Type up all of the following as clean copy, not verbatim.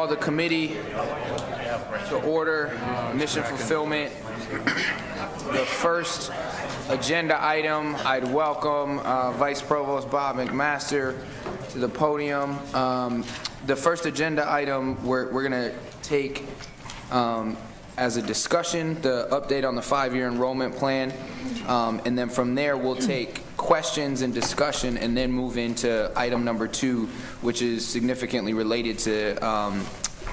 call the committee to order, mission fulfillment. The first agenda item, I'd welcome Vice Provost Bob McMaster to the podium. The first agenda item we're going to take as a discussion, the update on the 5-year enrollment plan, and then from there we'll take questions and discussion and then move into item number 2, which is significantly related to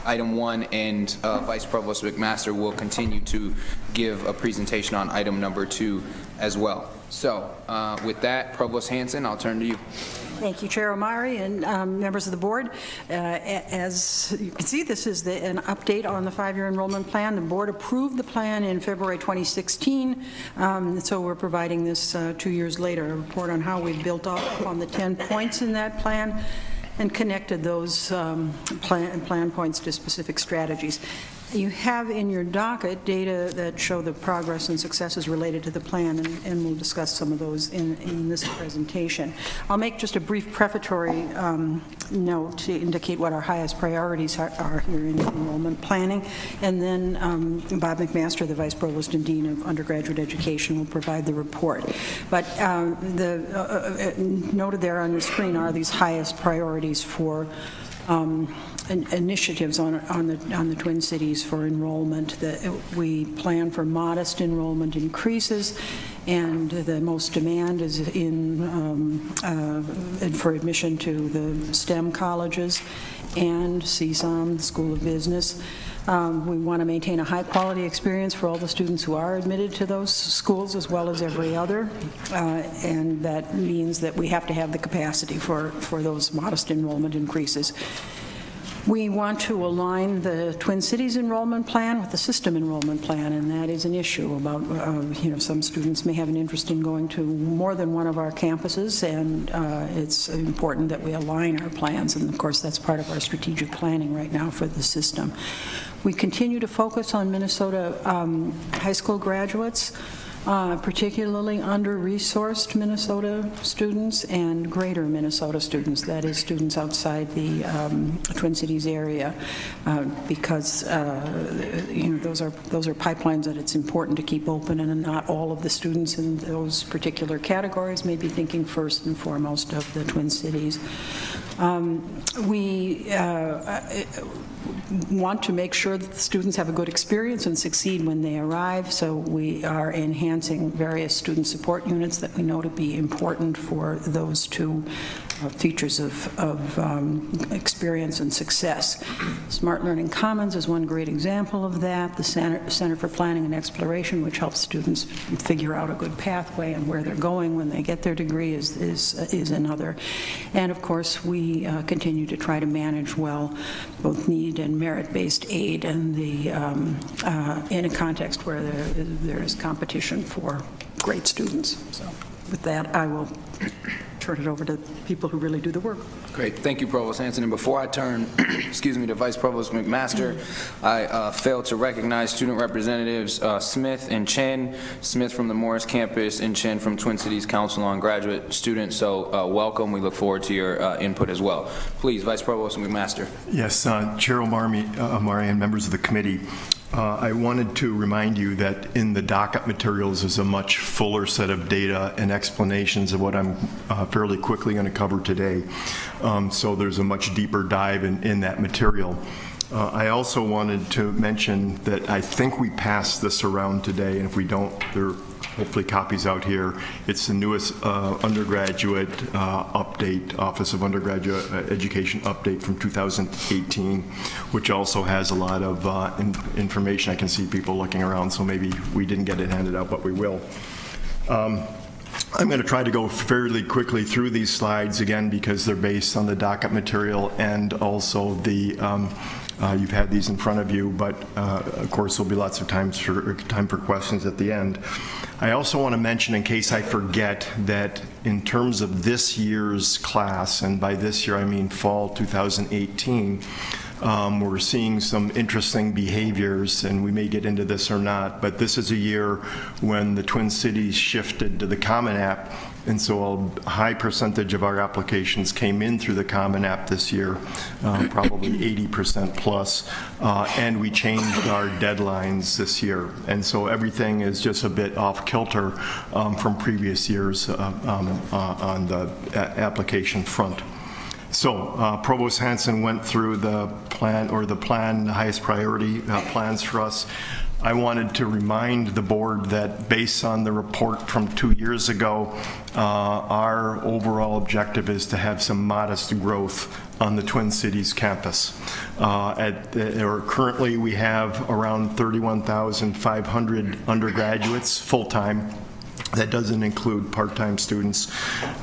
item 1, and Vice Provost McMaster will continue to give a presentation on item number 2 as well. So with that, Provost Hanson, I'll turn to you. Thank you, Chair Omari and members of the board. As you can see, this is an update on the 5-year enrollment plan. The board approved the plan in February 2016, so we're providing this 2 years later, a report on how we've built up on the 10 points in that plan and connected those plan points to specific strategies. You have in your docket data that show the progress and successes related to the plan, and we'll discuss some of those in this presentation. I'll make just a brief prefatory note to indicate what our highest priorities are here in enrollment planning, and then Bob McMaster, the Vice Provost and Dean of Undergraduate Education, will provide the report. But noted there on the screen are these highest priorities for initiatives on the Twin Cities for enrollment. That we plan for modest enrollment increases, and the most demand is for admission to the STEM colleges and CSOM, the School of Business. We want to maintain a high-quality experience for all the students who are admitted to those schools, as well as every other, and that means that we have to have the capacity for those modest enrollment increases. We want to align the Twin Cities enrollment plan with the system enrollment plan, and that is an issue about, some students may have an interest in going to more than one of our campuses, and it's important that we align our plans, and of course that's part of our strategic planning right now for the system. We continue to focus on Minnesota high school graduates, particularly under-resourced Minnesota students and greater Minnesota students, that is students outside the Twin Cities area, because those are pipelines that it's important to keep open, and not all of the students in those particular categories may be thinking first and foremost of the Twin Cities. We want to make sure that the students have a good experience and succeed when they arrive, so we are enhancing various student support units that we know to be important for those two features of experience and success. Smart Learning Commons is one great example of that. The Center for Planning and Exploration, which helps students figure out a good pathway and where they're going when they get their degree, is another. And of course, we continue to try to manage well both need and merit-based aid, and in a context where there is competition for great students. So with that, I will turn it over to people who really do the work. Great. Thank you, Provost Hanson. And before I turn, to Vice Provost McMaster, I failed to recognize student representatives Smith and Chen. Smith from the Morris campus and Chen from Twin Cities Council on Graduate Students. So welcome. We look forward to your input as well. Please, Vice Provost McMaster. Yes, Chair Omari and members of the committee. I wanted to remind you that in the docket materials is a much fuller set of data and explanations of what I'm fairly quickly going to cover today. So there's a much deeper dive in that material. I also wanted to mention that I think we passed this around today, and if we don't, there are hopefully copies out here. It's the newest undergraduate update, Office of Undergraduate Education update from 2018, which also has a lot of information. I can see people looking around, so maybe we didn't get it handed out, but we will. I'm going to try to go fairly quickly through these slides, again, because they're based on the docket material and also the you've had these in front of you, but of course there'll be lots of time for questions at the end. I also want to mention, in case I forget, that in terms of this year's class, and by this year I mean fall 2018, We're seeing some interesting behaviors, and we may get into this or not, but this is a year when the Twin Cities shifted to the Common App, and so a high percentage of our applications came in through the Common App this year, probably 80% plus, and we changed our deadlines this year. And so everything is just a bit off kilter from previous years on the application front. So Provost Hanson went through the plan, the highest priority plans for us. I wanted to remind the board that based on the report from 2 years ago, our overall objective is to have some modest growth on the Twin Cities campus. Currently we have around 31,500 undergraduates full-time. That doesn't include part-time students.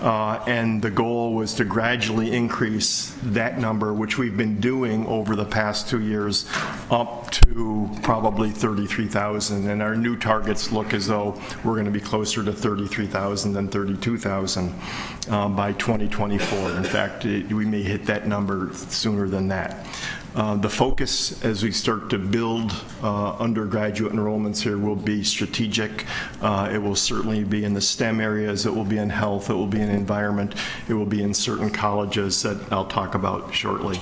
And the goal was to gradually increase that number, which we've been doing over the past 2 years, up to probably 33,000. And our new targets look as though we're going to be closer to 33,000 than 32,000 by 2024. In fact, we may hit that number sooner than that. The focus as we start to build undergraduate enrollments here will be strategic. It will certainly be in the STEM areas, it will be in health, it will be in environment, it will be in certain colleges that I'll talk about shortly.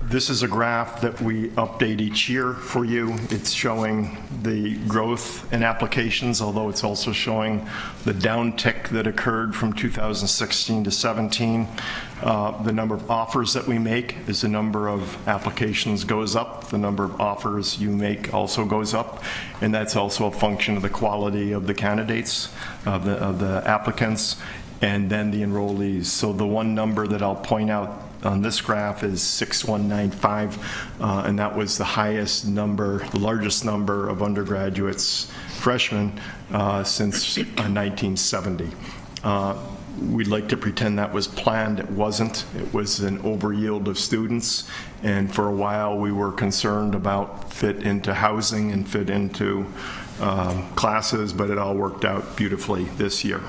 This is a graph that we update each year for you. It's showing the growth in applications, although it's also showing the downtick that occurred from 2016 to 17. The number of offers that we make as the number of applications goes up. The number of offers you make also goes up, and that's also a function of the quality of the candidates, of the applicants, and then the enrollees. So the one number that I'll point out on this graph is 6195, and that was the highest number, the largest number of undergraduates, freshmen, since 1970. We'd like to pretend that was planned. It wasn't. It was an overyield of students, and for a while we were concerned about fit into housing and fit into classes, but it all worked out beautifully this year.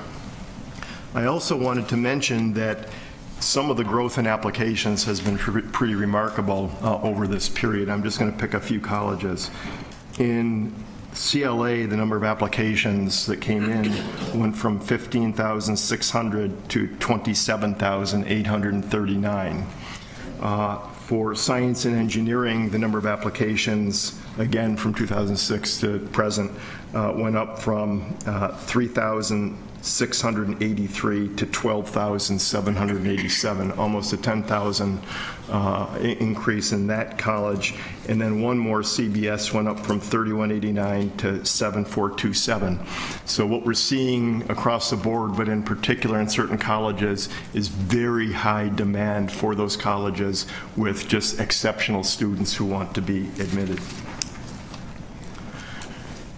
I also wanted to mention that some of the growth in applications has been pretty remarkable over this period. I'm just going to pick a few colleges. In CLA, the number of applications that came in went from 15,600 to 27,839. For science and engineering, the number of applications, again from 2006 to present, went up from 3,683 to 12,787, almost a 10,000 increase in that college. And then one more, CBS, went up from 3,189 to 7,427. So what we're seeing across the board, but in particular in certain colleges, is very high demand for those colleges with just exceptional students who want to be admitted.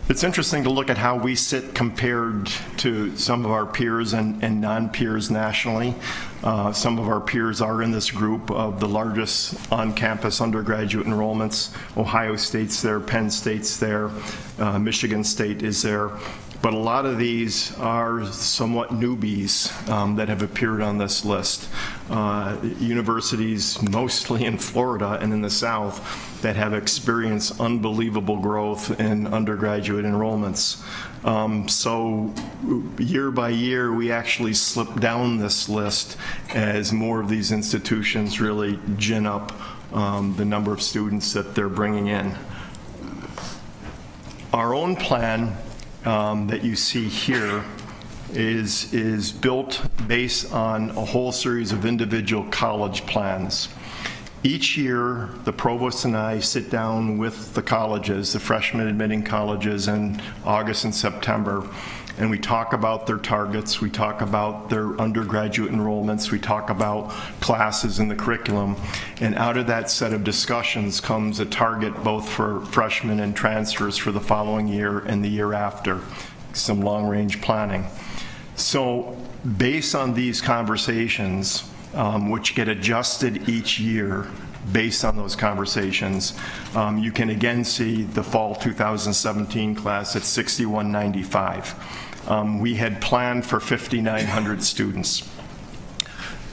It's interesting to look at how we sit compared to some of our peers and non-peers nationally. Some of our peers are in this group of the largest on-campus undergraduate enrollments. Ohio State's there, Penn State's there, Michigan State is there. But a lot of these are somewhat newbies that have appeared on this list. Universities, mostly in Florida and in the South, that have experienced unbelievable growth in undergraduate enrollments. So year by year, we actually slip down this list as more of these institutions really gin up the number of students that they're bringing in. Our own plan that you see here is built based on a whole series of individual college plans. Each year, the provost and I sit down with the colleges, the freshmen admitting colleges in August and September, and we talk about their targets, we talk about their undergraduate enrollments, we talk about classes in the curriculum, and out of that set of discussions comes a target both for freshmen and transfers for the following year and the year after, some long-range planning. So based on these conversations, which get adjusted each year based on those conversations, you can again see the fall 2017 class at 6195. We had planned for 5,900 students.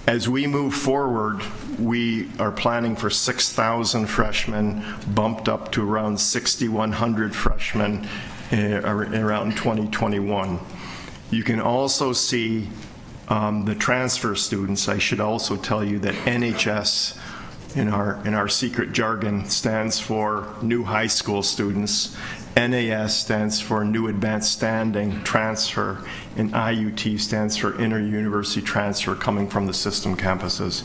As we move forward, we are planning for 6,000 freshmen, bumped up to around 6,100 freshmen around 2021. You can also see the transfer students. I should also tell you that NHS, in our secret jargon, stands for New High School Students. NAS stands for New Advanced Standing Transfer, and IUT stands for Inter-University Transfer, coming from the system campuses.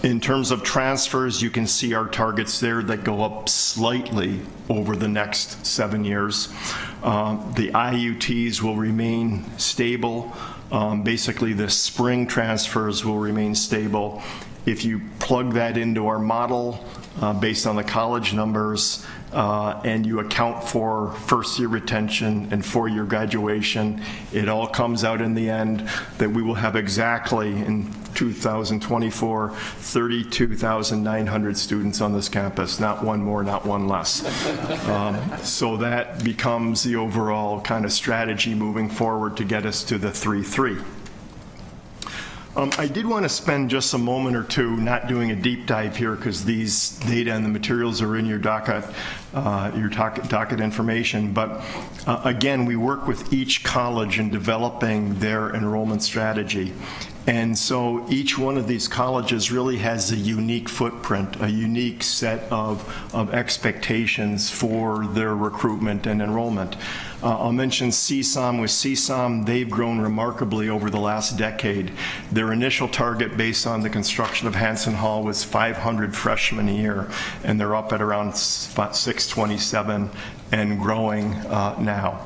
In terms of transfers, you can see our targets there that go up slightly over the next 7 years. The IUTs will remain stable. Basically, the spring transfers will remain stable. If you plug that into our model based on the college numbers, and you account for first-year retention and four-year graduation, it all comes out in the end that we will have exactly, in 2024, 32,900 students on this campus, not one more, not one less. So that becomes the overall kind of strategy moving forward to get us to the 3-3. I did want to spend just a moment or two not doing a deep dive here, because these data and the materials are in your docket information. But again, we work with each college in developing their enrollment strategy. And so each one of these colleges really has a unique footprint, a unique set of expectations for their recruitment and enrollment. I'll mention CSOM. With CSOM, they've grown remarkably over the last decade. Their initial target based on the construction of Hanson Hall was 500 freshmen a year, and they're up at around 627 and growing now.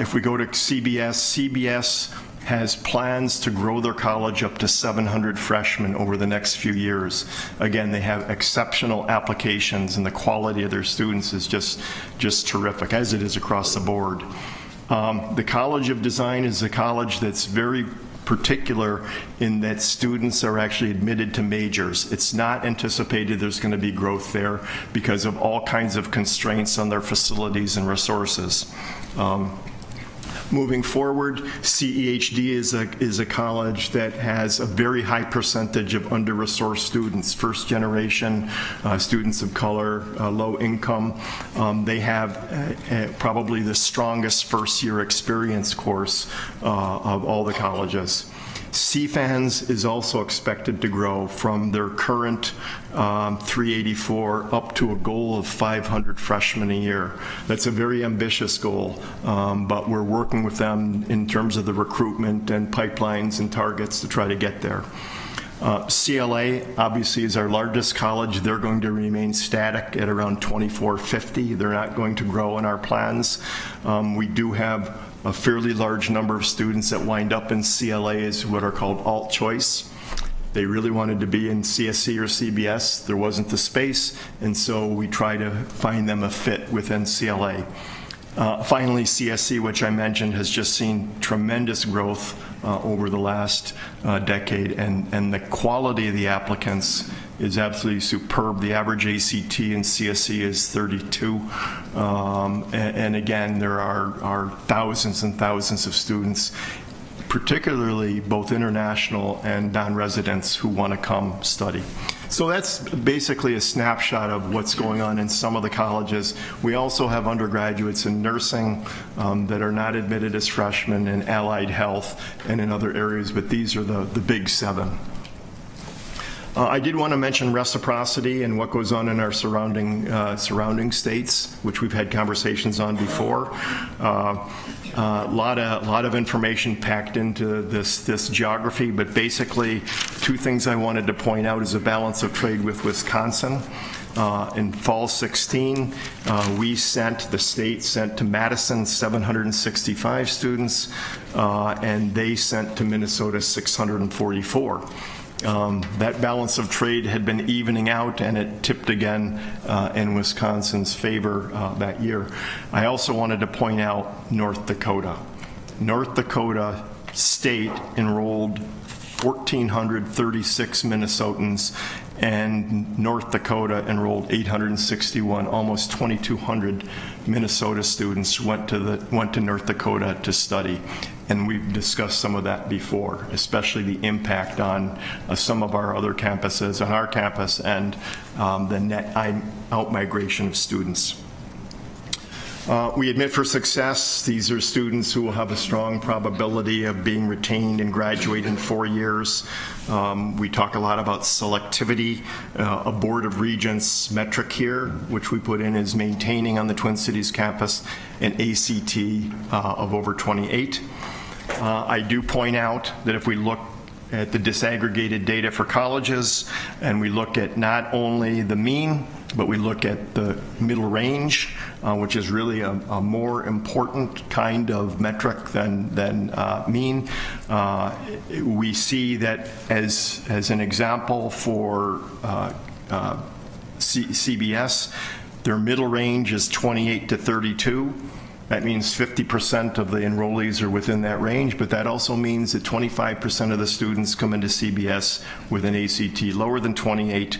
If we go to CBS, CBS has plans to grow their college up to 700 freshmen over the next few years. Again, they have exceptional applications, and the quality of their students is just terrific, as it is across the board. The College of Design is a college that's very particular in that students are actually admitted to majors. It's not anticipated there's going to be growth there because of all kinds of constraints on their facilities and resources. Moving forward, CEHD is a college that has a very high percentage of under-resourced students, first generation, students of color, low income. They have probably the strongest first-year experience course of all the colleges. CFANS is also expected to grow from their current 384 up to a goal of 500 freshmen a year. That's a very ambitious goal, but we're working with them in terms of the recruitment and pipelines and targets to try to get there. CLA obviously is our largest college. They're going to remain static at around 2450. They're not going to grow in our plans. We do have a fairly large number of students that wind up in CLA as what are called alt choice. They really wanted to be in CSC or CBS. There wasn't the space, and so we try to find them a fit within CLA. Finally, CSC, which I mentioned, has just seen tremendous growth over the last decade, and the quality of the applicants is absolutely superb. The average ACT in CSC is 32, and again, there are thousands and thousands of students, particularly both international and non-residents, who want to come study. So that's basically a snapshot of what's going on in some of the colleges. We also have undergraduates in nursing that are not admitted as freshmen, in allied health and in other areas, but these are the big seven. I did want to mention reciprocity and what goes on in our surrounding states, which we've had conversations on before. A lot of information packed into this geography, but basically two things I wanted to point out is a balance of trade with Wisconsin. In fall 16, the state sent to Madison 765 students, and they sent to Minnesota 644. That balance of trade had been evening out, and it tipped again in Wisconsin's favor that year. I also wanted to point out North Dakota. North Dakota State enrolled 1,436 Minnesotans, and North Dakota enrolled 861, almost 2,200 Minnesota students went to North Dakota to study. and we've discussed some of that before, especially the impact on some of our other campuses, on our campus, and the net out migration of students. We admit for success, these are students who will have a strong probability of being retained and graduate in 4 years. We talk a lot about selectivity. A Board of Regents metric here, which we put in, is maintaining on the Twin Cities campus an ACT of over 28. I do point out that if we look at the disaggregated data for colleges, and we look at not only the mean, but we look at the middle range, which is really a more important kind of metric than mean. We see that as an example for CBS, their middle range is 28 to 32. That means 50% of the enrollees are within that range, but that also means that 25% of the students come into CBS with an ACT lower than 28.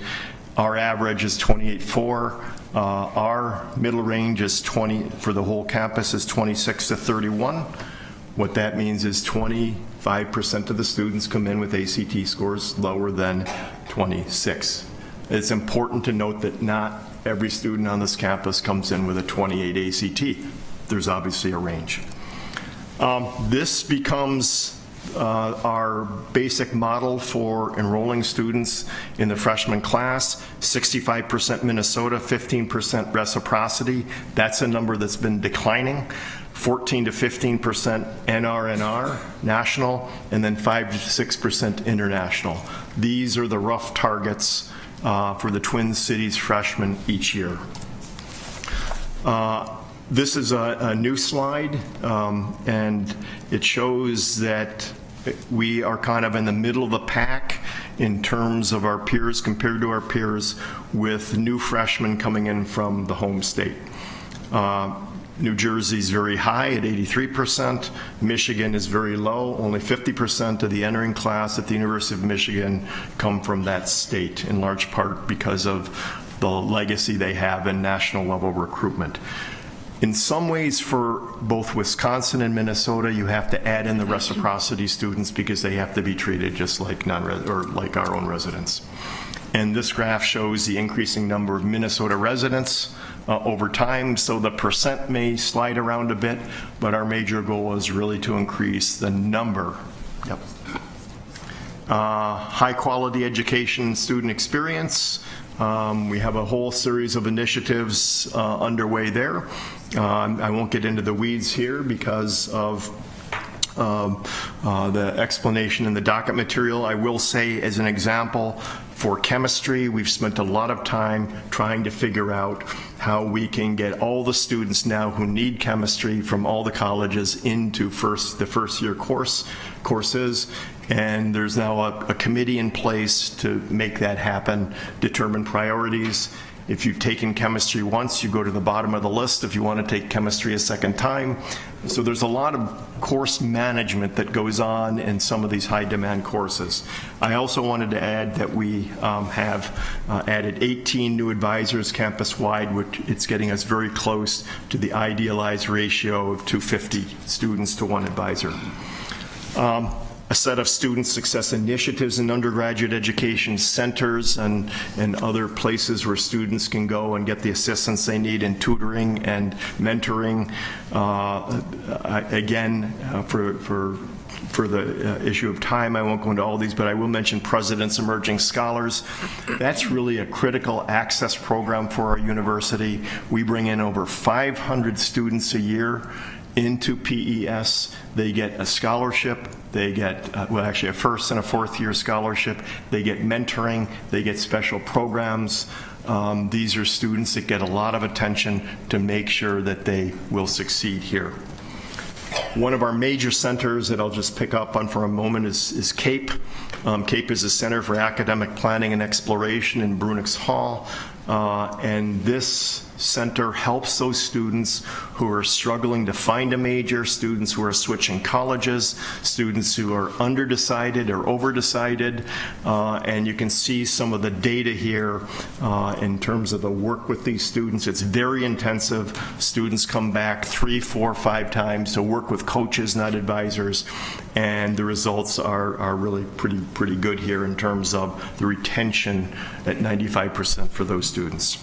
Our average is 28.4. Our middle range is 20, for the whole campus, is 26 to 31. What that means is 25% of the students come in with ACT scores lower than 26. It's important to note that not every student on this campus comes in with a 28 ACT. There's obviously a range. This becomes our basic model for enrolling students in the freshman class. 65% Minnesota, 15% reciprocity. That's a number that's been declining. 14 to 15% NRNR, national, and then 5 to 6% international. These are the rough targets for the Twin Cities freshmen each year. This is a new slide, and it shows that we are kind of in the middle of the pack in terms of our peers, compared to our peers, with new freshmen coming in from the home state. New Jersey's very high at 83%. Michigan is very low. Only 50% of the entering class at the University of Michigan come from that state, in large part because of the legacy they have in national level recruitment. In some ways, for both Wisconsin and Minnesota, you have to add in the reciprocity students because they have to be treated just like like our own residents. And this graph shows the increasing number of Minnesota residents over time, so the percent may slide around a bit, but our major goal is really to increase the number. Yep. High quality education student experience. We have a whole series of initiatives underway there. I won't get into the weeds here because of the explanation in the docket material. I will say, as an example, for chemistry, we've spent a lot of time trying to figure out how we can get all the students now who need chemistry from all the colleges into the first year courses. And there's now a committee in place to make that happen, determine priorities. If you've taken chemistry once, you go to the bottom of the list if you want to take chemistry a second time. So there's a lot of course management that goes on in some of these high demand courses. I also wanted to add that we have added 18 new advisors campus-wide, which it's getting us very close to the idealized ratio of 250 students to one advisor. A set of student success initiatives in undergraduate education centers and other places where students can go and get the assistance they need in tutoring and mentoring. Again, for the issue of time, I won't go into all these, but I will mention President's Emerging Scholars. That's really a critical access program for our university. We bring in over 500 students a year into PES. They get a scholarship, they get, well, actually a first and a fourth year scholarship, they get mentoring, they get special programs. These are students that get a lot of attention to make sure that they will succeed here. One of our major centers that I'll just pick up on for a moment is CAPE. CAPE is a Center for Academic Planning and Exploration in Brunick's Hall. And this center helps those students who are struggling to find a major, students who are switching colleges, students who are underdecided or overdecided, and you can see some of the data here in terms of the work with these students. It's very intensive. Students come back 3, 4, 5 times to work with coaches, not advisors, and the results are really pretty good here in terms of the retention at 95% for those students.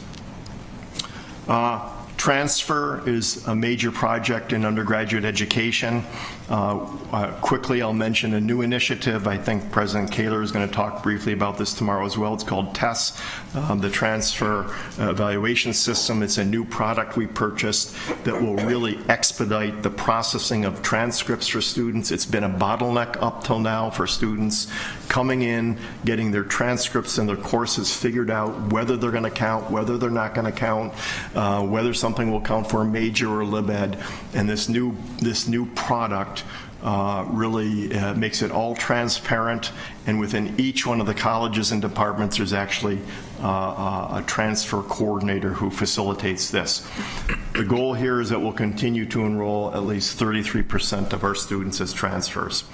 Transfer is a major project in undergraduate education. Quickly, I'll mention a new initiative. I think President Kaler is going to talk briefly about this tomorrow as well. It's called TESS, the Transfer Evaluation System. It's a new product we purchased that will really expedite the processing of transcripts for students. It's been a bottleneck up till now for students coming in, getting their transcripts and their courses figured out, whether they're going to count, whether they're not going to count, whether something will count for a major or lib ed. And this new product really makes it all transparent, and within each one of the colleges and departments there's actually a transfer coordinator who facilitates this. The goal here is that we'll continue to enroll at least 33% of our students as transfers.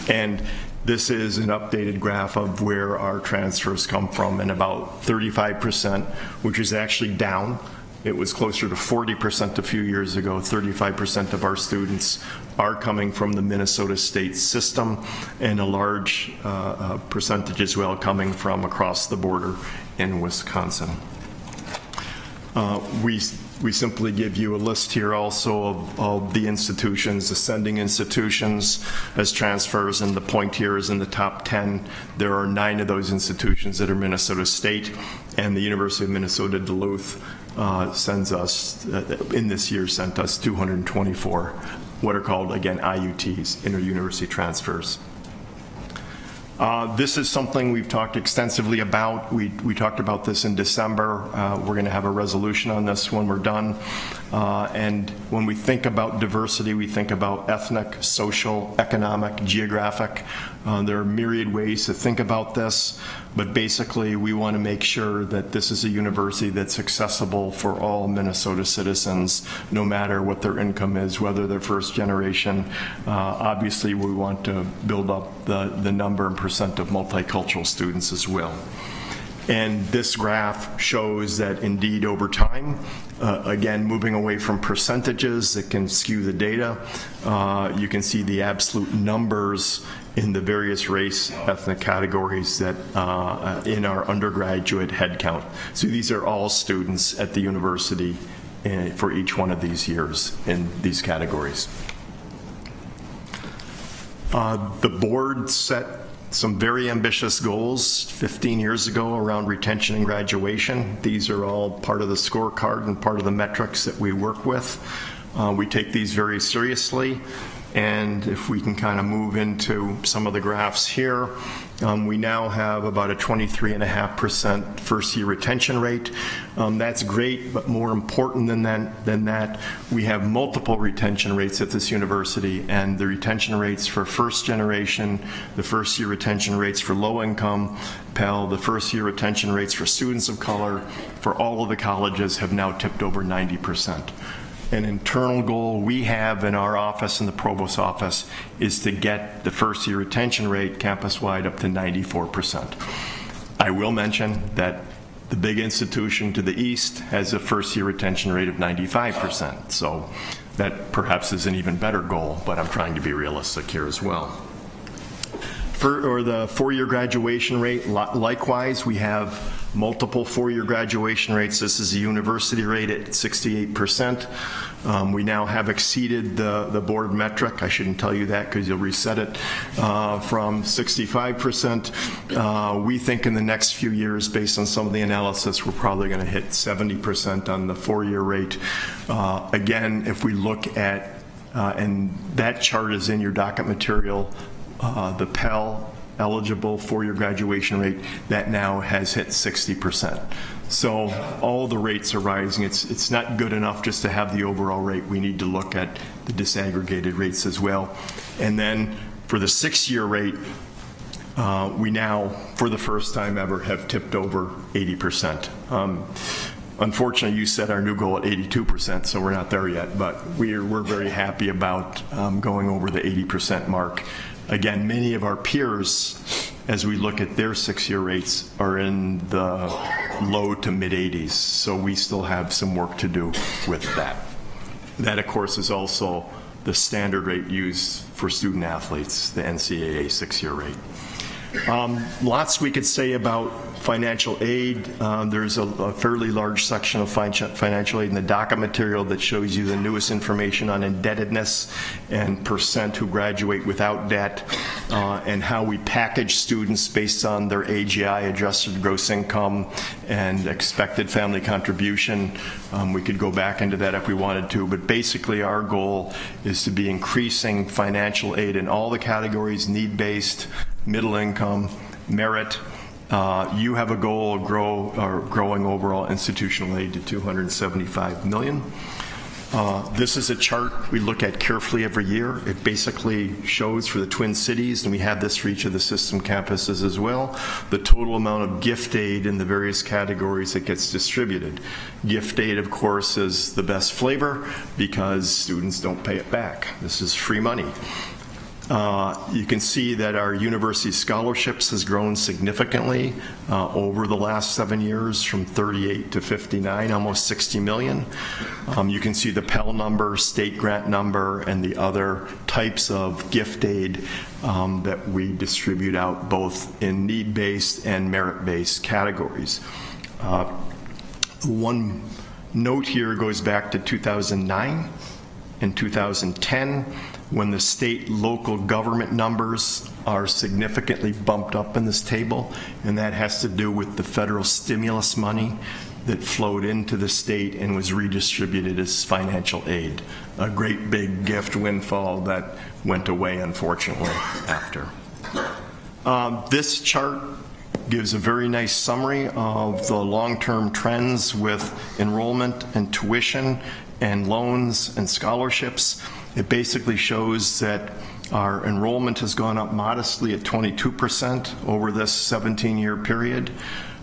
And this is an updated graph of where our transfers come from, and about 35%, which is actually down. It was closer to 40% a few years ago. 35% of our students are coming from the Minnesota State system, and a large percentage as well coming from across the border in Wisconsin. We simply give you a list here also of the institutions, the sending institutions as transfers, and the point here is in the top 10. There are 9 of those institutions that are Minnesota State, and the University of Minnesota Duluth sends us, in this year, sent us 224 what are called, again, IUTs, inter-university transfers. This is something we've talked extensively about. We talked about this in December. We're going to have a resolution on this when we're done. And when we think about diversity, we think about ethnic, social, economic, geographic. There are myriad ways to think about this, but basically we want to make sure that this is a university that's accessible for all Minnesota citizens, no matter what their income is, whether they're first generation. Obviously, we want to build up the number and percent of multicultural students as well. And this graph shows that indeed over time, again, moving away from percentages that can skew the data, you can see the absolute numbers in the various race, ethnic categories that in our undergraduate headcount. So these are all students at the university for each one of these years in these categories. The board set some very ambitious goals 15 years ago around retention and graduation. These are all part of the scorecard and part of the metrics that we work with. We take these very seriously, and if we can kind of move into some of the graphs here, we now have about a 23.5% first-year retention rate. That's great, but more important than that, we have multiple retention rates at this university, and the retention rates for first generation, the first-year retention rates for low-income Pell, the first-year retention rates for students of color, for all of the colleges have now tipped over 90%. An internal goal we have in our office, in the provost's office, is to get the first-year retention rate campus-wide up to 94%. I will mention that the big institution to the east has a first-year retention rate of 95%, so that perhaps is an even better goal, but I'm trying to be realistic here as well. For the four-year graduation rate, likewise, we have multiple four-year graduation rates. This is the university rate at 68%. We now have exceeded the board metric. I shouldn't tell you that because you'll reset it from 65%. We think in the next few years, based on some of the analysis, we're probably going to hit 70% on the four-year rate. Again, if we look at, and that chart is in your docket material, the Pell eligible four-year graduation rate, that now has hit 60%. So all the rates are rising. It's not good enough just to have the overall rate. We need to look at the disaggregated rates as well. And then for the 6-year rate, we now, for the first time ever, have tipped over 80%. Unfortunately, you set our new goal at 82%, so we're not there yet, but we're very happy about going over the 80% mark. Again, many of our peers, as we look at their 6-year rates, are in the low to mid-80s, so we still have some work to do with that. That, of course, is also the standard rate used for student athletes, the NCAA 6-year rate. Lots we could say about financial aid. There's a fairly large section of financial aid in the docket material that shows you the newest information on indebtedness and percent who graduate without debt, and how we package students based on their AGI, adjusted gross income, and expected family contribution. We could go back into that if we wanted to, but basically our goal is to be increasing financial aid in all the categories: need-based, middle income, merit. You have a goal of growing overall institutional aid to $275 million. This is a chart we look at carefully every year. It basically shows for the Twin Cities, and we have this for each of the system campuses as well, the total amount of gift aid in the various categories that gets distributed. Gift aid, of course, is the best flavor because students don't pay it back. This is free money. You can see that our university scholarships has grown significantly over the last 7 years, from 38 to 59, almost 60 million. You can see the Pell number, state grant number, and the other types of gift aid that we distribute out both in need-based and merit-based categories. One note here goes back to 2009 and 2010, when the state local government numbers are significantly bumped up in this table, and that has to do with the federal stimulus money that flowed into the state and was redistributed as financial aid. A great big gift windfall that went away, unfortunately, after. This chart gives a very nice summary of the long-term trends with enrollment and tuition and loans and scholarships. It basically shows that our enrollment has gone up modestly at 22% over this 17-year period.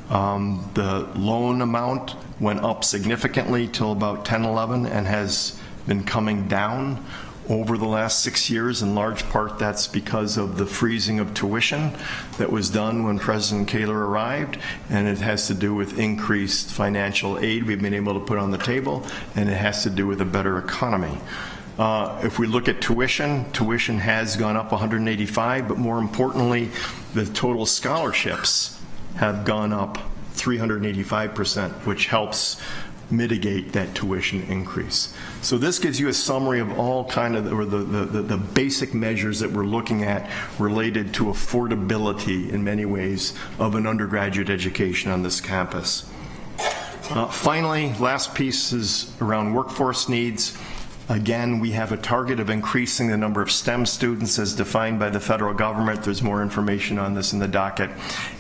The loan amount went up significantly till about 10-11 and has been coming down over the last 6 years. In large part, that's because of the freezing of tuition that was done when President Kaler arrived, and it has to do with increased financial aid we've been able to put on the table, and it has to do with a better economy. If we look at tuition, tuition has gone up 185, but more importantly, the total scholarships have gone up 385%, which helps mitigate that tuition increase. So this gives you a summary of all kind of the basic measures that we're looking at related to affordability in many ways of an undergraduate education on this campus. Finally, last piece is around workforce needs. Again, we have a target of increasing the number of STEM students as defined by the federal government. There's more information on this in the docket.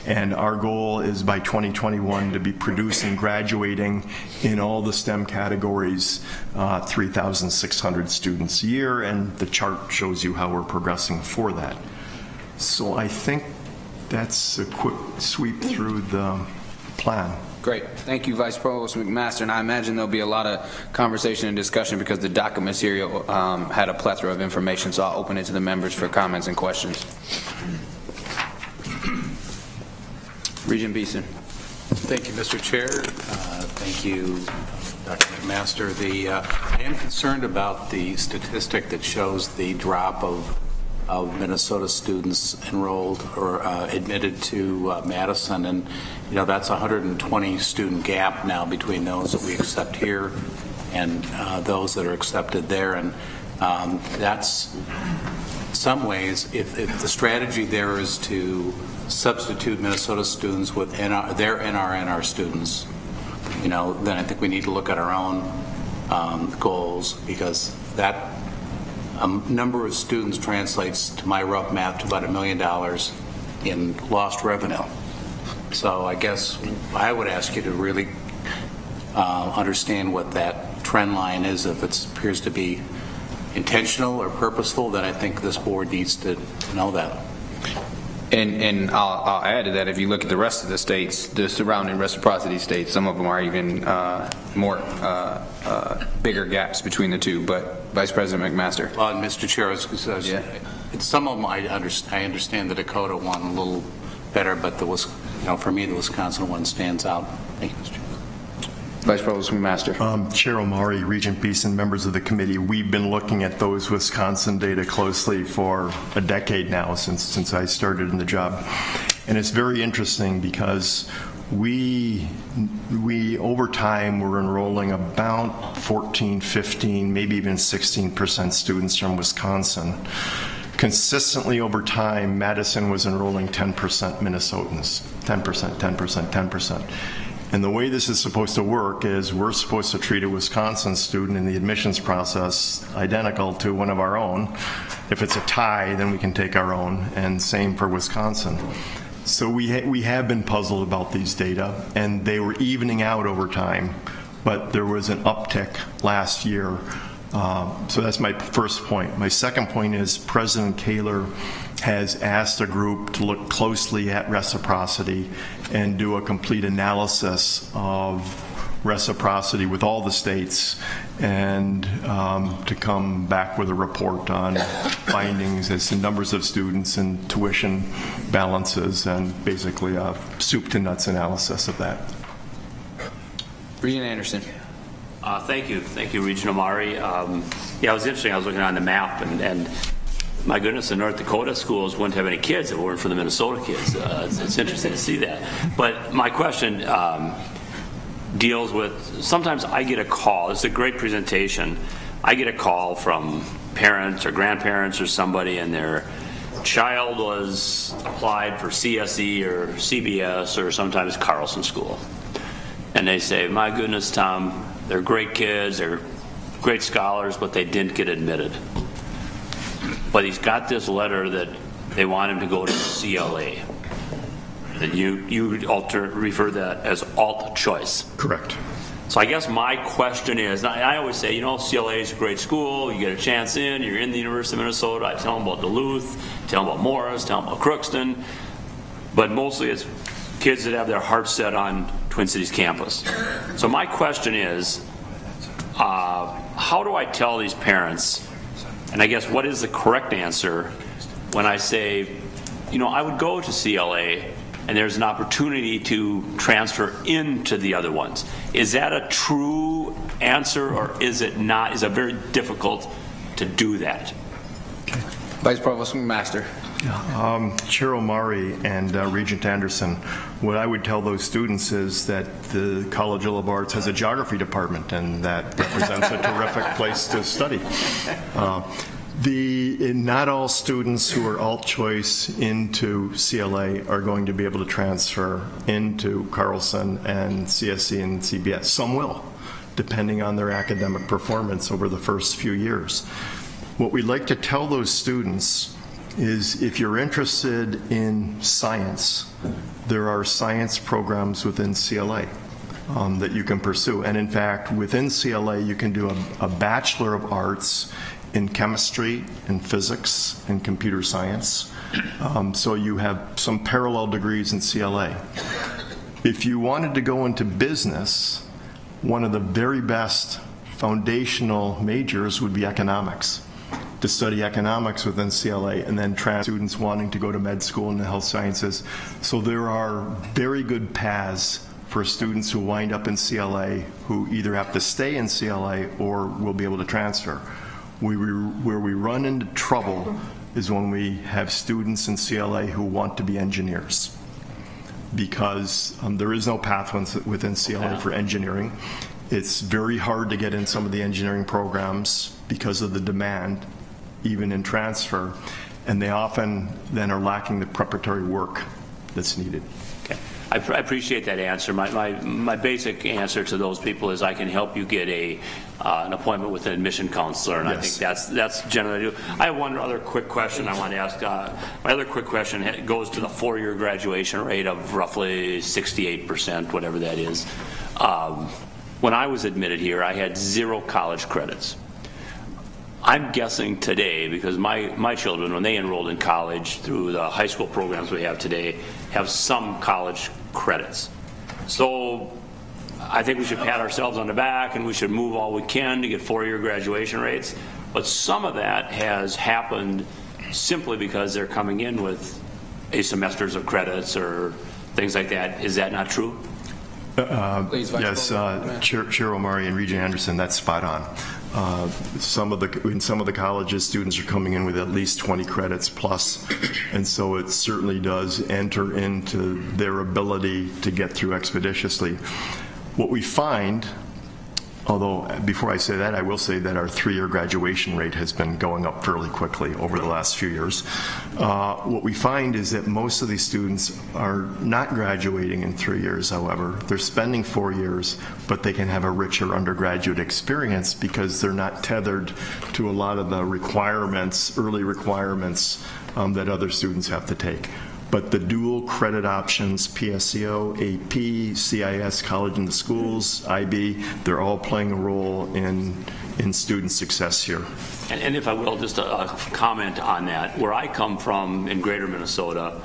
And our goal is by 2021 to be producing, graduating in all the STEM categories, 3,600 students a year. And the chart shows you how we're progressing for that. So I think that's a quick sweep through the plan. Great. Thank you, Vice Provost McMaster. And I imagine there'll be a lot of conversation and discussion because the docket material had a plethora of information, so I'll open it to the members for comments and questions. Regent Beeson. Thank you, Mr. Chair. Thank you, Dr. McMaster. I am concerned about the statistic that shows the drop of Minnesota students enrolled or admitted to Madison, and that's a 120 student gap now between those that we accept here and those that are accepted there, and that's in some ways, if the strategy there is to substitute Minnesota students with their NR students, then I think we need to look at our own goals, because that number of students translates, to my rough math, to about $1 million in lost revenue. So I guess I would ask you to really understand what that trend line is. If it appears to be intentional or purposeful, then I think this board needs to know that. And I'll add to that, if you look at the rest of the states, the surrounding reciprocity states, some of them are even more bigger gaps between the two. But Vice President McMaster. Well, Mr. Chair, some of them I understand the Dakota one a little better, but for me the Wisconsin one stands out. Thank you, Mr. Chair. Vice Provost McMaster. Chair Omari, Regent Beeson, members of the committee, we've been looking at those Wisconsin data closely for a decade now since I started in the job. And it's very interesting because we over time were enrolling about 14, 15, maybe even 16% students from Wisconsin. Consistently over time, Madison was enrolling 10% Minnesotans, 10%, 10%, 10%. And the way this is supposed to work is we're supposed to treat a Wisconsin student in the admissions process identical to one of our own. If it's a tie, then we can take our own, and same for Wisconsin. So we have been puzzled about these data, and they were evening out over time, but there was an uptick last year. So that's my first point. My second point is President Kaler has asked a group to look closely at reciprocity and do a complete analysis of reciprocity with all the states, and to come back with a report on findings as to numbers of students and tuition balances, and basically a soup to nuts analysis of that. Regent Anderson. Thank you, Regent Omari. Yeah, it was interesting. I was looking on the map, and my goodness, the North Dakota schools wouldn't have any kids if it weren't for the Minnesota kids. It's interesting to see that. But my question deals with, sometimes I get a call. It's a great presentation. I get a call from parents or grandparents or somebody, and their child was applied for CSE or CBS or sometimes Carlson School. And they say, my goodness, Tom, they're great kids, they're great scholars, but they didn't get admitted. But he's got this letter that they want him to go to CLA. And you refer that as alt choice. Correct. So I guess my question is, I always say, CLA is a great school, you get a chance in, you're in the University of Minnesota, I tell them about Duluth, tell them about Morris, tell them about Crookston, but mostly it's kids that have their hearts set on Twin Cities campus. So my question is, how do I tell these parents, and I guess what is the correct answer when I say, I would go to CLA and there's an opportunity to transfer into the other ones. Is that a true answer, or is it not? Is it very difficult to do that? Okay. Vice Provost McMaster. Chair Omari and Regent Anderson, what I would tell those students is that the College of Liberal Arts has a geography department, and that represents a terrific place to study. Not all students who are alt choice into CLA are going to be able to transfer into Carlson and CSE and CBS. Some will, depending on their academic performance over the first few years. What we'd like to tell those students is, if you're interested in science, there are science programs within CLA that you can pursue. And in fact, within CLA, you can do a Bachelor of Arts in chemistry and physics and computer science. So you have some parallel degrees in CLA. If you wanted to go into business, one of the very best foundational majors would be economics. To study economics within CLA, and then students wanting to go to med school in the health sciences. So there are very good paths for students who wind up in CLA who either have to stay in CLA or will be able to transfer. Where we run into trouble is when we have students in CLA who want to be engineers, because there is no path within CLA for engineering. It's very hard to get in some of the engineering programs because of the demand, even in transfer, and they often then are lacking the preparatory work that's needed. Okay. I appreciate that answer. My basic answer to those people is I can help you get an appointment with an admission counselor, and yes. I think that's generally do. I have one other quick question I want to ask. My other quick question goes to the 4-year graduation rate of roughly 68%, whatever that is. When I was admitted here, I had 0 college credits. I'm guessing today, because my children, when they enrolled in college through the high school programs we have today, have some college credits. So I think we should pat ourselves on the back and we should move all we can to get 4-year graduation rates. But some of that has happened simply because they're coming in with a semesters of credits or things like that. Is that not true? Please, Vice Yes, Chair Omari and Regent Anderson, that's spot on. In some of the colleges, students are coming in with at least 20 credits plus, and so it certainly does enter into their ability to get through expeditiously. What we find, although before I say that, I will say that our 3-year graduation rate has been going up fairly quickly over the last few years. What we find is that most of these students are not graduating in 3 years, however. They're spending 4 years, but they can have a richer undergraduate experience because they're not tethered to a lot of the requirements, early requirements that other students have to take. But the dual credit options, PSEO, AP, CIS, College in the Schools, IB, they're all playing a role in student success here. And if I will, just a comment on that. Where I come from in greater Minnesota,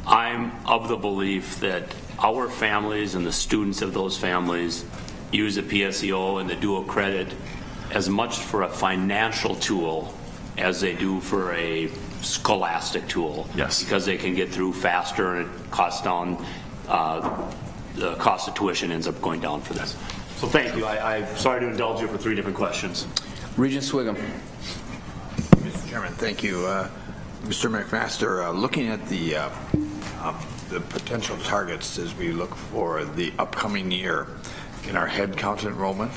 I'm of the belief that our families and the students of those families use the PSEO and the dual credit as much for a financial tool as they do for a scholastic tool. Yes. Because they can get through faster and it costs down, the cost of tuition ends up going down for this. So thank you. I'm sorry to indulge you for 3 different questions. Regent Swigum. Mr. Chairman, thank you. Mr. McMaster, looking at the potential targets as we look for the upcoming year in our head count enrollment,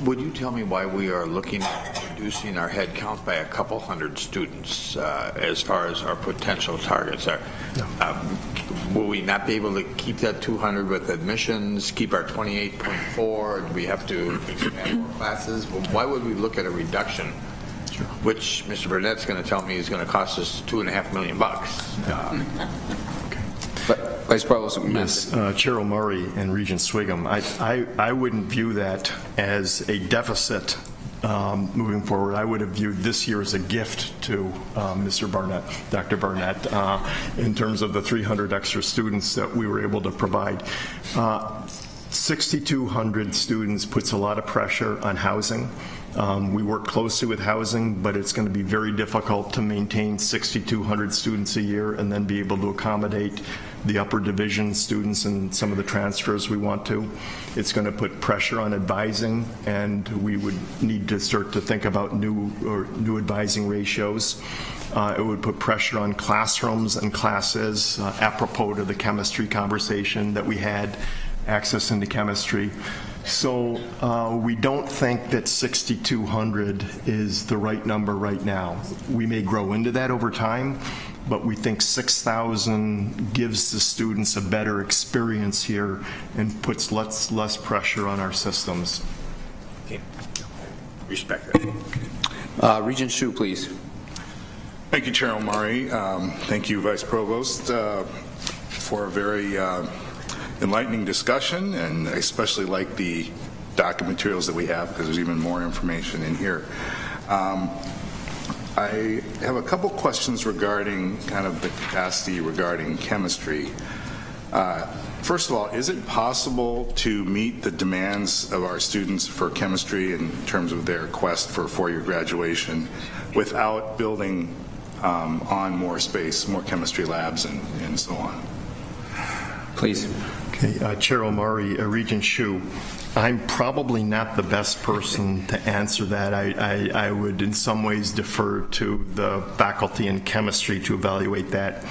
would you tell me why we are looking at reducing our head count by a couple hundred students as far as our potential targets are? Will we not be able to keep that 200 with admissions, keep our 28.4? Do we have to expand more classes? Well, why would we look at a reduction, which Mr. Burnett's going to tell me is going to cost us $2.5 million? Vice Provost. Yes, Chair Omari and Regent Swigum, I wouldn't view that as a deficit moving forward. I would have viewed this year as a gift to Mr. Barnett, Dr. Barnett, in terms of the 300 extra students that we were able to provide. 6,200 students puts a lot of pressure on housing. We work closely with housing, but it's going to be very difficult to maintain 6,200 students a year and then be able to accommodate the upper division students and some of the transfers we want to. It's going to put pressure on advising, and we would need to start to think about new advising ratios. It would put pressure on classrooms and classes, apropos to the chemistry conversation that we had, access into chemistry. So we don't think that 6,200 is the right number right now. We may grow into that over time, but we think 6,000 gives the students a better experience here and puts less pressure on our systems. Okay. Respect that. Regent Hsu, please. Thank you, Chair Omari. Thank you, Vice Provost, for a very enlightening discussion, and I especially like the document materials that we have because there's even more information in here. I have a couple questions regarding kind of the capacity regarding chemistry. First of all, is it possible to meet the demands of our students for chemistry in terms of their quest for 4-year graduation without building on more space, more chemistry labs, and so on? Please. Okay, Chair Omari, Regent Hsu, I'm probably not the best person to answer that. I would in some ways defer to the faculty in chemistry to evaluate that.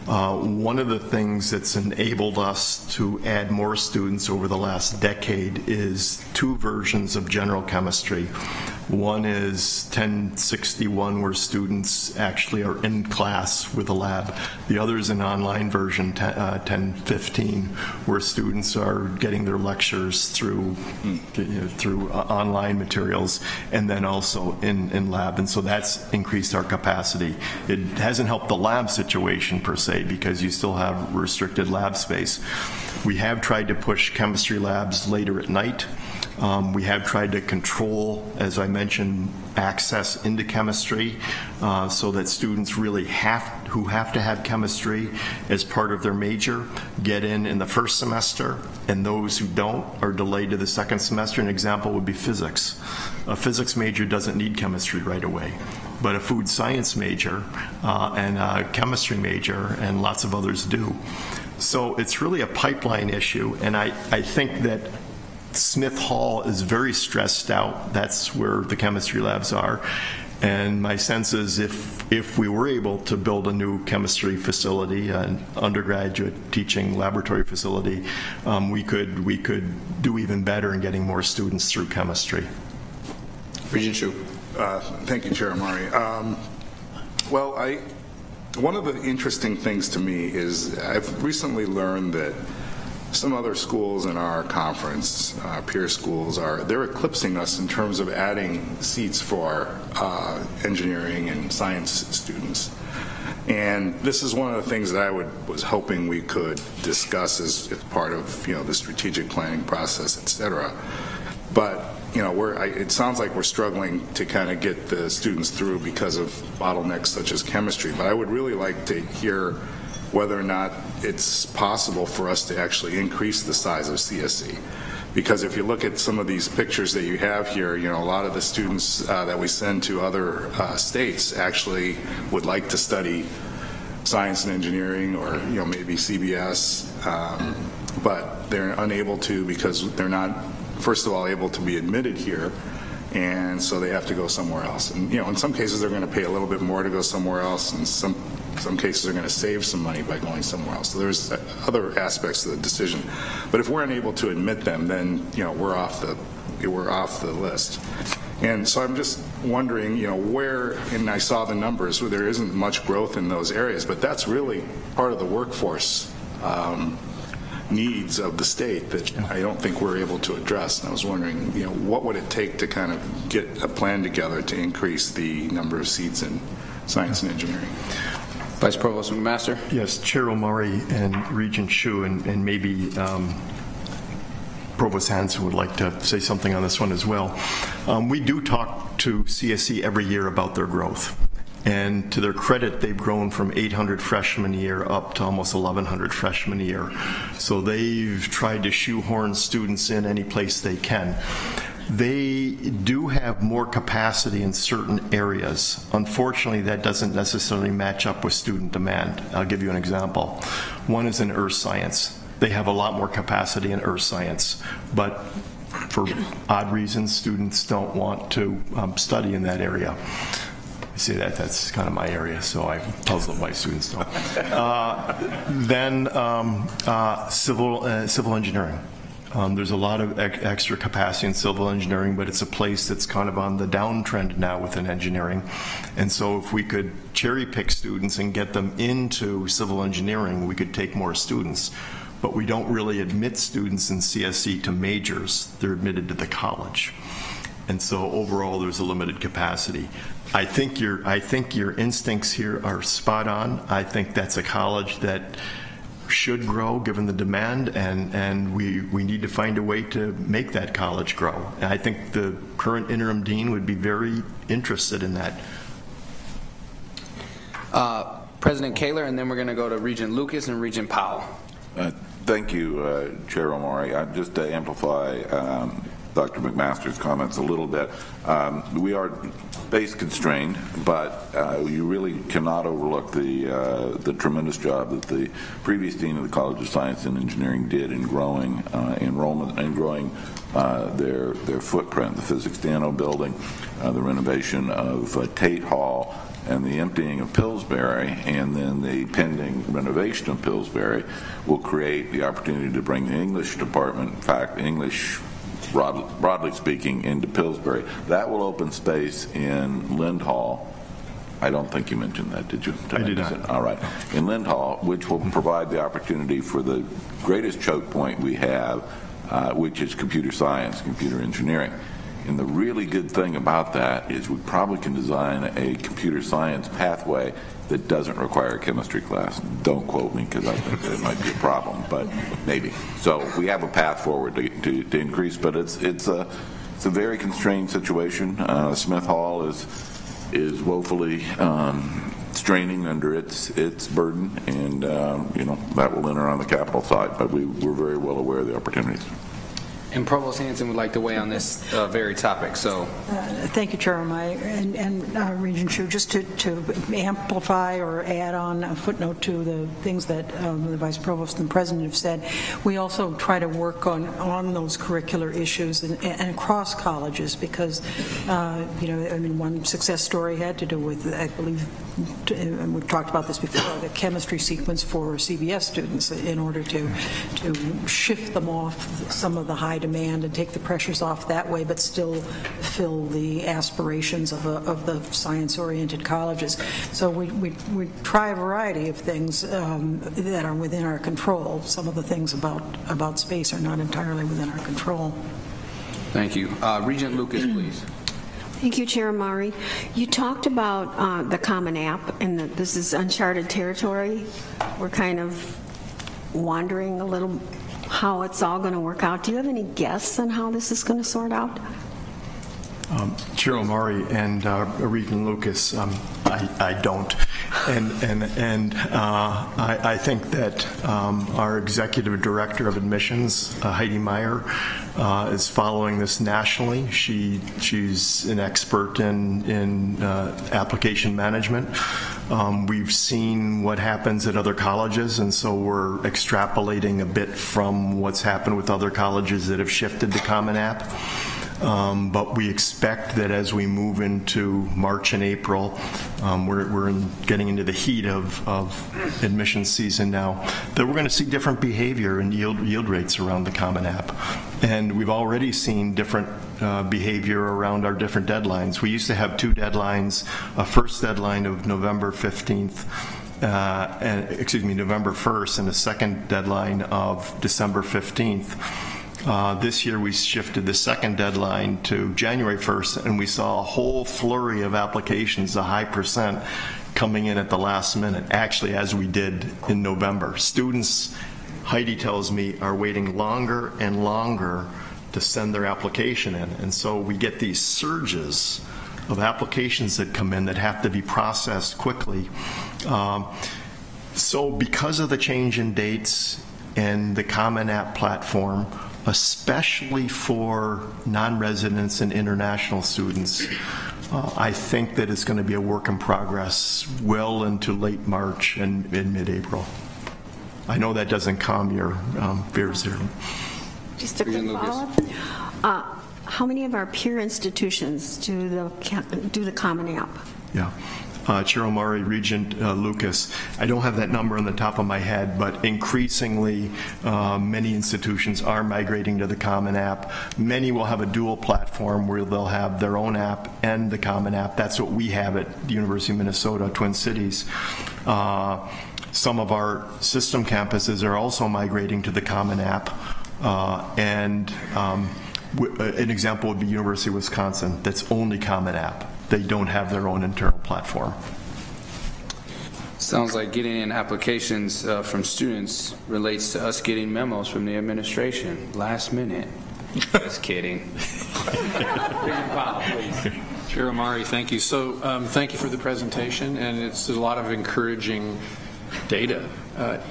One of the things that's enabled us to add more students over the last decade is 2 versions of general chemistry. One is 1061, where students actually are in class with a lab. The other is an online version, 1015, where students are getting their lectures through online materials and then also in lab. And so that's increased our capacity. It hasn't helped the lab situation per se because you still have restricted lab space. We have tried to push chemistry labs later at night. We have tried to control, as I mentioned, access into chemistry so that students really who have to have chemistry as part of their major get in the first semester, and those who don't are delayed to the second semester. An example would be physics. A physics major doesn't need chemistry right away, but a food science major and a chemistry major and lots of others do. So it's really a pipeline issue, and I think that Smith Hall is very stressed out. That's where the chemistry labs are. And my sense is if we were able to build a new chemistry facility, an undergraduate teaching laboratory facility, we could do even better in getting more students through chemistry. Regent Shu. Thank you, Chair Amari. Well, one of the interesting things to me is I've recently learned that some other schools in our conference, peer schools, they're eclipsing us in terms of adding seats for engineering and science students. And this is one of the things that I was hoping we could discuss as part of the strategic planning process, et cetera. But it sounds like we're struggling to kind of get the students through because of bottlenecks such as chemistry. But I would really like to hear whether or not it's possible for us to actually increase the size of CSE. Because if you look at some of these pictures that you have here, a lot of the students that we send to other states actually would like to study science and engineering or maybe CBS, but they're unable to because they're not, first of all, able to be admitted here, and so they have to go somewhere else. And in some cases they're going to pay a little bit more to go somewhere else, and some cases are going to save some money by going somewhere else. So there's other aspects of the decision. But if we're unable to admit them, then we're off the list. And so I'm just wondering, where, and I saw the numbers where there isn't much growth in those areas, but that's really part of the workforce needs of the state that I don't think we're able to address. And I was wondering, what would it take to kind of get a plan together to increase the number of seats in science and engineering? Vice Provost McMaster. Yes, Chair Omari and Regent Shu, and maybe Provost Hanson would like to say something on this one as well. We do talk to CSE every year about their growth. And to their credit, they've grown from 800 freshmen a year up to almost 1,100 freshmen a year. So they've tried to shoehorn students in any place they can. They do have more capacity in certain areas. Unfortunately, that doesn't necessarily match up with student demand. I'll give you an example. One is in earth science. They have a lot more capacity in earth science, but for odd reasons, students don't want to study in that area. I say that's kind of my area, so I puzzle my students don't. Then civil engineering. There's a lot of extra capacity in civil engineering, but it's a place that's kind of on the downtrend now within engineering. And so if we could cherry pick students and get them into civil engineering, we could take more students. But we don't really admit students in CSE to majors. They're admitted to the college. And so overall, there's a limited capacity. I think your instincts here are spot on. I think that's a college that should grow given the demand, and we need to find a way to make that college grow. And I think the current interim dean would be very interested in that. President Kaler, and then we're going to go to Regent Lucas and Regent Powell. Thank you, Chair Omari. Just to amplify Dr. McMaster's comments a little bit, we are space constrained, but you really cannot overlook the tremendous job that the previous dean of the College of Science and Engineering did in growing enrollment and growing their footprint. The Physics Dano building, the renovation of Tate Hall, and the emptying of Pillsbury, and then the pending renovation of Pillsbury will create the opportunity to bring the English department, in fact, English broadly speaking, into Pillsbury. That will open space in Lind Hall. I don't think you mentioned that, did you? I did not. All right. In Lind Hall, which will provide the opportunity for the greatest choke point we have, which is computer science, computer engineering. And the really good thing about that is we probably can design a computer science pathway that doesn't require a chemistry class. Don't quote me, because I think that might be a problem, but maybe. So we have a path forward to increase, but it's a very constrained situation. Smith Hall is woefully straining under its burden, and that will enter on the capital side. But we're very well aware of the opportunities. And Provost Hanson would like to weigh on this very topic. So, thank you, Chairman, and Regent Chu. Just to amplify or add on a footnote to the things that the Vice Provost and the President have said, we also try to work on those curricular issues and across colleges, because one success story had to do with, I believe, and we've talked about this before, the chemistry sequence for CBS students in order to shift them off some of the high demand and take the pressures off that way, but still fill the aspirations of the science-oriented colleges. So we try a variety of things that are within our control. Some of the things about space are not entirely within our control. Thank you. Regent Lucas, please. Thank you, Chair Amari. You talked about the Common App, and that this is uncharted territory. We're kind of wondering a little how it's all going to work out. Do you have any guess on how this is going to sort out? Chair Omari and Regent Lucas, I don't, and I think that our Executive Director of Admissions, Heidi Meyer, is following this nationally. She's an expert in application management. We've seen what happens at other colleges, and so we're extrapolating a bit from what's happened with other colleges that have shifted to Common App. But we expect that as we move into March and April, we're getting into the heat of admission season now, that we're going to see different behavior and yield rates around the Common App. And we've already seen different behavior around our different deadlines. We used to have two deadlines, a first deadline of November 15th, November 1st, and a second deadline of December 15th. This year we shifted the second deadline to January 1st, and we saw a whole flurry of applications, a high percent, coming in at the last minute, actually as we did in November. Students, Heidi tells me, are waiting longer and longer to send their application in, and so we get these surges of applications that come in that have to be processed quickly. So because of the change in dates and the Common App platform, especially for non-residents and international students, I think that it's going to be a work in progress well into late March and in mid-April. I know that doesn't calm your fears here. Just a quick follow-up. How many of our peer institutions do the Common App? Yeah. Chair Omari, Regent Lucas, I don't have that number on the top of my head, but increasingly many institutions are migrating to the Common App. Many will have a dual platform where they'll have their own app and the Common App. That's what we have at the University of Minnesota, Twin Cities. Some of our system campuses are also migrating to the Common App, and an example would be University of Wisconsin, that's only Common App. They don't have their own internal platform. Sounds like getting in applications from students relates to us getting memos from the administration last minute. Just kidding. Chair Amari, thank you. So thank you for the presentation, and there's a lot of encouraging data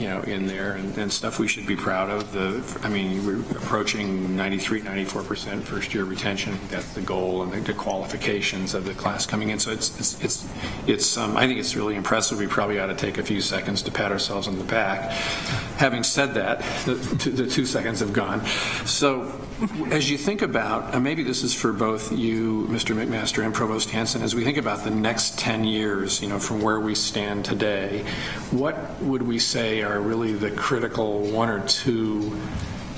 in there and stuff we should be proud of. We're approaching 93-94% first year retention. That's the goal, and the qualifications of the class coming in. So it's I think it's really impressive. We probably ought to take a few seconds to pat ourselves on the back. Having said that, the 2 seconds have gone. So as you think about, and maybe this is for both you, Mr. McMaster, and Provost Hanson, as we think about the next 10 years, from where we stand today, what would we say are really the critical one or two,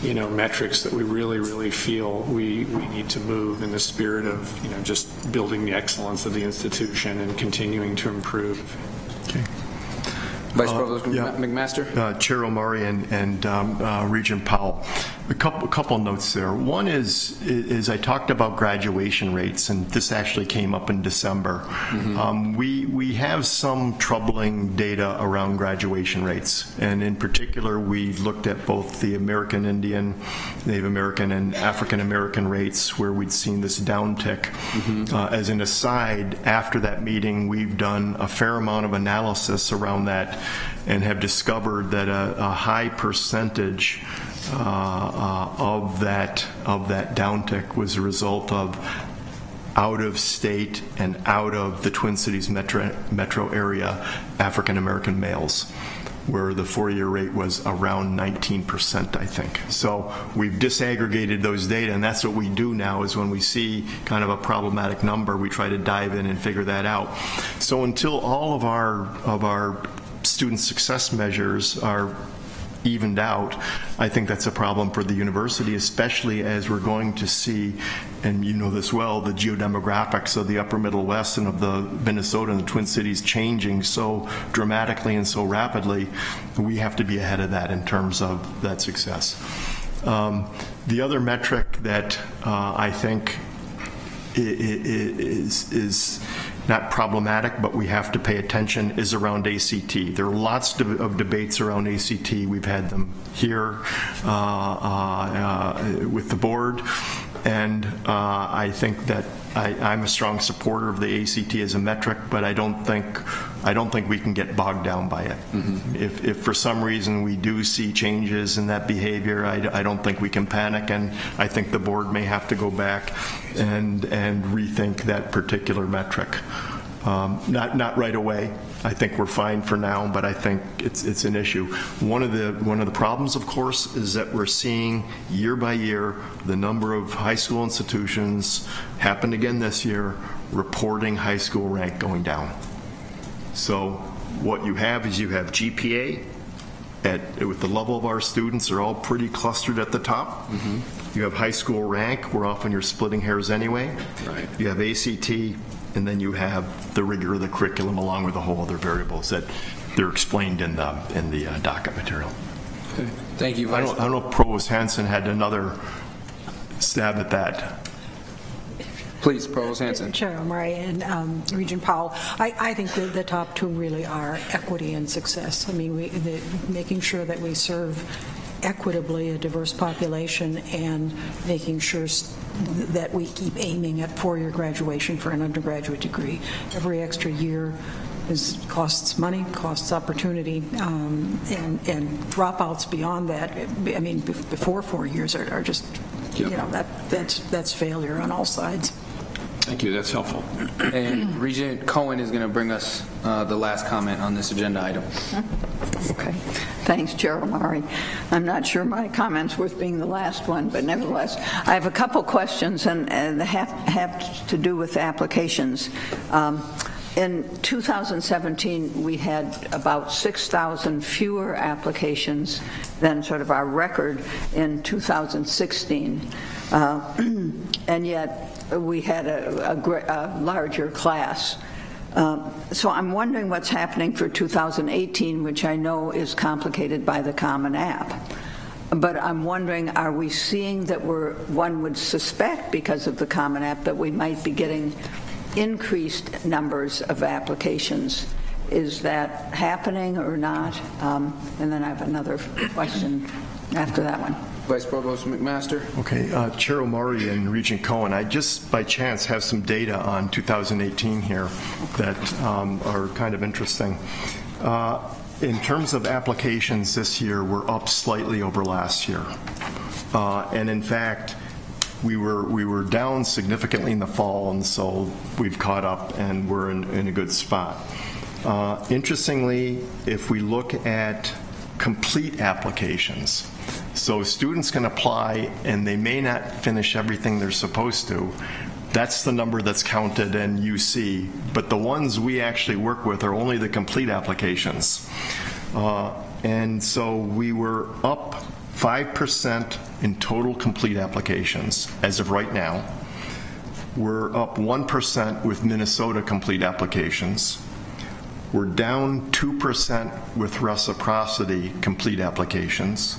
metrics that we really feel we need to move in the spirit of, just building the excellence of the institution and continuing to improve? Okay. Vice Provost McMaster? Chair Omari and Regent Powell. A couple notes there. One is I talked about graduation rates, and this actually came up in December. We have some troubling data around graduation rates, and in particular, we looked at both the American Indian, Native American, and African American rates, where we'd seen this downtick. As an aside, after that meeting, we've done a fair amount of analysis around that, and have discovered that a high percentage of that downtick was a result of out of state and out of the Twin Cities metro area African American males, where the 4-year rate was around 19%, I think. So we've disaggregated those data, and that's what we do now, is when we see kind of a problematic number, we try to dive in and figure that out. So until all of our student success measures are evened out, I think that's a problem for the university, especially as we're going to see, and you know this well, the geodemographics of the upper Middle West and of the Minnesota and the Twin Cities changing so dramatically and so rapidly. We have to be ahead of that in terms of that success. The other metric that I think is not problematic, but we have to pay attention, is around ACT. There are lots of debates around ACT. We've had them here with the board, and I think that I'm a strong supporter of the ACT as a metric, but I don't think we can get bogged down by it. If for some reason we do see changes in that behavior, I don't think we can panic, and I think the board may have to go back and rethink that particular metric. Not right away. I think we're fine for now, but I think it's an issue. One of the problems, of course, is that we're seeing year by year the number of high school institutions, happened again this year, reporting high school rank going down. So what you have is you have GPA with the level of our students are all pretty clustered at the top. You have high school rank, where often you're splitting hairs anyway. Right. You have ACT, and then you have the rigor of the curriculum along with a whole other variables that they're explained in the docket material. Okay. Thank you, I don't know if Provost Hanson had another stab at that. Please, Provost Hanson. Chair Omari and Regent Powell, I think the top two really are equity and success. I mean, making sure that we serve equitably a diverse population and making sure that we keep aiming at 4-year graduation for an undergraduate degree. Every extra year costs money, costs opportunity, and dropouts beyond that, I mean, before 4 years are just, you know, that's failure on all sides. Thank you. That's helpful. And Regent Cohen is going to bring us the last comment on this agenda item. Okay. Thanks, Chair Omari. I'm not sure my comment's worth being the last one, but nevertheless, I have a couple questions, and they have to do with applications. In 2017, we had about 6,000 fewer applications than sort of our record in 2016. And yet, we had a larger class. So I'm wondering what's happening for 2018, which I know is complicated by the Common App. But I'm wondering, are we seeing that one would suspect, because of the Common App, that we might be getting increased numbers of applications? Is that happening or not? And then I have another question after that one. Vice Provost McMaster. Okay, Chair Omari and Regent Cohen, I just by chance have some data on 2018 here that are kind of interesting. In terms of applications this year, we're up slightly over last year. And in fact, we were down significantly in the fall, and so we've caught up and we're in a good spot. Interestingly, if we look at complete applications, so students can apply and they may not finish everything they're supposed to. That's the number that's counted in UC, but the ones we actually work with are only the complete applications. And so we were up 5% in total complete applications as of right now. We're up 1% with Minnesota complete applications. We're down 2% with reciprocity complete applications.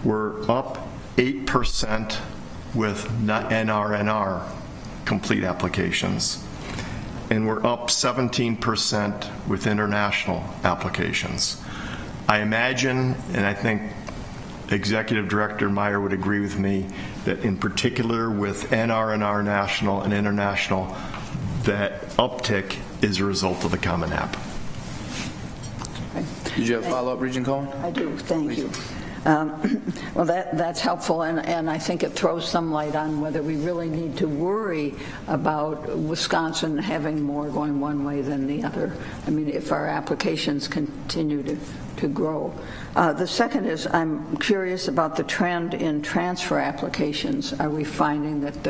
We're up 8% with NRNR complete applications, and we're up 17% with international applications. I imagine, and I think Executive Director Meyer would agree with me, that in particular with NRNR national and international, that uptick is a result of the Common App. Did you have a follow-up, Regent Cohen? I do, thank you. Well, that's helpful, and I think it throws some light on whether we really need to worry about Wisconsin having more going one way than the other. I mean, if our applications continue to grow. The second is, I'm curious about the trend in transfer applications. Are we finding that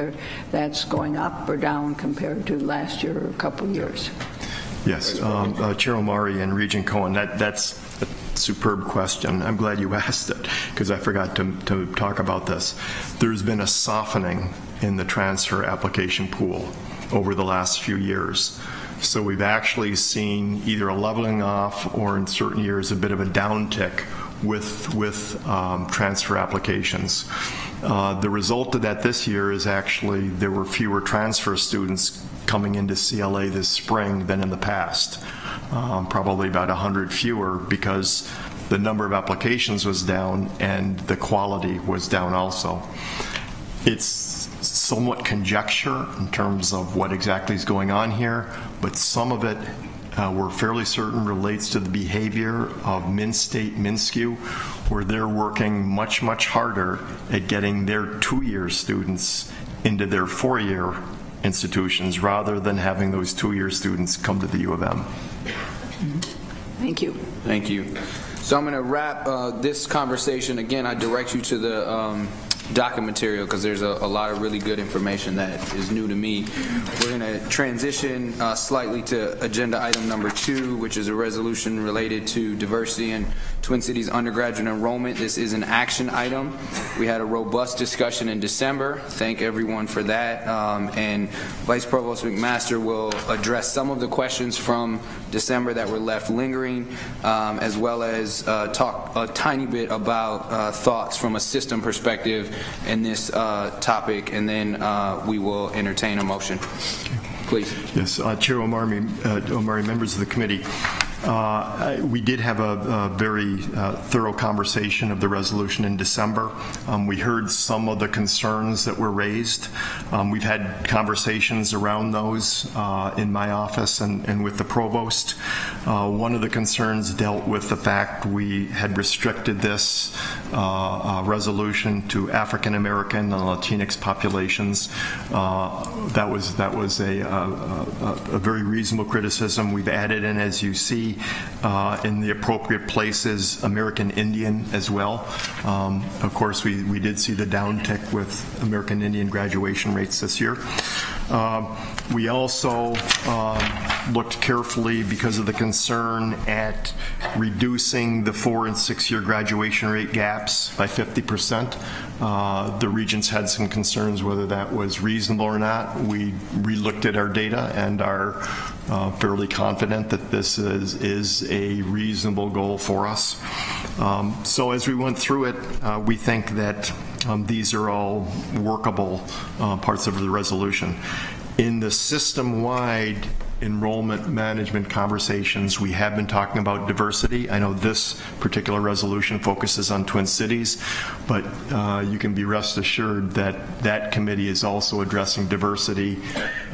that's going up or down compared to last year or a couple of years? Yes, Chair Omari and Regent Cohen, that's a superb question. I'm glad you asked it because I forgot to talk about this. There's been a softening in the transfer application pool over the last few years. So we've actually seen either a leveling off or in certain years a bit of a downtick with transfer applications. The result of that this year is actually there were fewer transfer students coming into CLA this spring than in the past. Probably about 100 fewer because the number of applications was down and the quality was down also. It's somewhat conjecture in terms of what exactly is going on here, but some of it we're fairly certain relates to the behavior of Min-State, Min-Skew, where they're working much, much harder at getting their 2-year students into their 4-year institutions rather than having those 2-year students come to the U of M. Thank you. Thank you. So I'm going to wrap this conversation. Again, I direct you to the docket material because there's a lot of really good information that is new to me. We're going to transition slightly to agenda item number 2, which is a resolution related to diversity in Twin Cities undergraduate enrollment. This is an action item. We had a robust discussion in December. Thank everyone for that. And Vice Provost McMaster will address some of the questions from December that were left lingering, as well as talk a tiny bit about thoughts from a system perspective in this topic, and then we will entertain a motion. Please. Yes, Chair Omari, members of the committee, we did have a very thorough conversation of the resolution in December. We heard some of the concerns that were raised. We've had conversations around those in my office and with the provost. One of the concerns dealt with the fact we had restricted this resolution to African American and Latinx populations. That was a very reasonable criticism. We've added in, as you see, in the appropriate places, American Indian as well. Of course, we did see the downtick with American Indian graduation rates this year. We also looked carefully, because of the concern, at reducing the 4- and 6-year graduation rate gaps by 50%. The Regents had some concerns whether that was reasonable or not. We re-looked at our data and are fairly confident that this is a reasonable goal for us. So as we went through it, we think that these are all workable parts of the resolution. In the system-wide enrollment management conversations, we have been talking about diversity. I know this particular resolution focuses on Twin Cities, but you can be rest assured that that committee is also addressing diversity,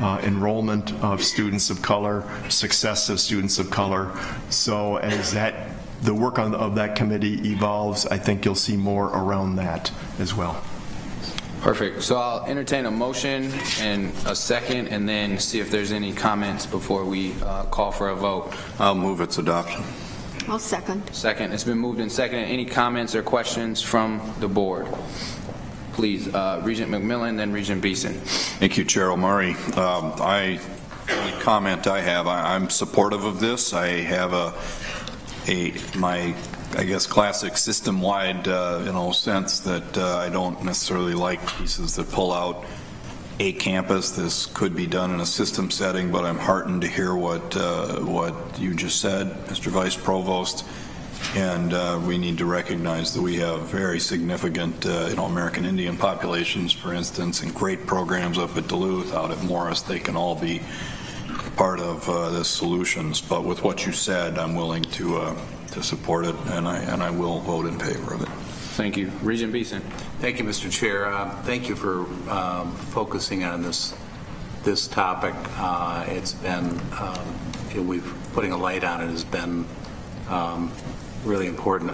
enrollment of students of color, success of students of color. So as the work of that committee evolves, I think you'll see more around that as well. Perfect. So I'll entertain a motion and a second, and then see if there's any comments before we call for a vote. I'll move its adoption. I'll second. Second. It's been moved and seconded. Any comments or questions from the board? Please, Regent McMillan, then Regent Beeson. Thank you, Chair Omari. The comment I have, I'm supportive of this. I have my I guess classic system-wide sense that I don't necessarily like pieces that pull out a campus. This could be done in a system setting, but I'm heartened to hear what you just said, Mr. Vice Provost. And we need to recognize that we have very significant, American Indian populations, for instance, and great programs up at Duluth, out at Morris. They can all be part of the solutions. But with what you said, I'm willing to support it, and I will vote in favor of it. Thank you. Regent Beeson. Thank you, Mr. Chair. Thank you for focusing on this topic. It's been, putting a light on it has been really important.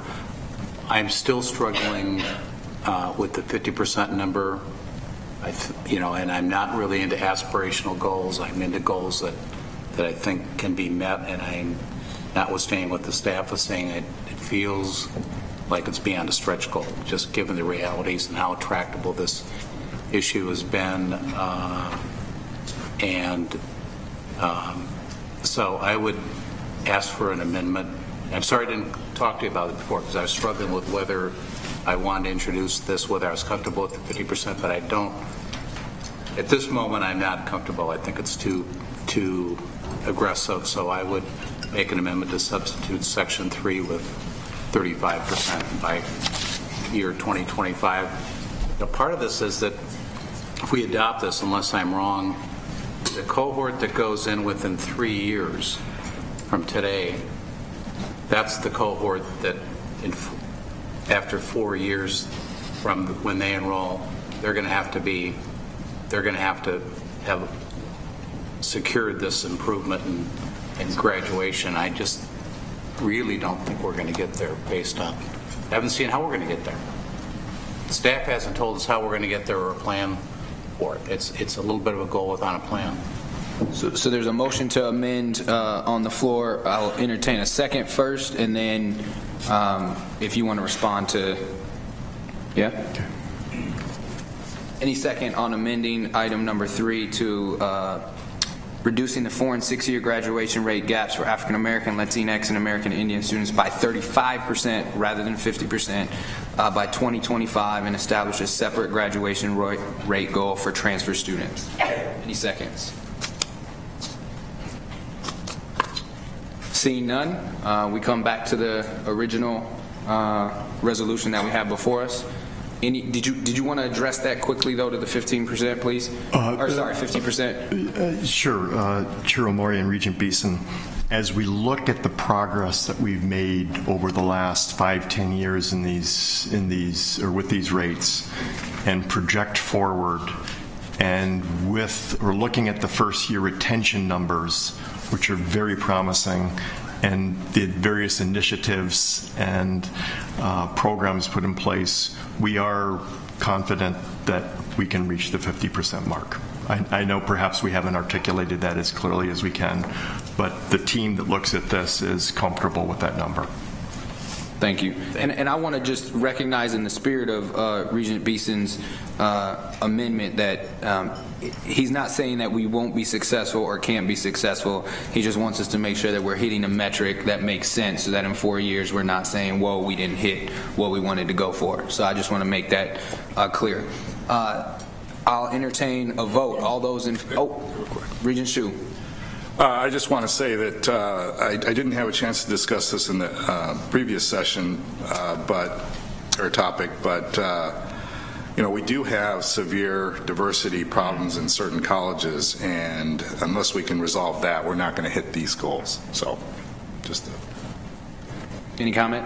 I'm still struggling with the 50% number, and I'm not really into aspirational goals. I'm into goals that I think can be met, and I'm notwithstanding what the staff is saying, it feels like it's beyond a stretch goal, just given the realities and how tractable this issue has been. So I would ask for an amendment. I'm sorry I didn't talk to you about it before, because I was struggling with whether I wanted to introduce this, whether I was comfortable with the 50%, but I don't. At this moment, I'm not comfortable. I think it's too aggressive, so I would make an amendment to substitute Section 3 with 35% by year 2025. Now, part of this is that if we adopt this, unless I'm wrong, the cohort that goes in within 3 years from today, that's the cohort that after 4 years from when they enroll, they're going to have to have secured this improvement in graduation. I just really don't think we're going to get there based on, I haven't seen how we're going to get there. Staff hasn't told us how we're going to get there or a plan for it. It's a little bit of a goal without a plan. So there's a motion to amend on the floor. I'll entertain a second first, and then if you want to respond to, yeah? Any second on amending item number 3 to reducing the 4- and 6-year graduation rate gaps for African American, Latinx, and American Indian students by 35% rather than 50% by 2025, and establish a separate graduation rate goal for transfer students. Any seconds? Seeing none, we come back to the original resolution that we have before us. Did you want to address that quickly, though, to the 15%, please? Or sorry, 50%. Sure, Chair Omori and Regent Beeson. As we look at the progress that we've made over the last 5-10 years with these rates, and project forward, and looking at the first-year retention numbers, which are very promising, and the various initiatives and programs put in place, we are confident that we can reach the 50% mark. I know perhaps we haven't articulated that as clearly as we can, but the team that looks at this is comfortable with that number. Thank you. And I want to just recognize, in the spirit of Regent Beeson's amendment, that he's not saying that we won't be successful or can't be successful. He just wants us to make sure that we're hitting a metric that makes sense, so that in 4 years we're not saying, whoa, we didn't hit what we wanted to go for. So I just want to make that clear. I'll entertain a vote. All those in... Oh, Regent Hsu. I just want to say that I didn't have a chance to discuss this in the previous session, but we do have severe diversity problems in certain colleges, and unless we can resolve that, we're not going to hit these goals. So, just any comment?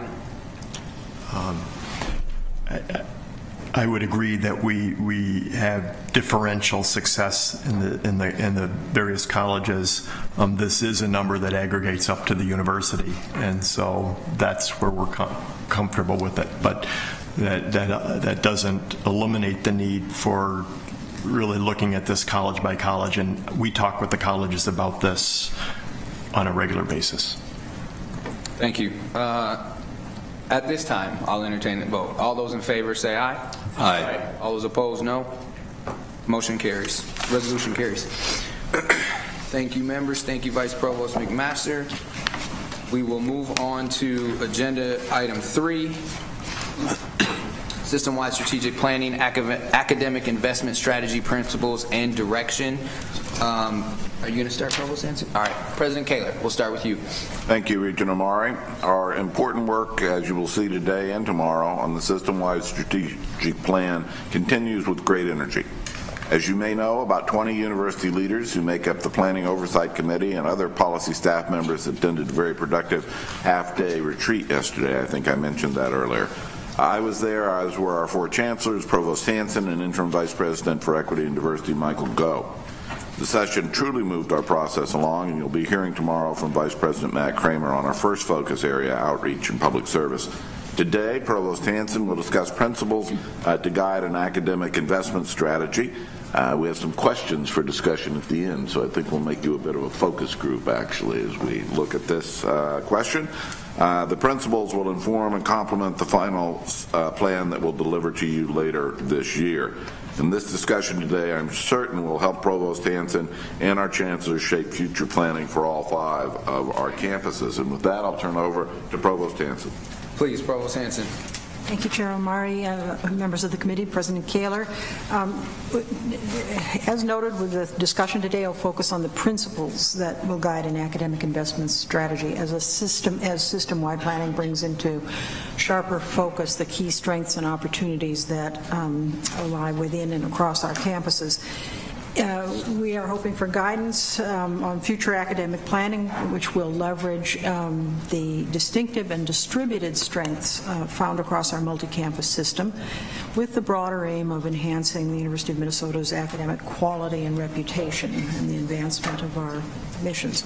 I would agree that we have differential success in the various colleges. This is a number that aggregates up to the university, and so that's where we're comfortable with it. But that doesn't eliminate the need for really looking at this college by college, and we talk with the colleges about this on a regular basis. Thank you. At this time, I'll entertain the vote. All those in favor say aye. Aye. All those opposed, no. Motion carries. Resolution carries. Thank you, members. Thank you, Vice Provost McMaster. We will move on to agenda item 3. System-wide strategic planning, academic investment strategy, principles, and direction. Are you going to start, Provost Hanson? All right, President Kaler, we'll start with you. Thank you, Regent Omari. Our important work, as you will see today and tomorrow, on the system-wide strategic plan continues with great energy. As you may know, about 20 university leaders who make up the Planning Oversight Committee and other policy staff members attended a very productive half-day retreat yesterday. I think I mentioned that earlier. I was there, as were our 4 chancellors, Provost Hanson, and Interim Vice President for Equity and Diversity, Michael Goh. The session truly moved our process along, and you'll be hearing tomorrow from Vice President Matt Kramer on our first focus area, outreach and public service. Today, Provost Hanson will discuss principles to guide an academic investment strategy. We have some questions for discussion at the end, so I think we'll make you a bit of a focus group, actually, as we look at this question. The principles will inform and complement the final plan that we'll deliver to you later this year. And this discussion today, I'm certain, will help Provost Hanson and our chancellors shape future planning for all 5 of our campuses. And with that, I'll turn over to Provost Hanson. Please, Provost Hanson. Thank you, Chair Omari, members of the committee, President Kaler. As noted with the discussion today, I'll focus on the principles that will guide an academic investment strategy as system-wide planning brings into sharper focus the key strengths and opportunities that lie within and across our campuses. We are hoping for guidance on future academic planning, which will leverage the distinctive and distributed strengths found across our multi-campus system, with the broader aim of enhancing the University of Minnesota's academic quality and reputation and the advancement of our missions.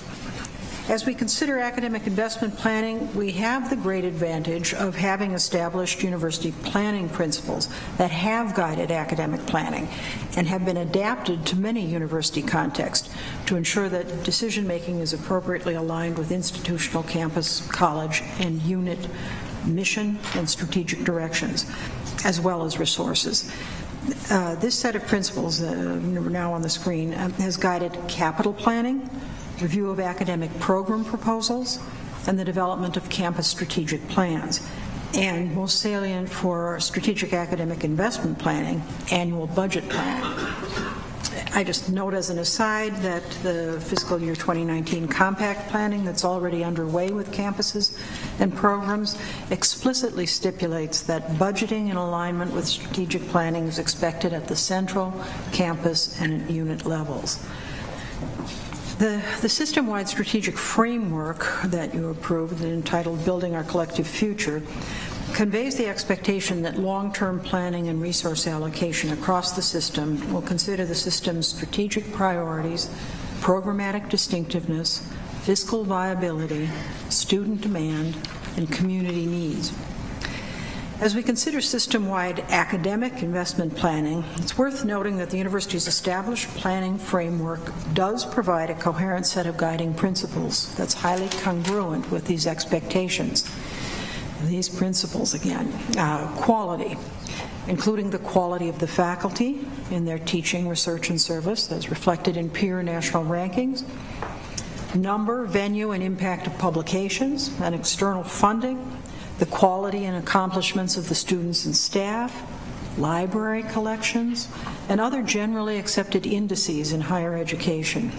As we consider academic investment planning, we have the great advantage of having established university planning principles that have guided academic planning and have been adapted to many university contexts to ensure that decision-making is appropriately aligned with institutional, campus, college, and unit mission and strategic directions, as well as resources. This set of principles, now on the screen, has guided capital planning, review of academic program proposals, and the development of campus strategic plans. And most salient for strategic academic investment planning, annual budget planning. I just note as an aside that the fiscal year 2019 compact planning that's already underway with campuses and programs explicitly stipulates that budgeting in alignment with strategic planning is expected at the central, campus, and unit levels. The system-wide strategic framework that you approved, entitled Building Our Collective Future, conveys the expectation that long-term planning and resource allocation across the system will consider the system's strategic priorities, programmatic distinctiveness, fiscal viability, student demand, and community needs. As we consider system-wide academic investment planning, it's worth noting that the university's established planning framework does provide a coherent set of guiding principles that's highly congruent with these expectations. These principles, again, quality, including the quality of the faculty in their teaching, research, and service, as reflected in peer national rankings, number, venue, and impact of publications, and external funding, the quality and accomplishments of the students and staff, library collections, and other generally accepted indices in higher education.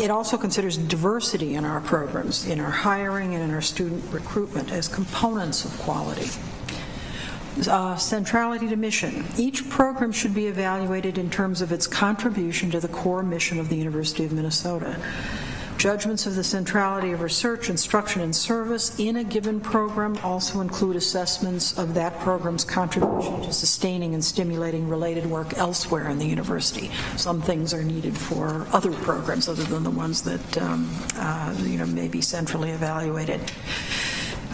It also considers diversity in our programs, in our hiring, and in our student recruitment as components of quality. Centrality to mission. Each program should be evaluated in terms of its contribution to the core mission of the University of Minnesota. Judgments of the centrality of research, instruction, and service in a given program also include assessments of that program's contribution to sustaining and stimulating related work elsewhere in the university. Some things are needed for other programs other than the ones that may be centrally evaluated.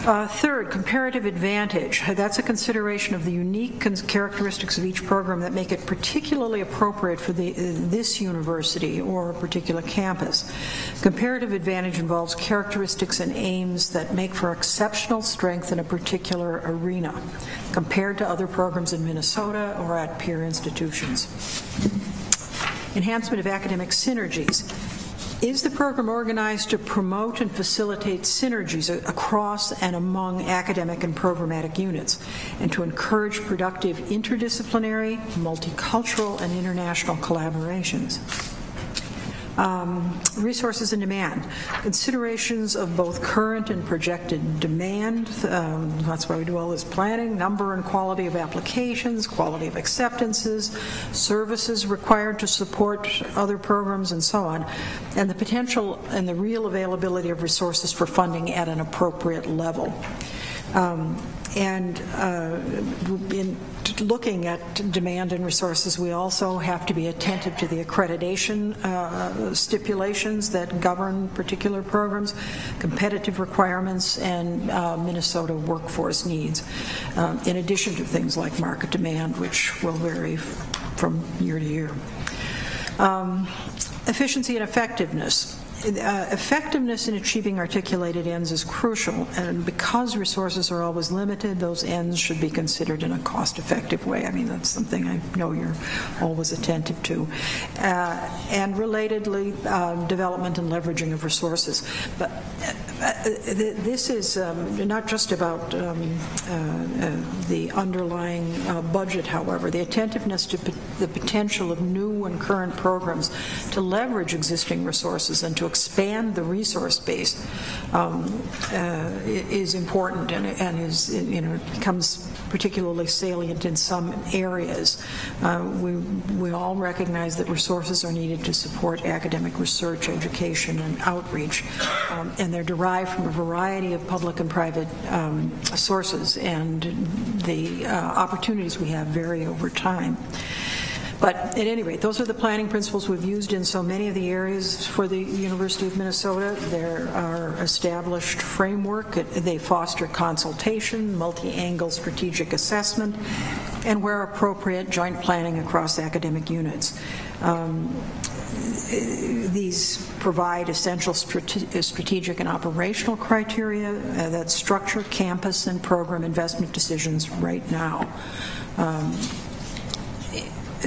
Third, comparative advantage. That's a consideration of the unique characteristics of each program that make it particularly appropriate for this university or a particular campus. Comparative advantage involves characteristics and aims that make for exceptional strength in a particular arena compared to other programs in Minnesota or at peer institutions. Enhancement of academic synergies. Is the program organized to promote and facilitate synergies across and among academic and programmatic units, and to encourage productive interdisciplinary, multicultural, and international collaborations? Resources and demand. Considerations of both current and projected demand. That's why we do all this planning. Number and quality of applications, quality of acceptances, services required to support other programs, and so on. And the potential and the real availability of resources for funding at an appropriate level. In looking at demand and resources, we also have to be attentive to the accreditation stipulations that govern particular programs, competitive requirements, and Minnesota workforce needs, in addition to things like market demand, which will vary from year to year. Efficiency and effectiveness. Effectiveness in achieving articulated ends is crucial, and because resources are always limited, those ends should be considered in a cost-effective way. I mean, that's something I know you're always attentive to. And relatedly, development and leveraging of resources. But this is not just about the underlying budget, however. The attentiveness to the potential of new and current programs to leverage existing resources and to expand the resource base is important, and is, becomes particularly salient in some areas. We all recognize that resources are needed to support academic research, education, and outreach, and they're derived from a variety of public and private sources, and the opportunities we have vary over time. But at any rate, those are the planning principles we've used in so many of the areas for the University of Minnesota. There are established framework. They foster consultation, multi-angle strategic assessment, and where appropriate, joint planning across academic units. These provide essential strategic and operational criteria that structure campus and program investment decisions right now.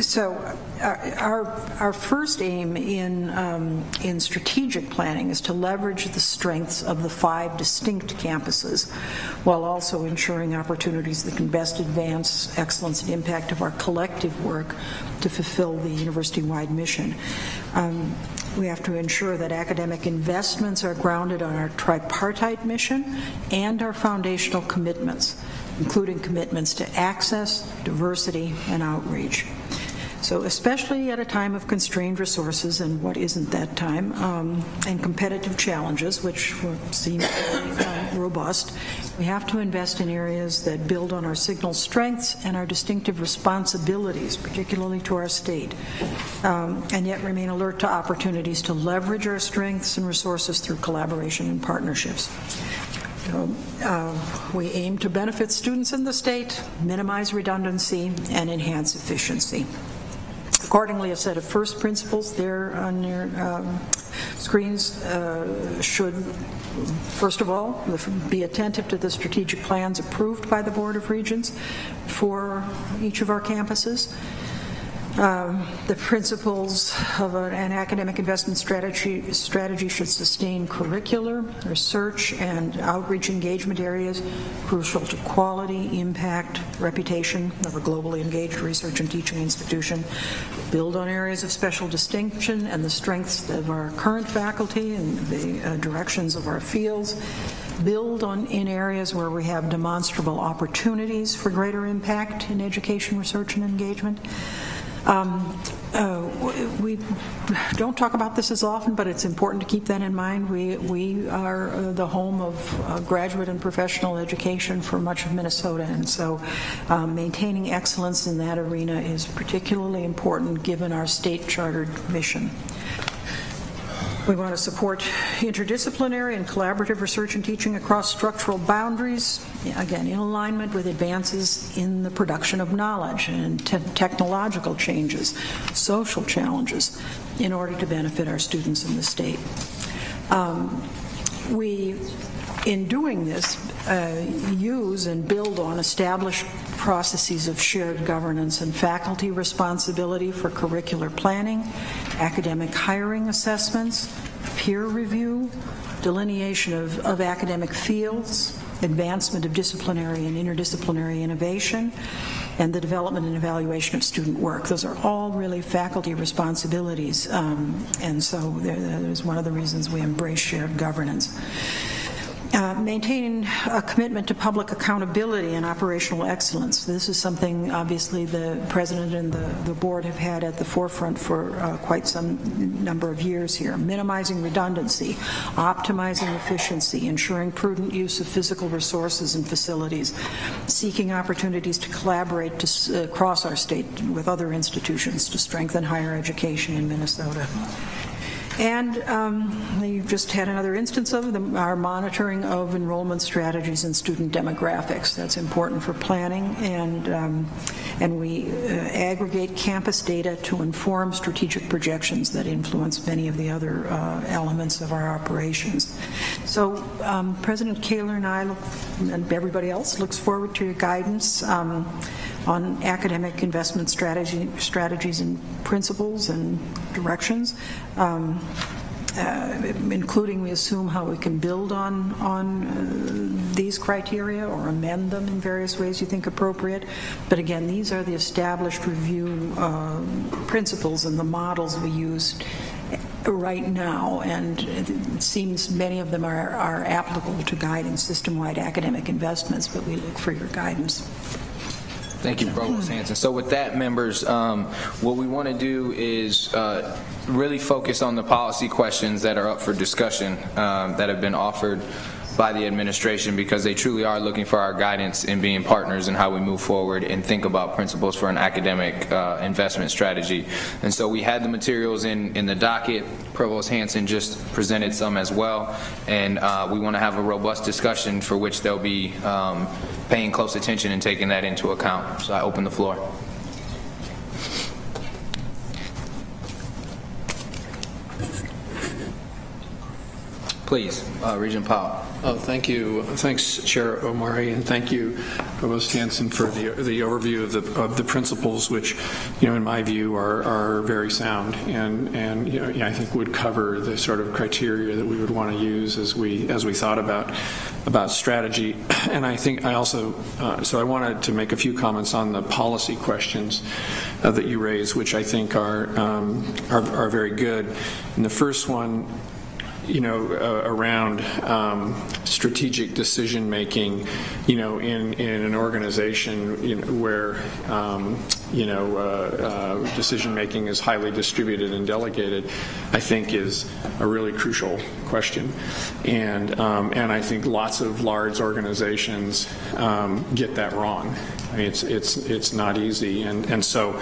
So our first aim in strategic planning is to leverage the strengths of the 5 distinct campuses, while also ensuring opportunities that can best advance excellence and impact of our collective work to fulfill the university-wide mission. We have to ensure that academic investments are grounded on our tripartite mission and our foundational commitments, including commitments to access, diversity, and outreach. So especially at a time of constrained resources, and what isn't that time, and competitive challenges, which seem robust, we have to invest in areas that build on our signal strengths and our distinctive responsibilities, particularly to our state, and yet remain alert to opportunities to leverage our strengths and resources through collaboration and partnerships. We aim to benefit students in the state, minimize redundancy, and enhance efficiency. Accordingly, a set of first principles there on your screens should, first of all, be attentive to the strategic plans approved by the Board of Regents for each of our campuses. The principles of an academic investment strategy should sustain curricular, research, and outreach engagement areas crucial to quality, impact, reputation of a globally engaged research and teaching institution, build on areas of special distinction and the strengths of our current faculty and the directions of our fields, build in areas where we have demonstrable opportunities for greater impact in education, research, and engagement. We don't talk about this as often, but it's important to keep that in mind. We are the home of graduate and professional education for much of Minnesota, and so maintaining excellence in that arena is particularly important given our state-chartered mission. We want to support interdisciplinary and collaborative research and teaching across structural boundaries, again, in alignment with advances in the production of knowledge and technological changes, social challenges, in order to benefit our students in the state. We, in doing this, use and build on established processes of shared governance and faculty responsibility for curricular planning, academic hiring assessments, peer review, delineation of academic fields, advancement of disciplinary and interdisciplinary innovation, and the development and evaluation of student work. Those are all really faculty responsibilities, and so that is one of the reasons we embrace shared governance. Maintain a commitment to public accountability and operational excellence. This is something, obviously, the President and the Board have had at the forefront for quite some number of years here. Minimizing redundancy, optimizing efficiency, ensuring prudent use of physical resources and facilities, seeking opportunities to collaborate across our state with other institutions to strengthen higher education in Minnesota. And you've just had another instance of our monitoring of enrollment strategies and student demographics. That's important for planning, and we aggregate campus data to inform strategic projections that influence many of the other elements of our operations. So President Kaler and I, and everybody else, looks forward to your guidance on academic investment strategies and principles and directions, including, we assume, how we can build on these criteria or amend them in various ways you think appropriate. But again, these are the established review principles and the models we use right now, and it seems many of them are applicable to guiding system-wide academic investments, but we look for your guidance. Thank you, Provost Hanson. So with that, members, what we want to do is really focus on the policy questions that are up for discussion that have been offered by the administration, because they truly are looking for our guidance in being partners in how we move forward and think about principles for an academic investment strategy. And so we had the materials in the docket. Provost Hanson just presented some as well, and we want to have a robust discussion for which they'll be paying close attention and taking that into account. So I open the floor. Please, Regent Powell. Oh, thank you. Thanks, Chair Omari, and thank you, Provost Hanson, for the overview of the principles, which, in my view, are very sound, and I think would cover the sort of criteria that we would want to use as we thought about strategy. And I think I also so I wanted to make a few comments on the policy questions that you raised, which I think are very good. And the first one, around strategic decision making, in an organization, where decision making is highly distributed and delegated, I think is a really crucial question, and I think lots of large organizations get that wrong. I mean, it's not easy, and so.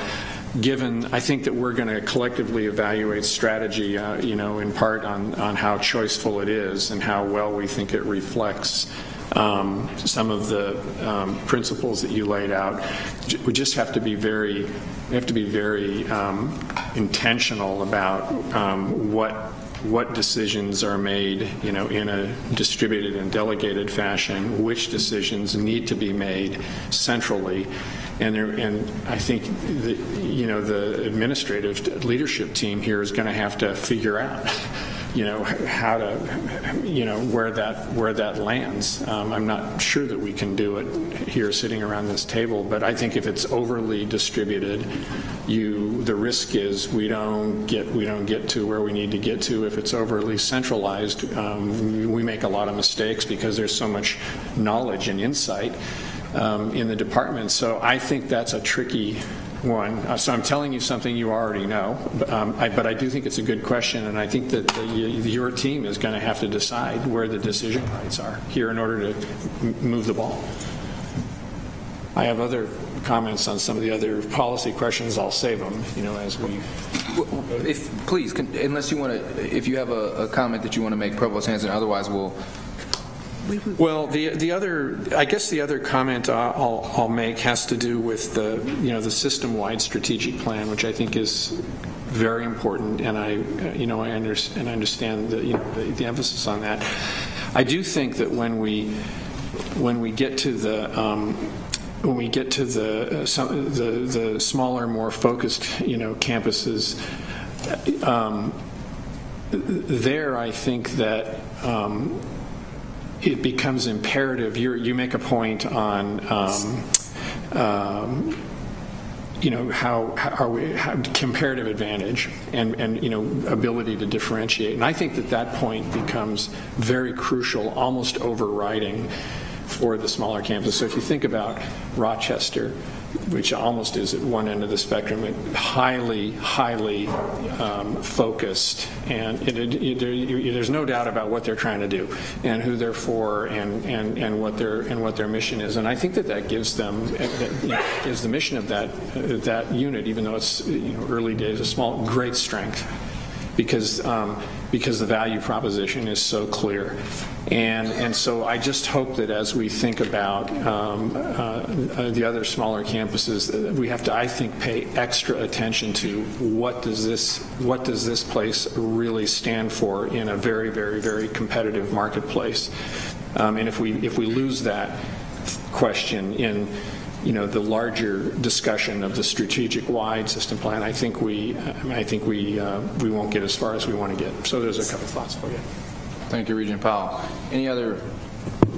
Given, I think that we're going to collectively evaluate strategy, in part on how choiceful it is and how well we think it reflects some of the principles that you laid out. We just have to be very, intentional about what decisions are made, in a distributed and delegated fashion, which decisions need to be made centrally. And I think the administrative leadership team here is going to have to figure out, how to, where that lands. I'm not sure that we can do it here sitting around this table, but I think if it's overly distributed, the risk is we don't get to where we need to get to. If it's overly centralized, we make a lot of mistakes because there's so much knowledge and insight in the department. So I think that's a tricky one. So I'm telling you something you already know, but I do think it's a good question, and I think that your team is going to have to decide where the decision rights are here in order to move the ball. I have other comments on some of the other policy questions. I'll save them, as we. Please, unless you want to, if you have a comment that you want to make, Provost Hanson. Otherwise, we'll. Well, the other comment I'll make has to do with the system-wide strategic plan, which I think is very important, and I understand the emphasis on that. I do think that when we get to the smaller, more focused campuses, there I think that. It becomes imperative. You make a point on how comparative advantage and ability to differentiate. And I think that point becomes very crucial, almost overriding for the smaller campuses. So if you think about Rochester, which almost is at one end of the spectrum, highly focused, and there's no doubt about what they're trying to do and who they're for and what their mission is. And I think that gives them is the mission of that unit, even though it's early days, a small, great strength, because the value proposition is so clear. And so I just hope that as we think about the other smaller campuses, we have to, I think, pay extra attention to what does this place really stand for in a very, very, very competitive marketplace. And if we lose that question in the larger discussion of the strategic wide system plan, I think we won't get as far as we want to get. So there's a couple thoughts for you. Thank you, Regent Powell. Any other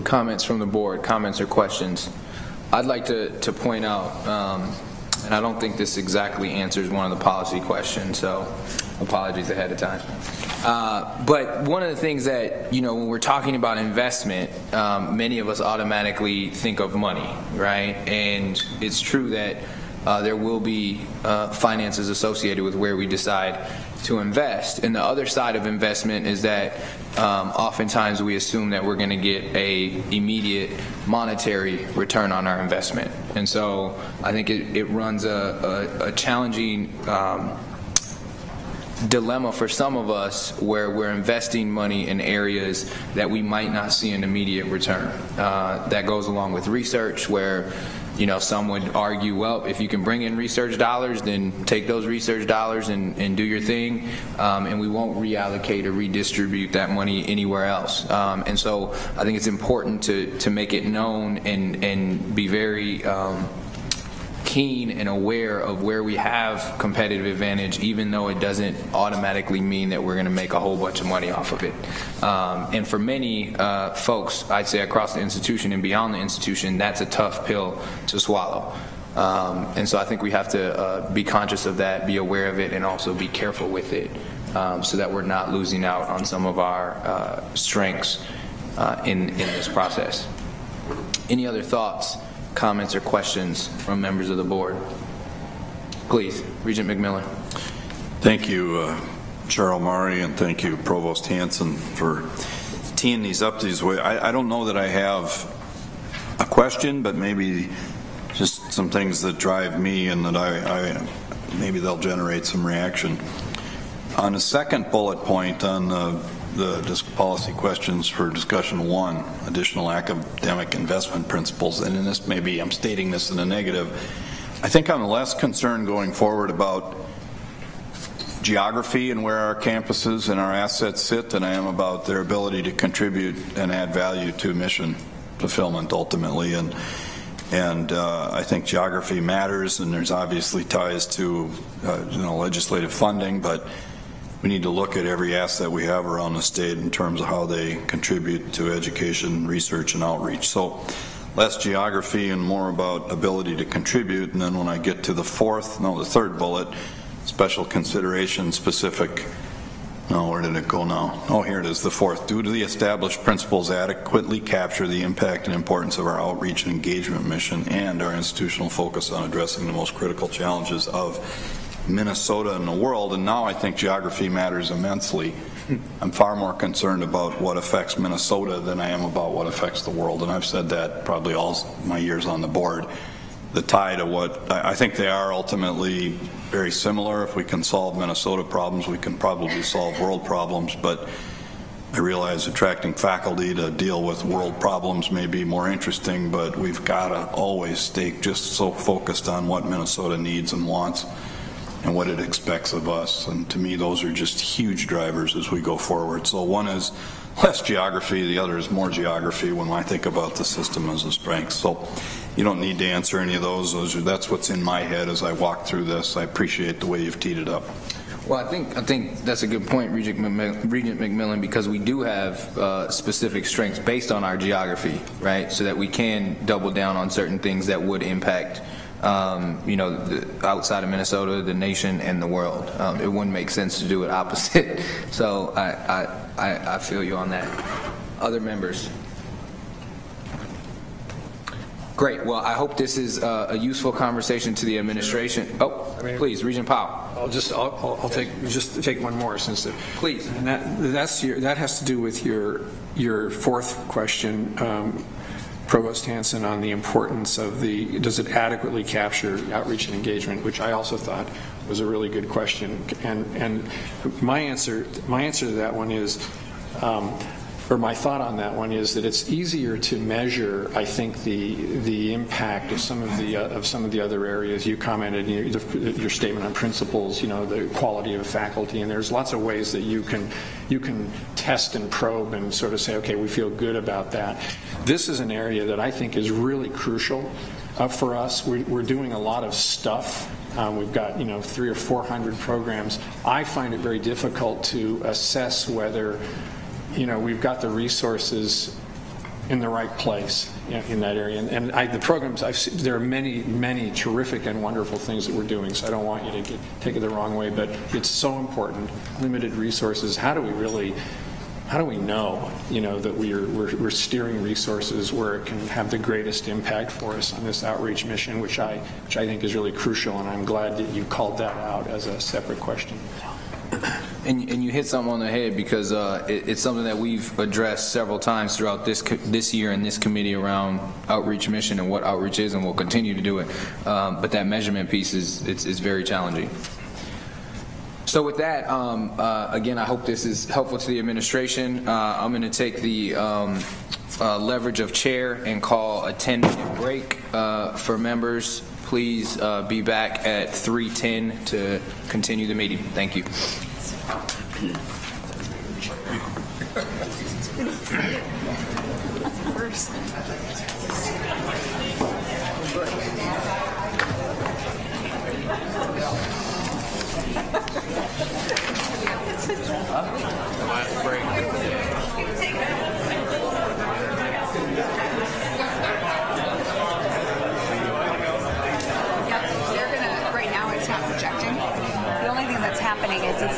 comments from the board, comments or questions? I'd like to point out, and I don't think this exactly answers one of the policy questions, so apologies ahead of time. But one of the things that, when we're talking about investment, many of us automatically think of money, right? And it's true that there will be finances associated with where we decide to invest. And the other side of investment is that oftentimes we assume that we're going to get a immediate monetary return on our investment. And so I think it runs a challenging dilemma for some of us where we're investing money in areas that we might not see an immediate return. That goes along with research where some would argue, well, if you can bring in research dollars, then take those research dollars and do your thing, and we won't reallocate or redistribute that money anywhere else. And so I think it's important to make it known and be very keen and aware of where we have competitive advantage, even though it doesn't automatically mean that we're going to make a whole bunch of money off of it. And for many folks, I'd say across the institution and beyond the institution, that's a tough pill to swallow. And so I think we have to be conscious of that, be aware of it, and also be careful with it so that we're not losing out on some of our strengths in this process. Any other thoughts, comments, or questions from members of the board? Please, Regent McMillan. Thank you, Chair Omari, and thank you, Provost Hanson, for teeing these up this way. I don't know that I have a question, but maybe just some things that drive me and that I maybe they'll generate some reaction. On the second bullet point on the policy questions for discussion 1, additional academic investment principles, and in this, maybe I'm stating this in a negative, I think I'm less concerned going forward about geography and where our campuses and our assets sit than I am about their ability to contribute and add value to mission fulfillment ultimately. And I think geography matters, and there's obviously ties to legislative funding, but we need to look at every asset we have around the state in terms of how they contribute to education, research, and outreach. So less geography and more about ability to contribute. And then when I get to the third bullet, special consideration specific. No, where did it go now? Oh, here it is, the fourth. Do the established principles adequately capture the impact and importance of our outreach and engagement mission and our institutional focus on addressing the most critical challenges of Minnesota and the world? And now I think geography matters immensely. I'm far more concerned about what affects Minnesota than I am about what affects the world. And I've said that probably all my years on the board. The tie to what I think they are ultimately very similar. If we can solve Minnesota problems, we can probably solve world problems. But I realize attracting faculty to deal with world problems may be more interesting, but we've got to always stay just so focused on what Minnesota needs and wants and what it expects of us. And to me, those are just huge drivers as we go forward. So one is less geography, the other is more geography when I think about the system as a strength. So you don't need to answer any of those. That's what's in my head as I walk through this. I appreciate the way you've teed it up. Well, I think that's a good point, Regent McMillan, because we do have specific strengths based on our geography, right? So that we can double down on certain things that would impact, outside of Minnesota, the nation, and the world. It wouldn't make sense to do it opposite. So I feel you on that. Other members? Great. Well, I hope this is a useful conversation to the administration. Oh, please, Regent Powell. I'll take one more since please. And that has to do with your fourth question, Provost Hanson, on the importance of does it adequately capture outreach and engagement, which I also thought was a really good question. And my answer to that one is. Or my thought on that one is that it's easier to measure, I think, the impact of some of the other areas you commented. Your statement on principals, the quality of faculty, and there's lots of ways that you can test and probe and sort of say, okay, we feel good about that. This is an area that I think is really crucial for us. We're doing a lot of stuff. We've got 300 or 400 programs. I find it very difficult to assess whether we've got the resources in the right place in that area. And the programs there are many terrific and wonderful things that we're doing, so I don't want you to take it the wrong way, but it's so important. Limited resources. How do we know, that we're steering resources where it can have the greatest impact for us on this outreach mission, which I think is really crucial, and I'm glad that you called that out as a separate question. And you hit something on the head, because it's something that we've addressed several times throughout this year in this committee around outreach mission and what outreach is, and we'll continue to do it. But that measurement piece is very challenging. So with that, again, I hope this is helpful to the administration. I'm going to take the leverage of chair and call a 10-minute break for members. Please be back at 3:10 to continue the meeting. Thank you. It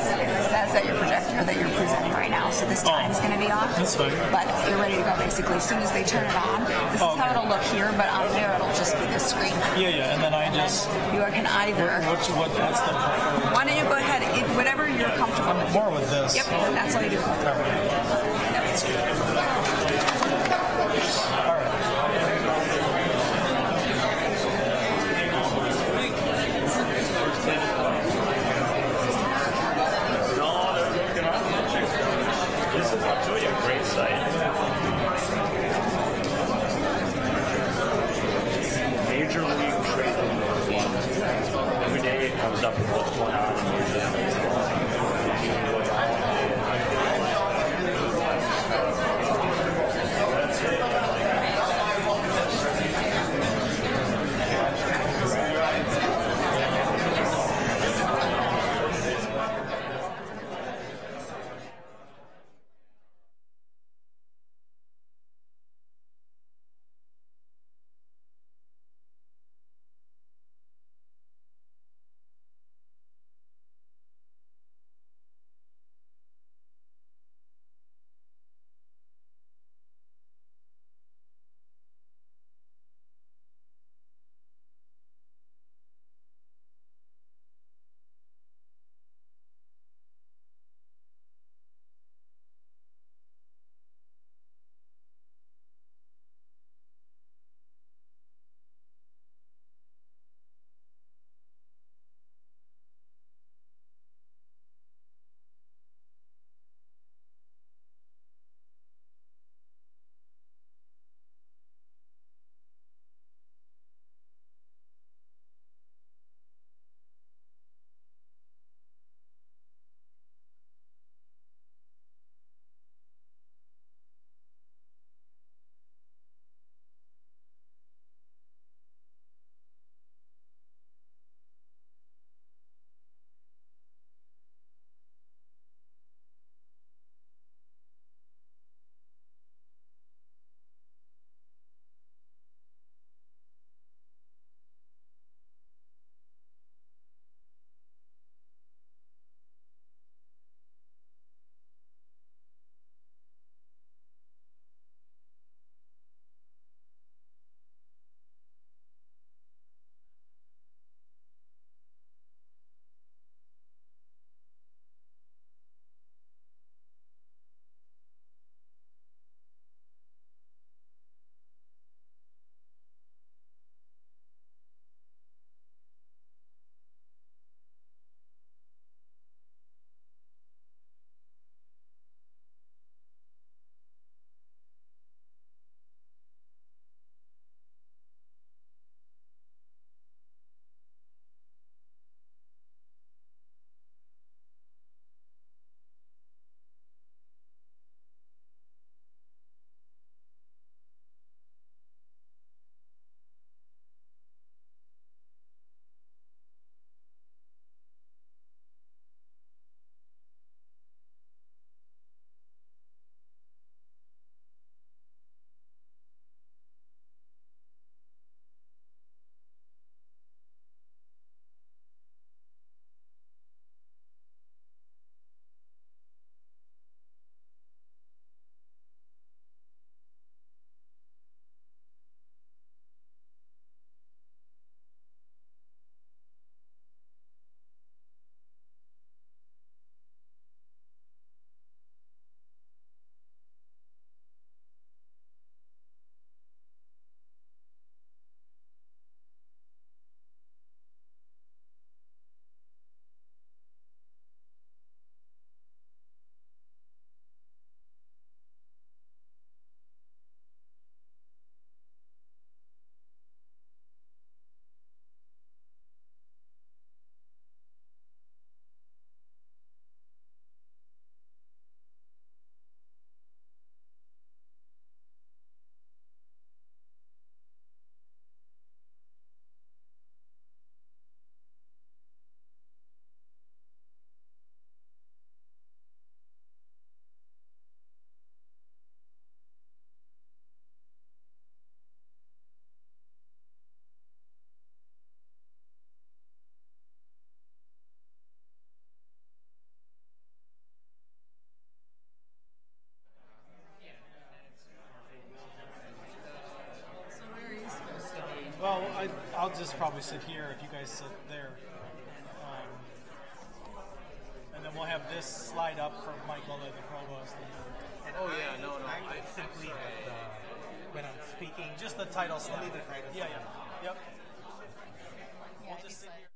says that your projector that you're presenting right now, so this time's going to be off. That's fine. But you're ready to go basically. As soon as they turn it on, this is how it'll look here, but on there it'll just be the screen. Yeah, and then I just... You can either... What's the... Why don't you go ahead, whatever you're comfortable with. More with this. Yep, and that's all you do. That's good. All right. It's really a great site. Major League Trading. Every day I was up with what's going on in Major League. I'll just probably sit here if you guys sit there. And then we'll have this slide up for Michael and the provost. Oh, yeah, no. I simply, when I'm speaking, just the title slide. Yeah. Yep. We'll just sit here.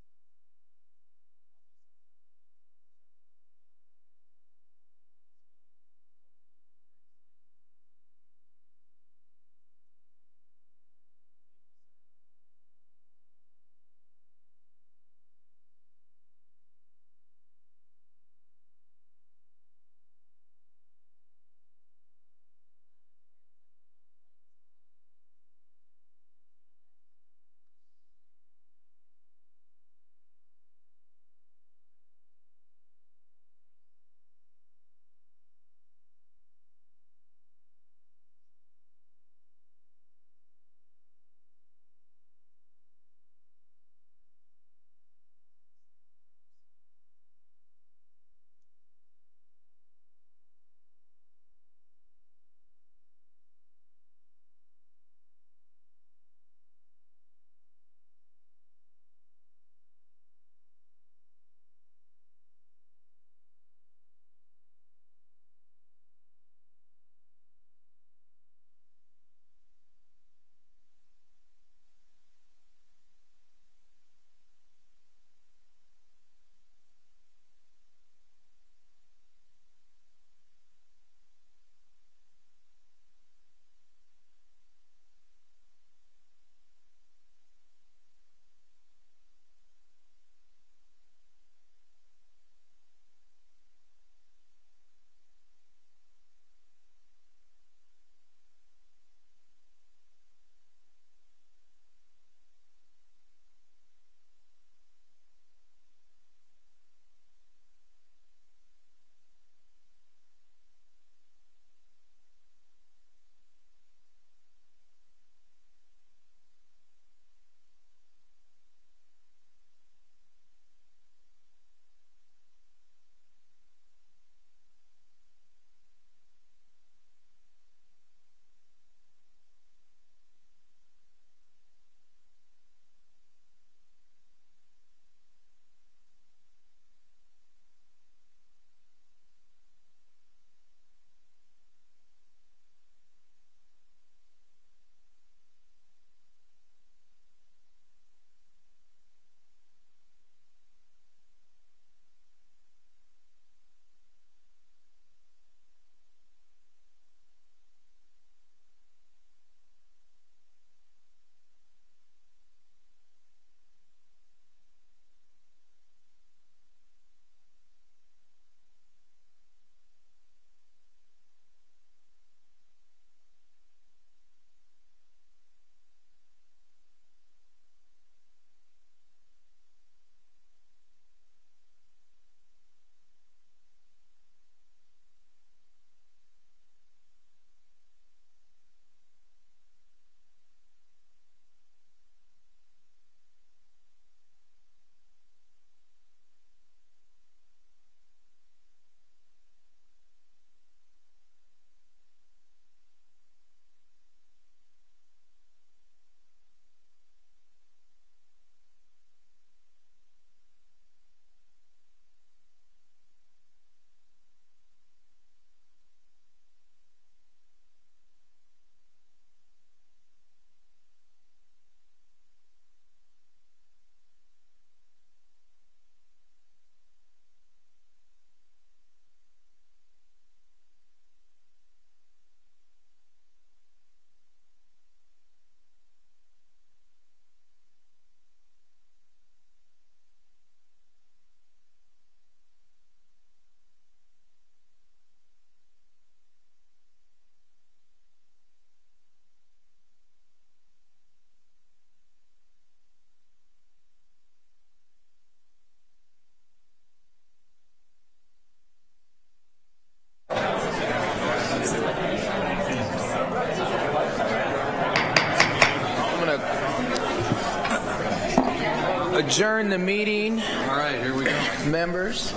Adjourn the meeting. All right, here we go. Members.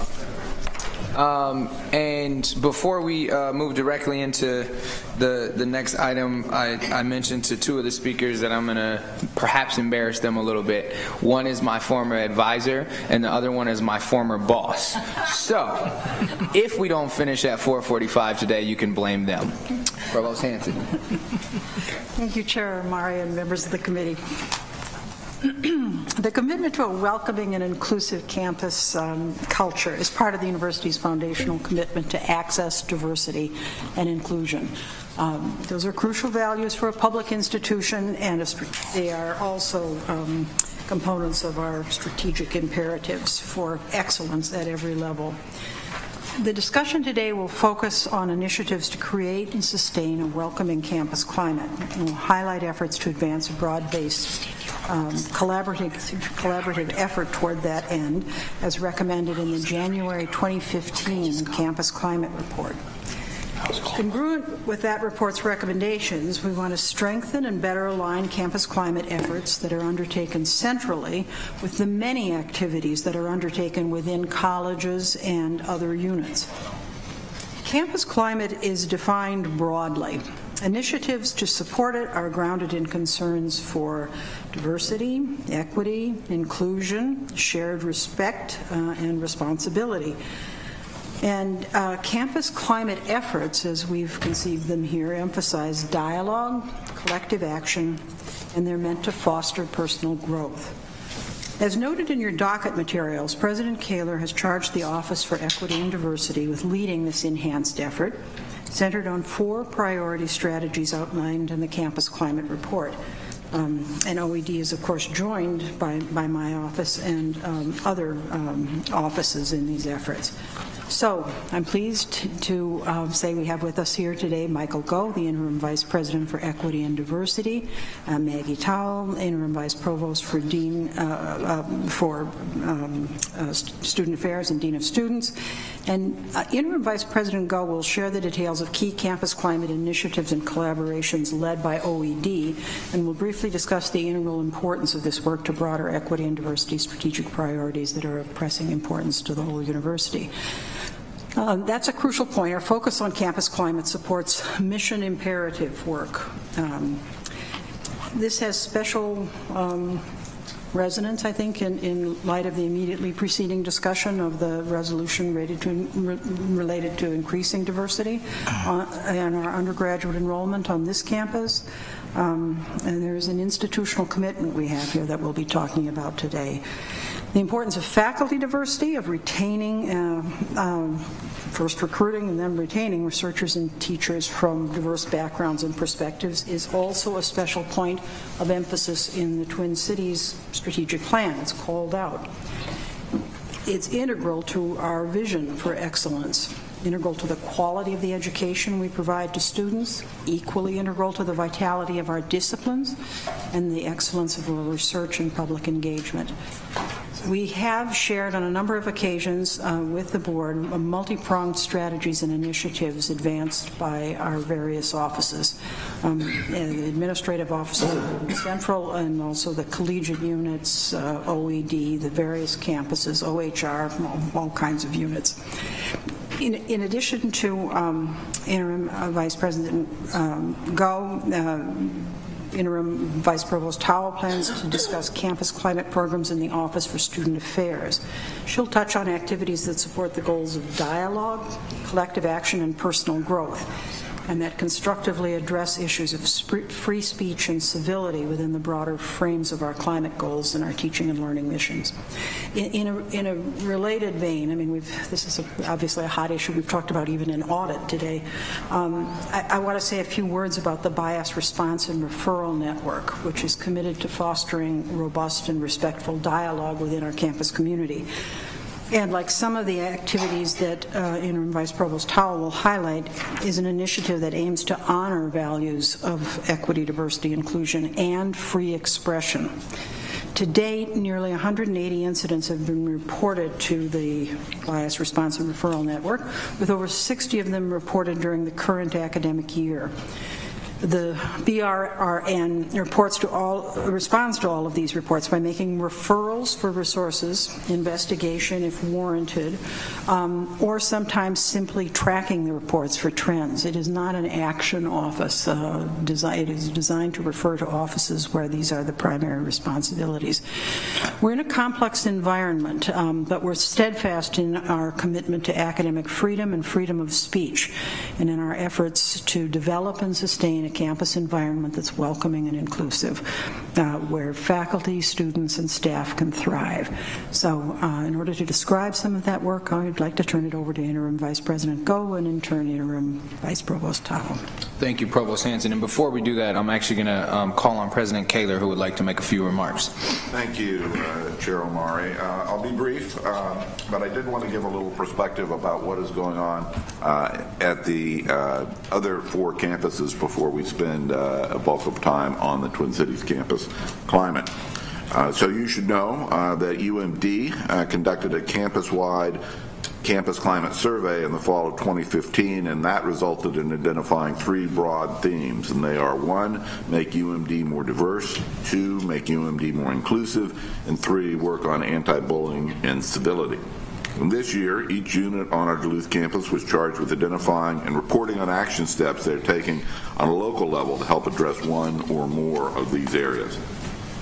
And before we move directly into the next item, I mentioned to two of the speakers that I'm going to perhaps embarrass them a little bit. One is my former advisor, and the other one is my former boss. So, if we don't finish at 4:45 today, you can blame them. Provost Hanson. Thank you, Chair Amari and members of the committee. The commitment to a welcoming and inclusive campus culture is part of the university's foundational commitment to access, diversity, and inclusion. Those are crucial values for a public institution, and they are also components of our strategic imperatives for excellence at every level. The discussion today will focus on initiatives to create and sustain a welcoming campus climate, and will highlight efforts to advance a broad-based collaborative effort toward that end, as recommended in the January 2015 Campus Climate Report. Congruent with that report's recommendations, we want to strengthen and better align campus climate efforts that are undertaken centrally with the many activities that are undertaken within colleges and other units. Campus climate is defined broadly. Initiatives to support it are grounded in concerns for diversity, equity, inclusion, shared respect, and responsibility. And campus climate efforts, as we've conceived them here, emphasize dialogue, collective action, and they're meant to foster personal growth. As noted in your docket materials, President Kaler has charged the Office for Equity and Diversity with leading this enhanced effort, centered on 4 priority strategies outlined in the Campus Climate Report. And OED is, of course, joined by my office and other offices in these efforts. So I'm pleased to say we have with us here today Michael Goh, the Interim Vice President for Equity and Diversity, Maggie Towell, Interim Vice Provost for Dean for Student Affairs and Dean of Students. And Interim Vice President Goh will share the details of key campus climate initiatives and collaborations led by OED, and will briefly discuss the integral importance of this work to broader equity and diversity strategic priorities that are of pressing importance to the whole university. That's a crucial point. Our focus on campus climate supports mission imperative work. This has special resonance, I think, in light of the immediately preceding discussion of the resolution related to increasing diversity in our undergraduate enrollment on this campus. And there's an institutional commitment we have here that we'll be talking about today. The importance of faculty diversity, of retaining, first recruiting and then retaining researchers and teachers from diverse backgrounds and perspectives, is also a special point of emphasis in the Twin Cities strategic plan. It's called out. It's integral to our vision for excellence, integral to the quality of the education we provide to students, equally integral to the vitality of our disciplines, and the excellence of our research and public engagement. We have shared on a number of occasions with the board multi-pronged strategies and initiatives advanced by our various offices, the administrative offices, central, and also the collegiate units, OED, the various campuses, OHR, all kinds of units. In addition to Interim Vice President Goh, Interim Vice Provost Towell plans to discuss campus climate programs in the Office for Student Affairs. She'll touch on activities that support the goals of dialogue, collective action, and personal growth, and that constructively address issues of free speech and civility within the broader frames of our climate goals and our teaching and learning missions. In a related vein, I mean, this is obviously a hot issue we've talked about even in audit today. I want to say a few words about the Bias Response and Referral Network, which is committed to fostering robust and respectful dialogue within our campus community. And like some of the activities that Interim Vice Provost Towell will highlight, is an initiative that aims to honor values of equity, diversity, inclusion, and free expression. To date, nearly 180 incidents have been reported to the Bias Response and Referral Network, with over 60 of them reported during the current academic year. The BRRN responds to all of these reports by making referrals for resources, investigation if warranted, or sometimes simply tracking the reports for trends. It is not an action office. It is designed to refer to offices where these are the primary responsibilities. We're in a complex environment, but we're steadfast in our commitment to academic freedom and freedom of speech, and in our efforts to develop and sustain a campus environment that's welcoming and inclusive, where faculty, students, and staff can thrive. So in order to describe some of that work, I'd like to turn it over to Interim Vice President Go and in turn Interim Vice Provost Tahoe. Thank you, Provost Hanson. And before we do that, I'm actually going to call on President Kaler, who would like to make a few remarks. Thank you, Chair Omari. I'll be brief, but I did want to give a little perspective about what is going on at the other 4 campuses before we spend a bulk of time on the Twin Cities campus climate. So you should know that UMD conducted a campus-wide campus climate survey in the fall of 2015, and that resulted in identifying 3 broad themes, and they are: 1, make UMD more diverse; 2, make UMD more inclusive; and 3, work on anti-bullying and civility. And this year, each unit on our Duluth campus was charged with identifying and reporting on action steps they're taking on a local level to help address one or more of these areas.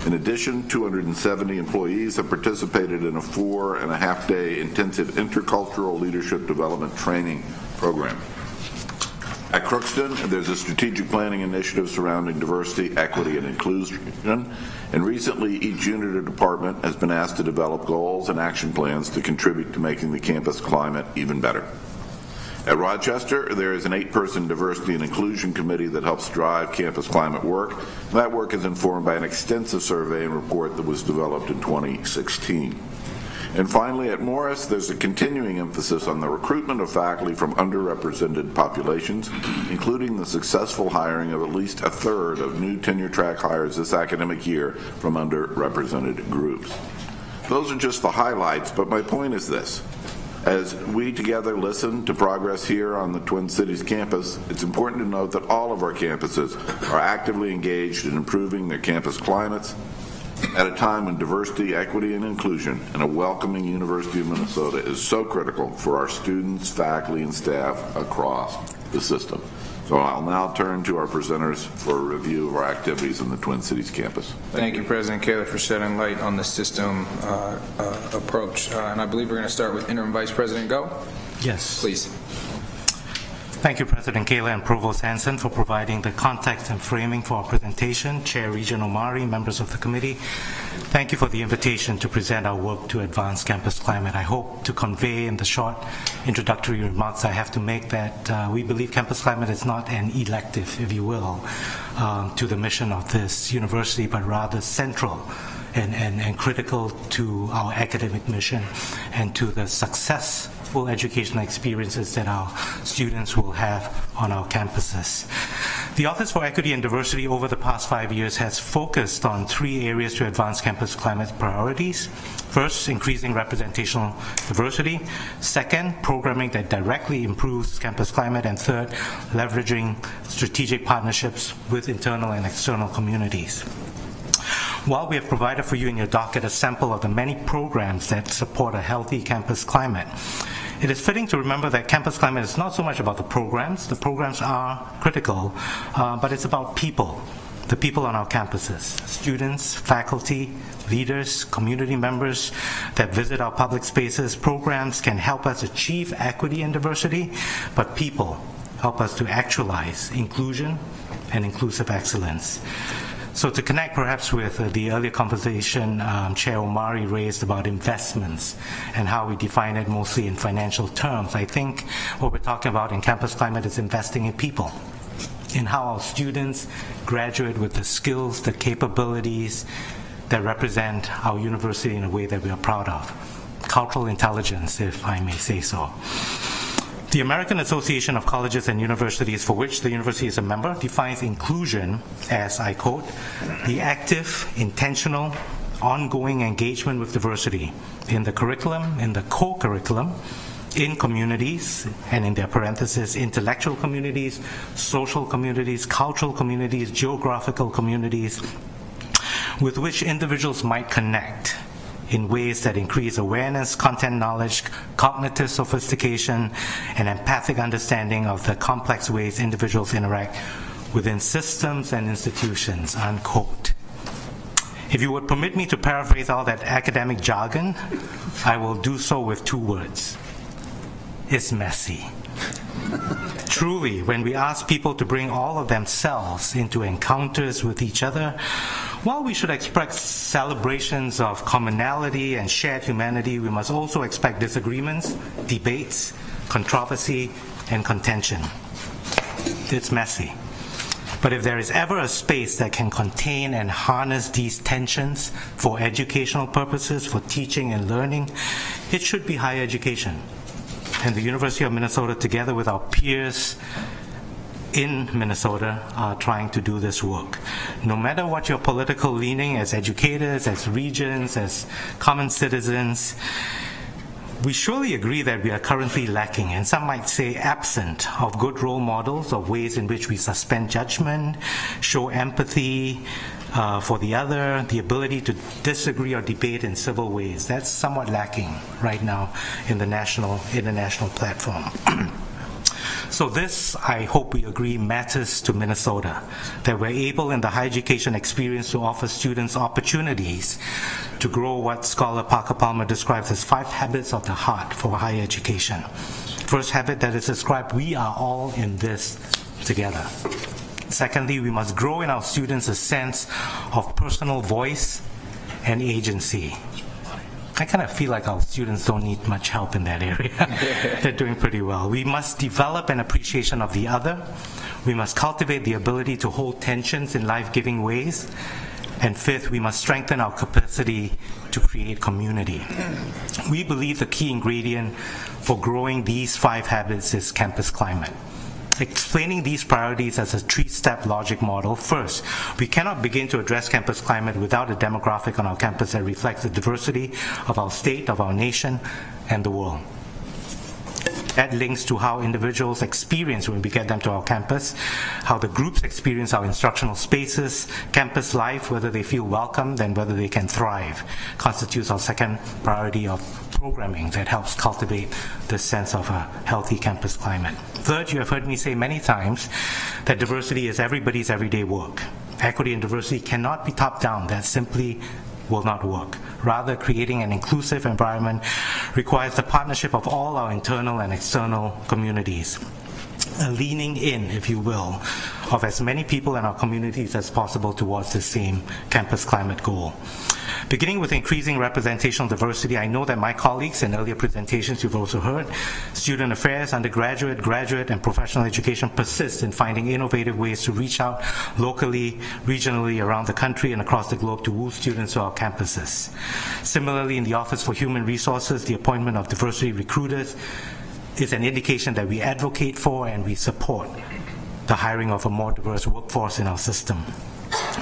In addition, 270 employees have participated in a 4.5-day intensive intercultural leadership development training program. At Crookston, there's a strategic planning initiative surrounding diversity, equity, and inclusion, and recently each unit or department has been asked to develop goals and action plans to contribute to making the campus climate even better. At Rochester, there is an 8-person diversity and inclusion committee that helps drive campus climate work. That work is informed by an extensive survey and report that was developed in 2016. And finally, at Morris, there's a continuing emphasis on the recruitment of faculty from underrepresented populations, including the successful hiring of at least 1/3 of new tenure-track hires this academic year from underrepresented groups. Those are just the highlights, but my point is this. As we together listen to progress here on the Twin Cities campus, it's important to note that all of our campuses are actively engaged in improving their campus climates at a time when diversity, equity, and inclusion in a welcoming University of Minnesota is so critical for our students, faculty, and staff across the system. So I'll now turn to our presenters for a review of our activities in the Twin Cities campus. Thank you, President Kaler, for shedding light on the system approach. And I believe we're going to start with Interim Vice President Go. Yes. Please. Thank you, President Kaler and Provost Hanson, for providing the context and framing for our presentation. Chair Regent Omari, members of the committee, thank you for the invitation to present our work to advance campus climate. I hope to convey in the short introductory remarks I have to make that we believe campus climate is not an elective, if you will, to the mission of this university, but rather central and critical to our academic mission and to the successful educational experiences that our students will have on our campuses. The Office for Equity and Diversity over the past 5 years has focused on 3 areas to advance campus climate priorities. First, increasing representational diversity. Second, programming that directly improves campus climate. And third, leveraging strategic partnerships with internal and external communities. While we have provided for you in your docket a sample of the many programs that support a healthy campus climate, it is fitting to remember that campus climate is not so much about the programs. The programs are critical, but it's about people, the people on our campuses, students, faculty, leaders, community members that visit our public spaces. Programs can help us achieve equity and diversity, but people help us to actualize inclusion and inclusive excellence. So to connect perhaps with the earlier conversation Chair Omari raised about investments and how we define it mostly in financial terms, I think what we're talking about in campus climate is investing in people, in how our students graduate with the skills, the capabilities that represent our university in a way that we are proud of. Cultural intelligence, if I may say so. The American Association of Colleges and Universities, for which the university is a member, defines inclusion as, I quote, the active, intentional, ongoing engagement with diversity in the curriculum, in the co-curriculum, in communities, and in their parentheses, intellectual communities, social communities, cultural communities, geographical communities, with which individuals might connect in ways that increase awareness, content knowledge, cognitive sophistication, and empathic understanding of the complex ways individuals interact within systems and institutions, unquote. If you would permit me to paraphrase all that academic jargon, I will do so with 2 words. It's messy. Truly, when we ask people to bring all of themselves into encounters with each other, while we should expect celebrations of commonality and shared humanity, we must also expect disagreements, debates, controversy, and contention. It's messy. But if there is ever a space that can contain and harness these tensions for educational purposes, for teaching and learning, it should be higher education. And the University of Minnesota, together with our peers in Minnesota, are trying to do this work. No matter what your political leaning as educators, as regents, as common citizens, we surely agree that we are currently lacking, and some might say absent, of good role models of ways in which we suspend judgment, show empathy for the other, the ability to disagree or debate in civil ways. That's somewhat lacking right now in the national platform. So this, I hope we agree, matters to Minnesota, that we're able in the higher education experience to offer students opportunities to grow what scholar Parker Palmer describes as 5 habits of the heart for higher education. First habit that is described, we are all in this together. Secondly, we must grow in our students a sense of personal voice and agency. I kind of feel like our students don't need much help in that area. They're doing pretty well. We must develop an appreciation of the other. We must cultivate the ability to hold tensions in life-giving ways. And 5th, we must strengthen our capacity to create community. We believe the key ingredient for growing these 5 habits is campus climate. Explaining these priorities as a 3-step logic model, first, we cannot begin to address campus climate without a demographic on our campus that reflects the diversity of our state, of our nation, and the world. That links to how individuals experience when we get them to our campus, how the groups experience our instructional spaces, campus life, whether they feel welcomed and whether they can thrive, constitutes our second priority of programming that helps cultivate this sense of a healthy campus climate. Third, you have heard me say many times that diversity is everybody's everyday work. Equity and diversity cannot be top-down. That simply will not work. Rather, creating an inclusive environment requires the partnership of all our internal and external communities. A leaning in, if you will, of as many people in our communities as possible towards the same campus climate goal. Beginning with increasing representational diversity, I know that my colleagues in earlier presentations you've also heard, student affairs, undergraduate, graduate, and professional education persist in finding innovative ways to reach out locally, regionally, around the country and across the globe to woo students to our campuses. Similarly, in the Office for Human Resources, the appointment of diversity recruiters is an indication that we advocate for and we support the hiring of a more diverse workforce in our system.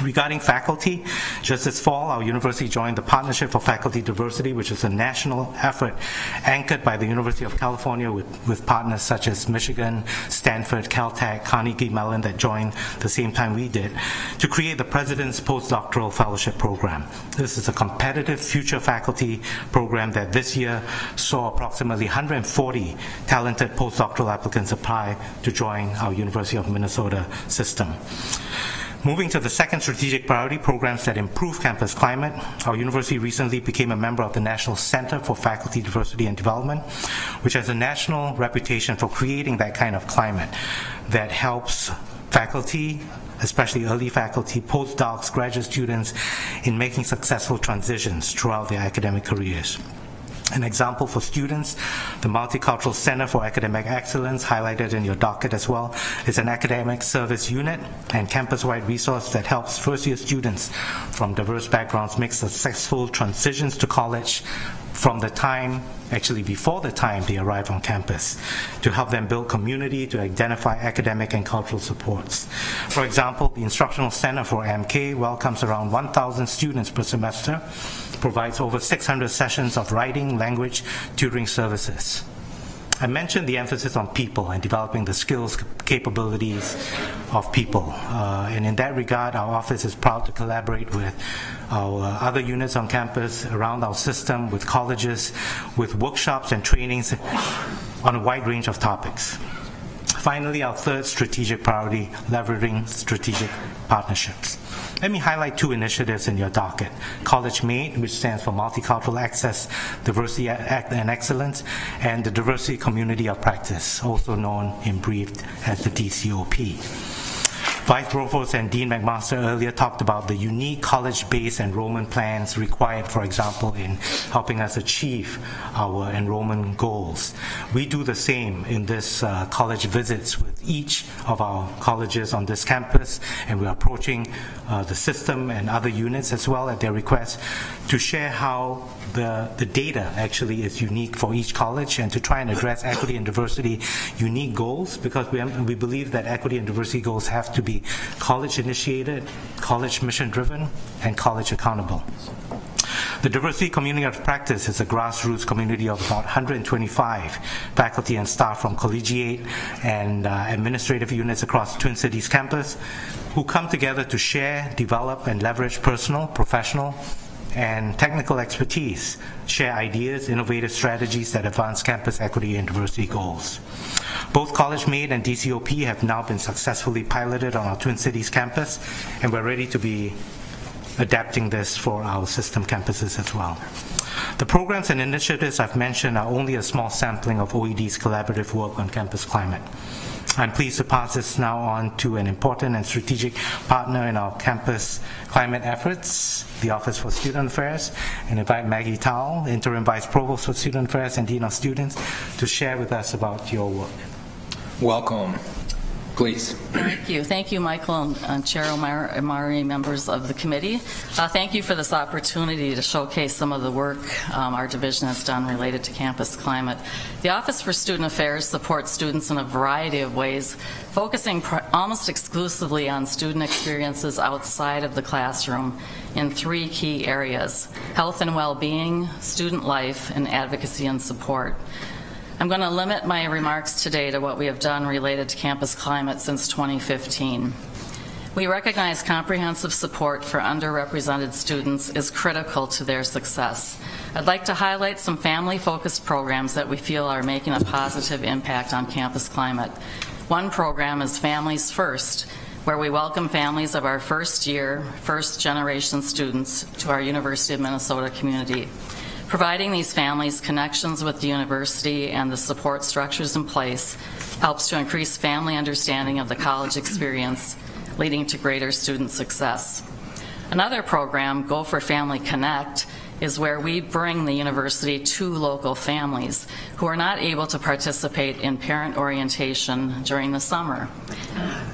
Regarding faculty, just this fall, our university joined the Partnership for Faculty Diversity, which is a national effort anchored by the University of California with partners such as Michigan, Stanford, Caltech, Carnegie Mellon that joined the same time we did, to create the President's Postdoctoral Fellowship Program. This is a competitive future faculty program that this year saw approximately 140 talented postdoctoral applicants apply to join our University of Minnesota system. Moving to the second strategic priority, programs that improve campus climate, our university recently became a member of the National Center for Faculty Diversity and Development, which has a national reputation for creating that kind of climate that helps faculty, especially early faculty, postdocs, graduate students, in making successful transitions throughout their academic careers. An example for students, the Multicultural Center for Academic Excellence, highlighted in your docket as well, is an academic service unit and campus-wide resource that helps first-year students from diverse backgrounds make successful transitions to college from the time, actually before the time they arrive on campus, to help them build community, to identify academic and cultural supports. For example, the Instructional Center for MK welcomes around 1,000 students per semester, provides over 600 sessions of writing, language, tutoring services. I mentioned the emphasis on people and developing the skills, capabilities of people. And in that regard, our office is proud to collaborate with our other units on campus, around our system, with colleges, with workshops and trainings on a wide range of topics. Finally, our third strategic priority, leveraging strategic partnerships. Let me highlight two initiatives in your docket. College Made, which stands for Multicultural Access, Diversity and Excellence, and the Diversity Community of Practice, also known in brief as the DCOP. Vice Provost and Dean McMaster earlier talked about the unique college-based enrollment plans required, for example, in helping us achieve our enrollment goals. We do the same in this college visits with each of our colleges on this campus, and we're approaching the system and other units as well at their request to share how the data actually is unique for each college and to try and address equity and diversity unique goals, because we believe that equity and diversity goals have to be college initiated, college mission driven, and college accountable. The Diversity Community of Practice is a grassroots community of about 125 faculty and staff from collegiate and administrative units across Twin Cities campus who come together to share, develop, and leverage personal, professional, and technical expertise, share ideas, innovative strategies that advance campus equity and diversity goals. Both College Made and DCOP have now been successfully piloted on our Twin Cities campus, and we're ready to be adapting this for our system campuses as well. The programs and initiatives I've mentioned are only a small sampling of OED's collaborative work on campus climate. I'm pleased to pass this now on to an important and strategic partner in our campus climate efforts, the Office for Student Affairs, and invite Maggie Towle, Interim Vice Provost for Student Affairs and Dean of Students, to share with us about your work. Welcome. Please. Thank you, Michael and Chair Omari, members of the committee. Thank you for this opportunity to showcase some of the work our division has done related to campus climate. The Office for Student Affairs supports students in a variety of ways, focusing almost exclusively on student experiences outside of the classroom in three key areas: health and well-being, student life, and advocacy and support. I'm going to limit my remarks today to what we have done related to campus climate since 2015. We recognize comprehensive support for underrepresented students is critical to their success. I'd like to highlight some family-focused programs that we feel are making a positive impact on campus climate. One program is Families First, where we welcome families of our first-year, first-generation students to our University of Minnesota community. Providing these families connections with the university and the support structures in place helps to increase family understanding of the college experience, leading to greater student success. Another program, Go for Family Connect, is where we bring the university to local families who are not able to participate in parent orientation during the summer.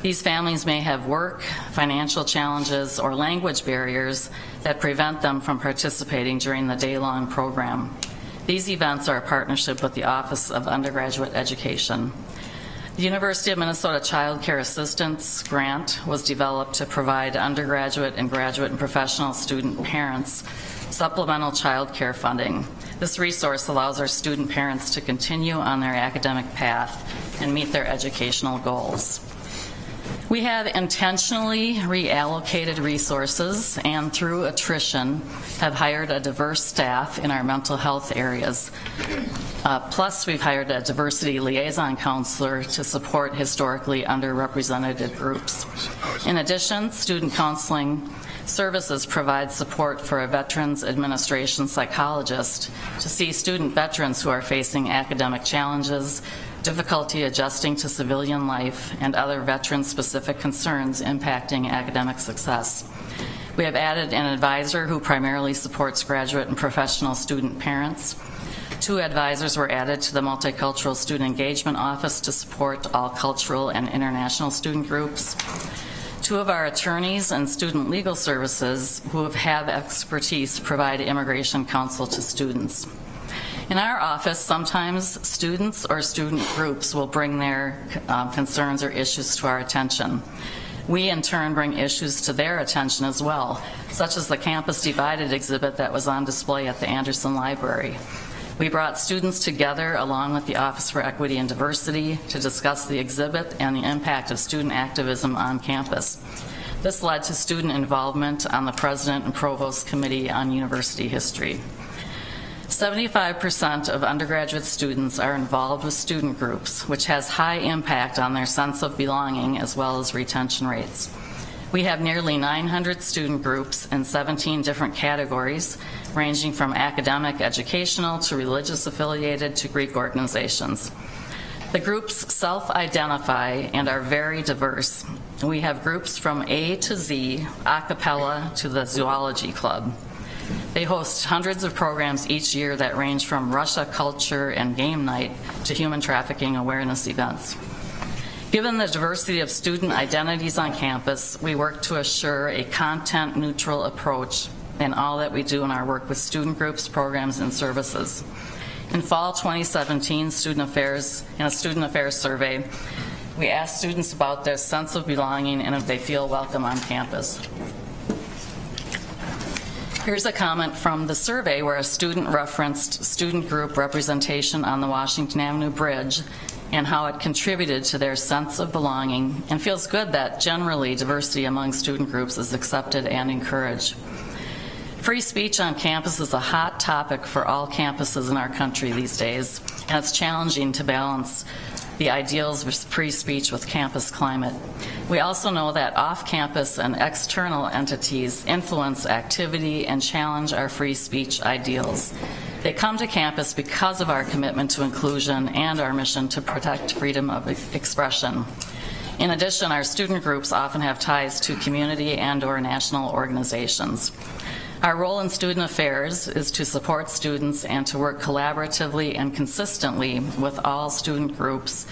These families may have work, financial challenges, or language barriers that prevent them from participating during the day-long program. These events are a partnership with the Office of Undergraduate Education. The University of Minnesota Child Care Assistance Grant was developed to provide undergraduate and graduate and professional student parents supplemental child care funding. This resource allows our student parents to continue on their academic path and meet their educational goals. We have intentionally reallocated resources and through attrition have hired a diverse staff in our mental health areas. Plus, we've hired a diversity liaison counselor to support historically underrepresented groups. In addition, student counseling services provide support for a Veterans Administration psychologist to see student veterans who are facing academic challenges, difficulty adjusting to civilian life, and other veteran-specific concerns impacting academic success. We have added an advisor who primarily supports graduate and professional student parents. 2 advisors were added to the Multicultural Student Engagement Office to support all cultural and international student groups. 2 of our attorneys and student legal services who have expertise provide immigration counsel to students. In our office, sometimes students or student groups will bring their concerns or issues to our attention. We, in turn, bring issues to their attention as well, such as the Campus Divided exhibit that was on display at the Anderson Library. We brought students together along with the Office for Equity and Diversity to discuss the exhibit and the impact of student activism on campus. This led to student involvement on the President and Provost Committee on University History. 75% of undergraduate students are involved with student groups, which has high impact on their sense of belonging as well as retention rates. We have nearly 900 student groups in 17 different categories, ranging from academic, educational, to religious affiliated, to Greek organizations. The groups self-identify and are very diverse. We have groups from A to Z, a cappella to the Zoology Club. They host hundreds of programs each year that range from Russia culture and game night to human trafficking awareness events. Given the diversity of student identities on campus, we work to assure a content-neutral approach in all that we do in our work with student groups, programs, and services. In fall 2017, in a student affairs survey, we asked students about their sense of belonging and if they feel welcome on campus. Here's a comment from the survey where a student referenced student group representation on the Washington Avenue Bridge and how it contributed to their sense of belonging, and feels good that generally diversity among student groups is accepted and encouraged. Free speech on campus is a hot topic for all campuses in our country these days, and it's challenging to balance the ideals of free speech with campus climate. We also know that off-campus and external entities influence activity and challenge our free speech ideals. They come to campus because of our commitment to inclusion and our mission to protect freedom of expression. In addition, our student groups often have ties to community and/or national organizations. Our role in student affairs is to support students and to work collaboratively and consistently with all student groups,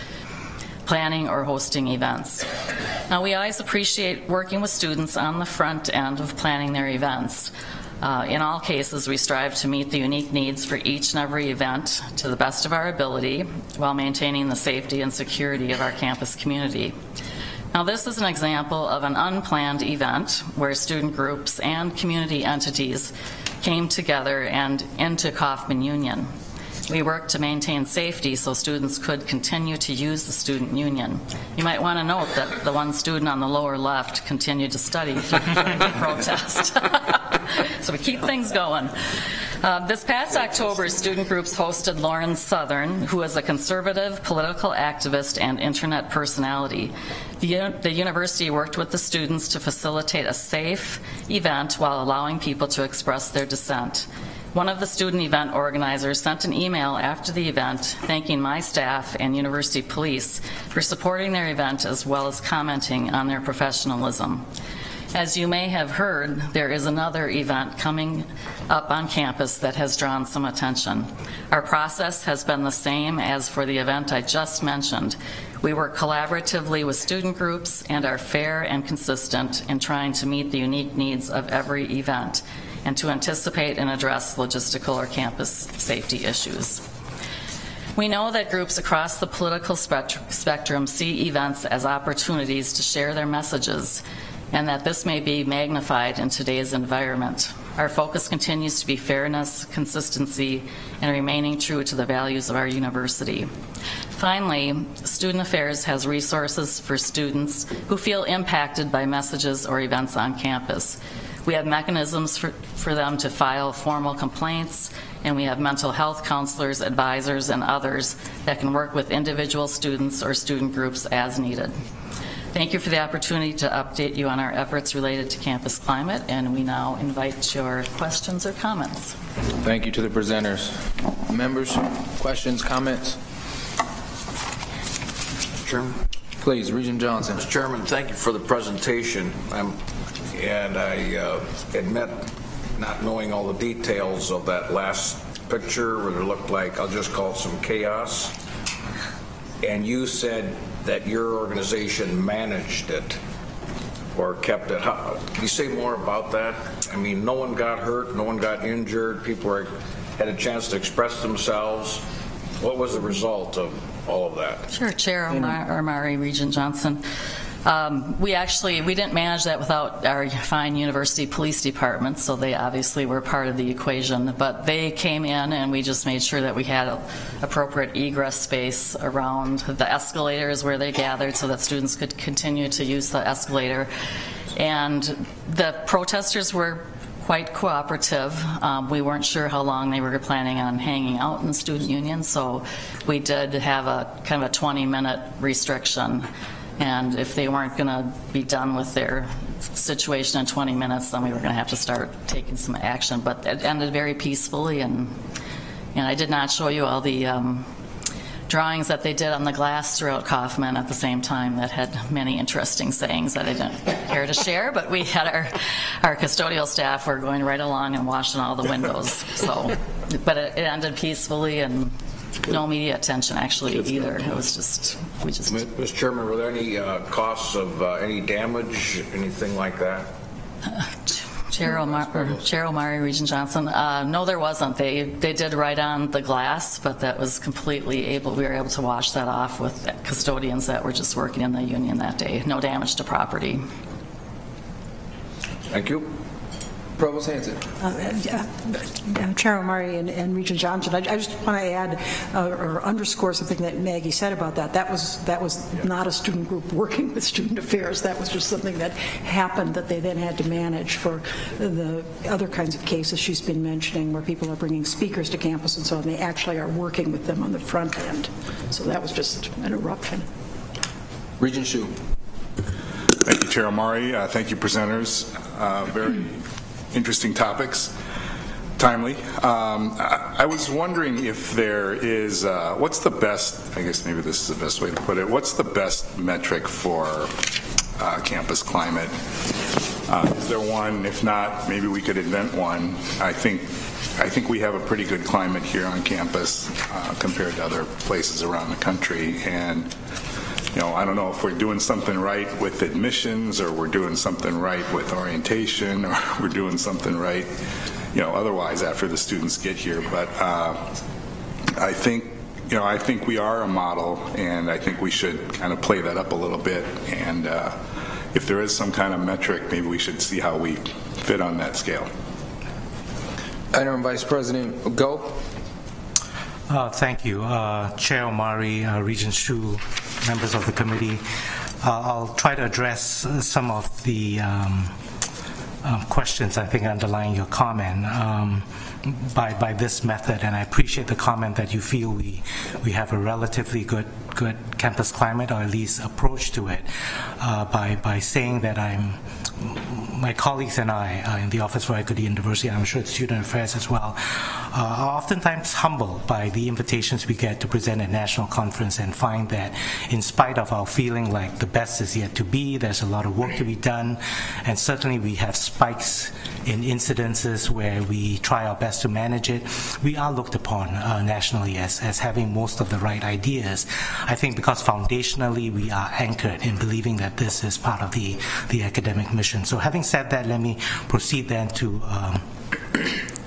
planning or hosting events. Now, we always appreciate working with students on the front end of planning their events. In all cases, we strive to meet the unique needs for each and every event to the best of our ability while maintaining the safety and security of our campus community. Now, this is an example of an unplanned event where student groups and community entities came together and into Kaufman Union. We worked to maintain safety so students could continue to use the student union. You might want to note that the one student on the lower left continued to study during the protest. So we keep things going. This past October, student groups hosted Lauren Southern, who is a conservative political activist and internet personality. The university worked with the students to facilitate a safe event while allowing people to express their dissent. One of the student event organizers sent an email after the event thanking my staff and university police for supporting their event as well as commenting on their professionalism. As you may have heard, there is another event coming up on campus that has drawn some attention. Our process has been the same as for the event I just mentioned. We work collaboratively with student groups and are fair and consistent in trying to meet the unique needs of every event and to anticipate and address logistical or campus safety issues. We know that groups across the political spectrum see events as opportunities to share their messages, and that this may be magnified in today's environment. Our focus continues to be fairness, consistency, and remaining true to the values of our university. Finally, Student Affairs has resources for students who feel impacted by messages or events on campus. We have mechanisms for them to file formal complaints, and we have mental health counselors, advisors, and others that can work with individual students or student groups as needed. Thank you for the opportunity to update you on our efforts related to campus climate, and we now invite your questions or comments. Thank you to the presenters. Members, questions, comments? Mr. Chairman. Please, Regent Johnson. Mr. Chairman, thank you for the presentation. And I admit not knowing all the details of that last picture where it looked like, I'll just call it some chaos. And you said that your organization managed it or kept it. Can you say more about that? I mean, no one got hurt, no one got injured, people had a chance to express themselves. What was the result of all of that? Sure, Chair Omari, Regent Johnson. We didn't manage that without our fine university police department, so they obviously were part of the equation. But they came in, and we just made sure that we had appropriate egress space around the escalators where they gathered so that students could continue to use the escalator. And the protesters were quite cooperative. We weren't sure how long they were planning on hanging out in the student union, so we did have a kind of a 20-minute restriction. And if they weren't going to be done with their situation in 20 minutes, then we were going to have to start taking some action. But it ended very peacefully, and I did not show you all the drawings that they did on the glass throughout Kaufman at the same time that had many interesting sayings that I didn't care to share, but we had our custodial staff were going right along and washing all the windows. So, but it ended peacefully, and no media attention actually either. It was just, Mr. Chairman, were there any costs of any damage, anything like that? Chair O'Mari, Regent Johnson. No, there wasn't. They did write on the glass, but that was completely we were able to wash that off with custodians that were just working in the union that day. No damage to property. Thank you. Provost Hanson. Chair O'Mari and Regent Johnson, I just want to add or underscore something that Maggie said about that. That was not a student group working with student affairs. That was just something that happened that they then had to manage for the other kinds of cases she's been mentioning, where people are bringing speakers to campus and so on. They actually are working with them on the front end. So that was just an eruption. Regent Hsu. Thank you, Chair Omari. Thank you, presenters. Very interesting topics, timely. I was wondering if there is, what's the best, I guess maybe this is the best way to put it, what's the best metric for campus climate? Is there one? If not, maybe we could invent one. I think we have a pretty good climate here on campus compared to other places around the country, and I don't know if we're doing something right with admissions, or we're doing something right with orientation, or we're doing something right, otherwise after the students get here. But I think we are a model, and I think we should kind of play that up a little bit. And if there is some kind of metric, maybe we should see how we fit on that scale. Interim Vice President, go. Thank you, Chair Omari, Regent Hsu, members of the committee. I'll try to address some of the questions I think underlying your comment by this method, and I appreciate the comment that you feel we have a relatively good campus climate, or at least approach to it, by saying that my colleagues and I in the Office for Equity and Diversity, and I'm sure Student Affairs as well, are oftentimes humbled by the invitations we get to present at national conference, and find that in spite of our feeling like the best is yet to be, there's a lot of work to be done, and certainly we have spikes in incidences where we try our best to manage it. We are looked upon nationally as having most of the right ideas. I think because foundationally we are anchored in believing that this is part of the academic mission. So having said that, let me proceed then to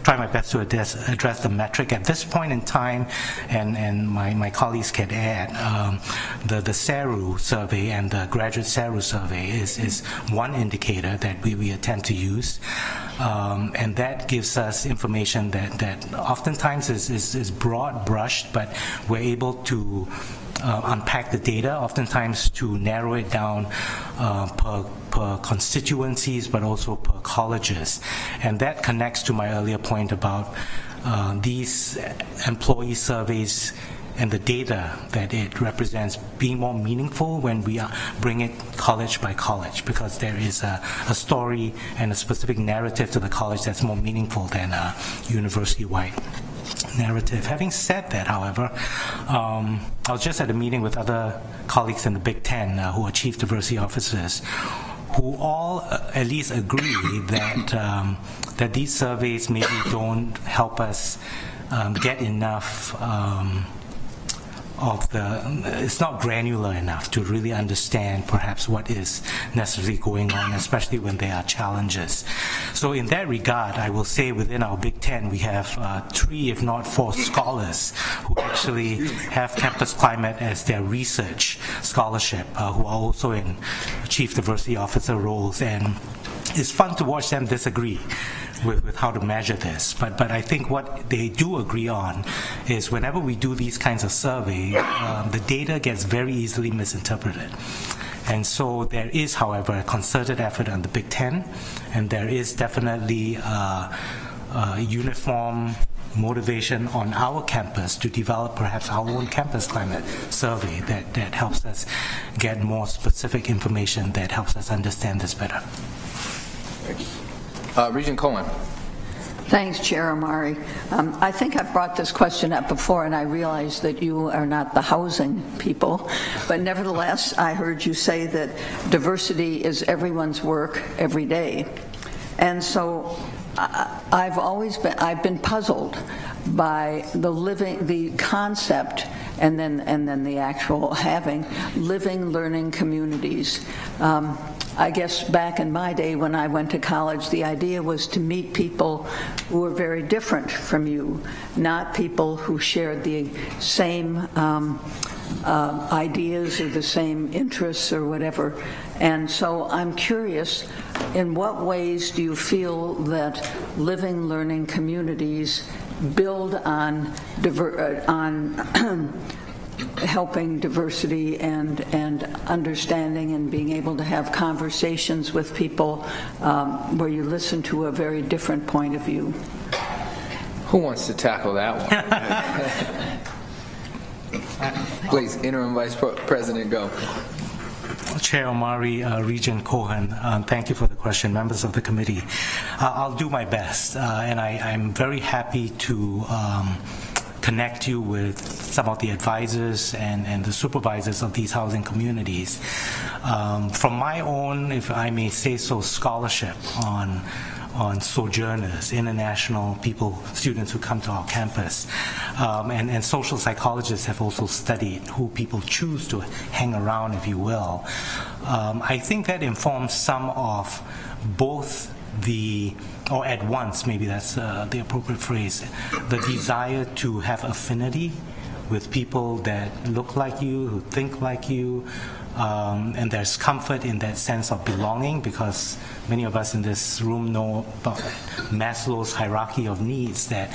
try my best to address the metric. At this point in time, and my colleagues can add, the CERU survey and the graduate CERU survey is one indicator that we attempt to use, and that gives us information that oftentimes is broad brushed, but we're able to unpack the data, oftentimes to narrow it down per constituencies, but also per colleges. And that connects to my earlier point about these employee surveys and the data that it represents being more meaningful when we bring it college by college, because there is a story and a specific narrative to the college that's more meaningful than a university-wide narrative. Having said that, however, I was just at a meeting with other colleagues in the Big Ten who are chief diversity officers, who all at least agree that these surveys maybe don't help us get enough it's not granular enough to really understand perhaps what is necessarily going on, especially when there are challenges. So in that regard, I will say within our Big Ten, we have 3, if not 4 scholars who actually have campus climate as their research scholarship, who are also in chief diversity officer roles. And it's fun to watch them disagree with how to measure this. But I think what they do agree on is whenever we do these kinds of surveys, the data gets very easily misinterpreted. And so there is, however, a concerted effort on the Big Ten, and there is definitely uniform motivation on our campus to develop perhaps our own campus climate survey that helps us get more specific information that helps us understand this better. Regent Cohen. Thanks, Chair Omari. I think I've brought this question up before, and I realize that you are not the housing people, but nevertheless, I heard you say that diversity is everyone's work every day. And so I've been puzzled by the concept and then the actual having living learning communities. I guess back in my day when I went to college, the idea was to meet people who were very different from you, not people who shared the same ideas or the same interests or whatever. And so I'm curious, in what ways do you feel that living learning communities build on helping diversity and understanding and being able to have conversations with people where you listen to a very different point of view? Who wants to tackle that one? Please, Interim Vice President, go. Chair Omari, Regent Cohen, thank you for the question. Members of the committee, I'll do my best, and I'm very happy to connect you with some of the advisors and the supervisors of these housing communities. From my own, if I may say so, scholarship on sojourners, international people, students who come to our campus, and social psychologists have also studied who people choose to hang around, if you will. I think that informs some of both or at once, maybe that's the appropriate phrase, the desire to have affinity with people that look like you, who think like you, and there's comfort in that sense of belonging, because many of us in this room know about Maslow's hierarchy of needs, that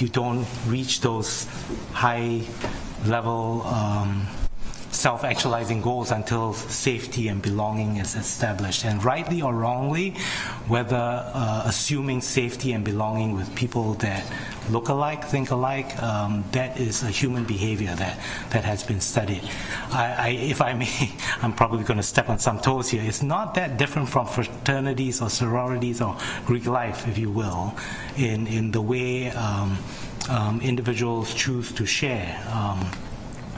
you don't reach those high-level self-actualizing goals until safety and belonging is established. And rightly or wrongly, whether assuming safety and belonging with people that look alike, think alike, that is a human behavior that has been studied. If I may, I'm probably going to step on some toes here. It's not that different from fraternities or sororities or Greek life, if you will, in the way individuals choose to share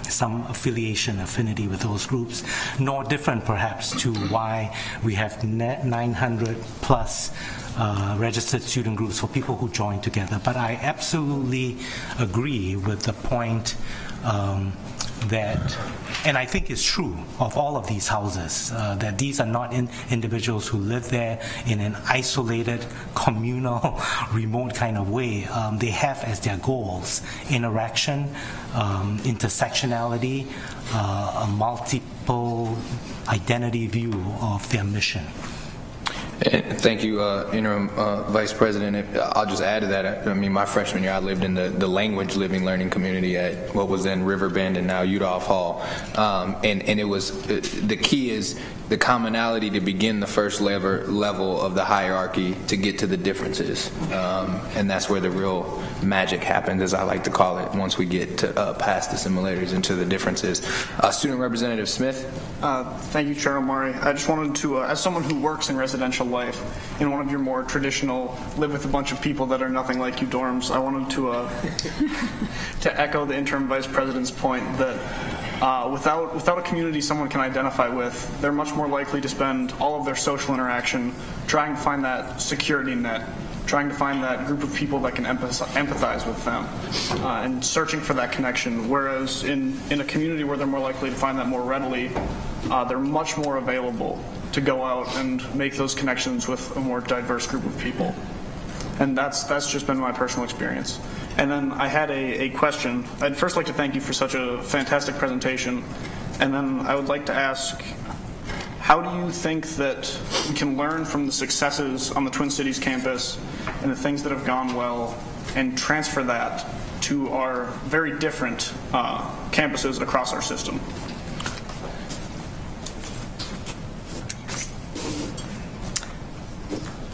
some affinity with those groups, nor different perhaps to why we have 900 plus registered student groups for people who join together. But I absolutely agree with the point that, and I think it's true of all of these houses, that these are not individuals who live there in an isolated, communal, remote kind of way. They have as their goals interaction, intersectionality, a multiple identity view of their mission. Thank you, Interim Vice President. I'll just add to that. I mean, my freshman year, I lived in the language living learning community at what was then Riverbend and now Udolph Hall. And it was, the key is the commonality to begin the first level of the hierarchy to get to the differences. And that's where the real magic happens, as I like to call it, once we get to past the similarities into the differences. Student Representative Smith. Thank you, Chair Omari. I just wanted to, as someone who works in residential life, in one of your more traditional live with a bunch of people that are nothing like you dorms, I wanted to to echo the Interim Vice President's point that without a community someone can identify with, they're much more likely to spend all of their social interaction trying to find that security net trying to find that group of people that can empathize with them, and searching for that connection. Whereas in a community where they're more likely to find that more readily, they're much more available to go out and make those connections with a more diverse group of people. And that's just been my personal experience. And then I had a question. I'd first like to thank you for such a fantastic presentation. And then I would like to ask, how do you think that we can learn from the successes on the Twin Cities campus and the things that have gone well and transfer that to our very different campuses across our system?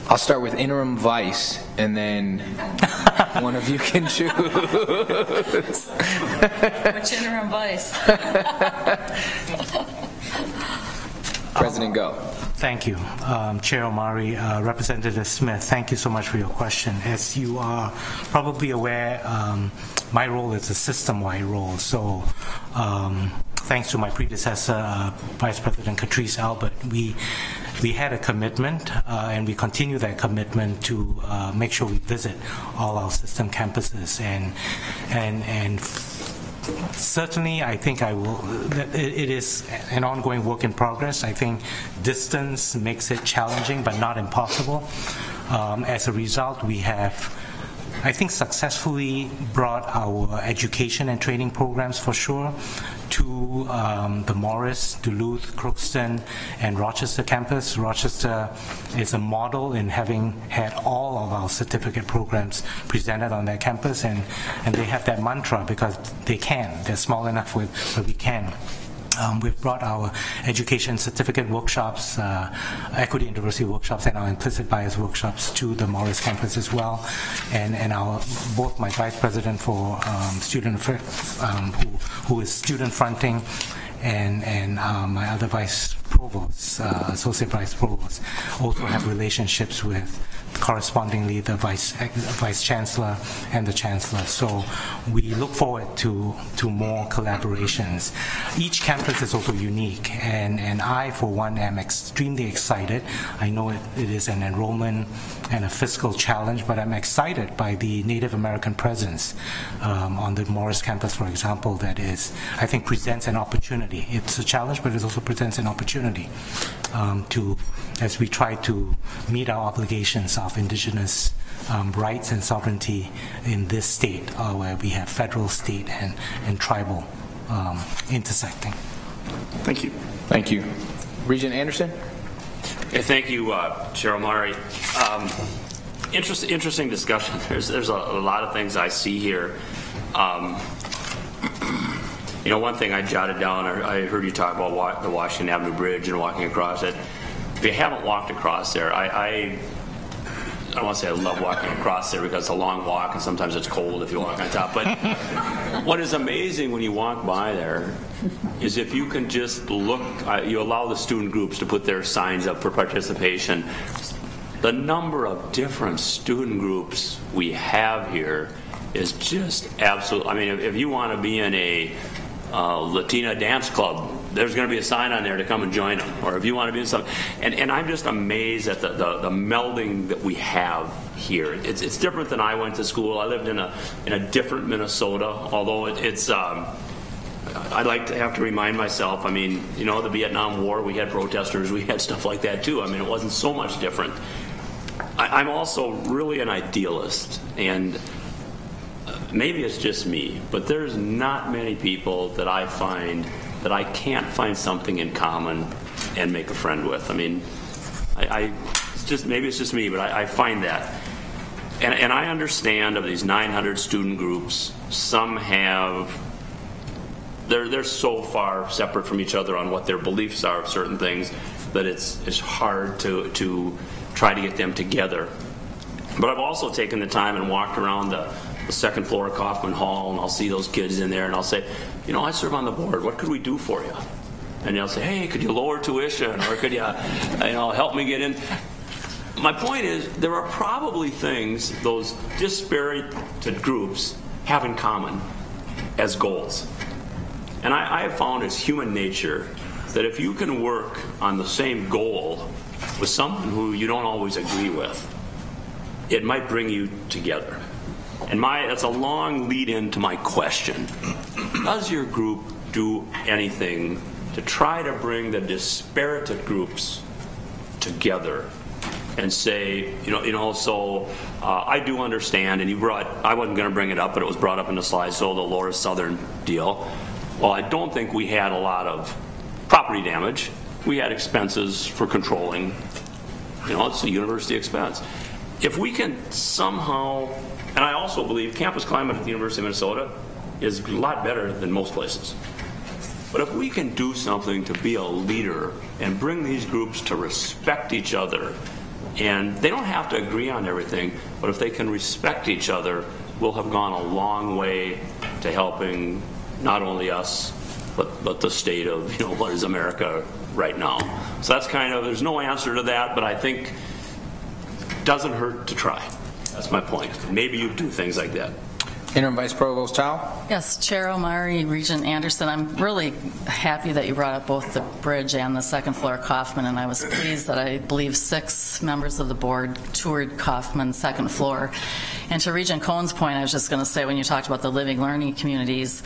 I'll start with interim vice, and then one of you can choose. Which interim vice? President, go. Thank you. Chair Omari, Representative Smith, thank you so much for your question. As you are probably aware, my role is a system-wide role. So thanks to my predecessor, Vice President Catrice Albert, we had a commitment, and we continue that commitment to make sure we visit all our system campuses. And certainly, I think it is an ongoing work in progress. I think distance makes it challenging, but not impossible. As a result, we have, I think, successfully brought our education and training programs, for sure, to the Morris, Duluth, Crookston, and Rochester campus. Rochester is a model in having had all of our certificate programs presented on that campus, and they have that mantra because they can. They're small enough where we can. We've brought our education certificate workshops, equity and diversity workshops, and our implicit bias workshops to the Morris campus as well. And both my vice president for student who is student fronting, and my other vice provost, associate vice provost, also have relationships with correspondingly the vice chancellor and the chancellor. So we look forward to more collaborations. Each campus is also unique, and I, for one, am extremely excited. I know it is an enrollment and a fiscal challenge, but I'm excited by the Native American presence on the Morris campus, for example, that is, I think, presents an opportunity. It's a challenge, but it also presents an opportunity as we try to meet our obligations of indigenous rights and sovereignty in this state, where we have federal, state, and tribal intersecting. Thank you. Thank you. Regent Anderson? Yeah, thank you, Chair Omari. Interesting discussion. There's a lot of things I see here. One thing I jotted down, I heard you talk about the Washington Avenue Bridge and walking across it. If you haven't walked across there, I don't want to say I love walking across there because it's a long walk and sometimes it's cold if you walk on top. But what is amazing when you walk by there is if you can just look, you allow the student groups to put their signs up for participation. The number of different student groups we have here is just absolute. I mean, if you want to be in a Latina dance club, there's going to be a sign on there to come and join them. Or if you want to be in something, and I'm just amazed at the melding that we have here. It's different than I went to school. I lived in a different Minnesota, although it's. I like to have to remind myself. I mean, the Vietnam War, we had protesters, we had stuff like that too. I mean, it wasn't so much different. I'm also really an idealist, and maybe it's just me, but there's not many people that I find that I can't find something in common and make a friend with. I mean, maybe it's just me, but I find that. And I understand of these 900 student groups, some they're so far separate from each other on what their beliefs are of certain things that it's hard to try to get them together. But I've also taken the time and walked around the second floor of Kaufman Hall, and I'll see those kids in there, and I'll say, I serve on the board. What could we do for you? And they'll say, hey, could you lower tuition, or could you, help me get in? My point is, there are probably things those disparate groups have in common as goals. And I have found it's human nature that if you can work on the same goal with someone who you don't always agree with, it might bring you together. And that's a long lead into my question. Does your group do anything to try to bring the disparate groups together and say, so I do understand, and I wasn't going to bring it up, but it was brought up in the slide, so the Lower Southern deal. Well, I don't think we had a lot of property damage. We had expenses for controlling. It's a university expense. If we can somehow, and I also believe campus climate at the University of Minnesota is a lot better than most places. But if we can do something to be a leader and bring these groups to respect each other, and they don't have to agree on everything, but if they can respect each other, we'll have gone a long way to helping not only us, but the state of, what is America right now. So that's there's no answer to that, but I think it doesn't hurt to try. That's my point. Maybe you do things like that. Interim Vice Provost Tao. Yes, Chair Omari, Regent Anderson, I'm really happy that you brought up both the bridge and the second floor Kaufman, and I was pleased that I believe 6 members of the board toured Kaufman's second floor. And to Regent Cohn's point, I was just going to say, when you talked about the living learning communities,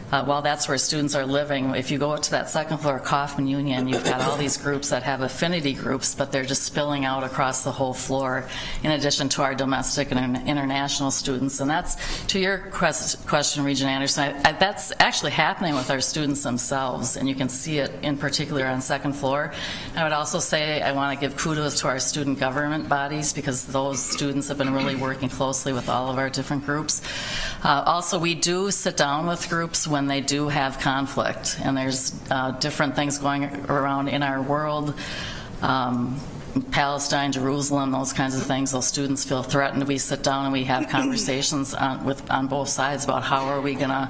while that's where students are living, if you go to that second floor Kaufman Union, you've got all these groups that have affinity groups, but they're just spilling out across the whole floor, in addition to our domestic and international students. And that's, to your question, Regent Anderson, that's actually happening with our students themselves, and you can see it in particular on second floor. I would also say I want to give kudos to our student government bodies, because those students have been really working closely with all of our different groups. Also, we do sit down with groups when they do have conflict, and there's different things going around in our world, Palestine, Jerusalem, those kinds of things. Those students feel threatened. We sit down and we have conversations on both sides about how are we going to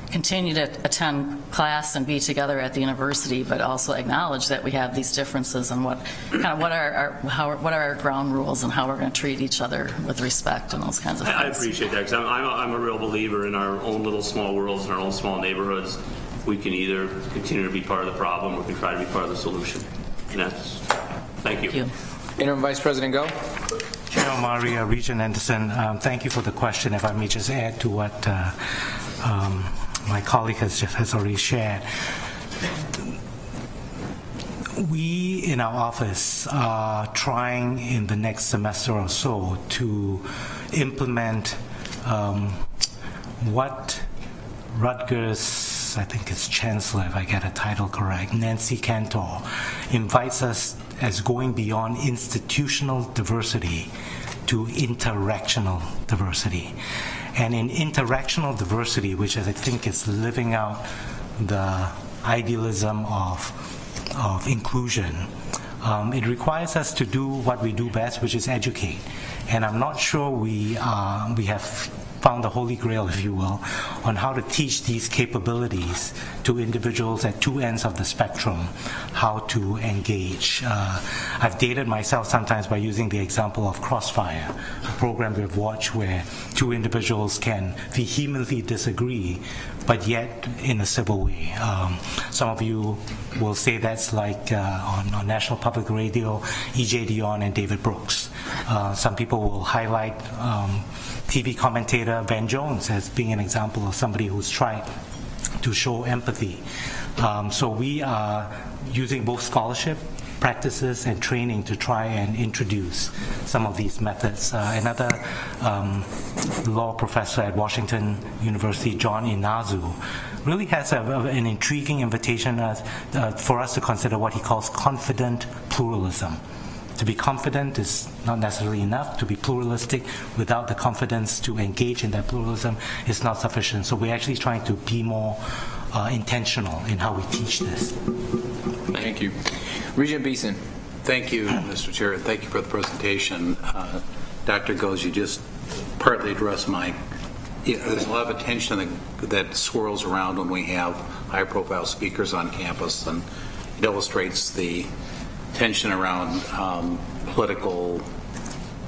continue to attend class and be together at the university, but also acknowledge that we have these differences and what are our ground rules and how we're going to treat each other with respect and those kinds of things. I appreciate that, because I'm a real believer in our own little small worlds and our own small neighborhoods. We can either continue to be part of the problem or we can try to be part of the solution. And that's, thank you. Interim Vice President Go. Chair Omari, Regent Anderson, thank you for the question. If I may just add to what my colleague has already shared. We in our office are trying in the next semester or so to implement what Rutgers, I think it's Chancellor, if I get a title correct, Nancy Cantor, invites us as going beyond institutional diversity to interactional diversity. And in interactional diversity, which I think is living out the idealism of inclusion, it requires us to do what we do best, which is educate. And I'm not sure we have found the holy grail, if you will, on how to teach these capabilities to individuals at two ends of the spectrum, how to engage. I've dated myself sometimes by using the example of Crossfire, a program we've watched where two individuals can vehemently disagree, but yet in a civil way. Some of you will say that's like on National Public Radio, E.J. Dionne and David Brooks. Some people will highlight TV commentator Ben Jones as being an example of somebody who's tried to show empathy. So we are using both scholarship practices and training to try and introduce some of these methods. Another law professor at Washington University, John Inazu, really has an intriguing invitation for us to consider what he calls confident pluralism. To be confident is not necessarily enough. To be pluralistic without the confidence to engage in that pluralism is not sufficient. So we're actually trying to be more intentional in how we teach this. Thank you. Regent Beeson. Thank you, Mr. Chair. Thank you for the presentation. Dr. Goes, you just partly addressed there's a lot of attention that swirls around when we have high-profile speakers on campus, and it illustrates the tension around political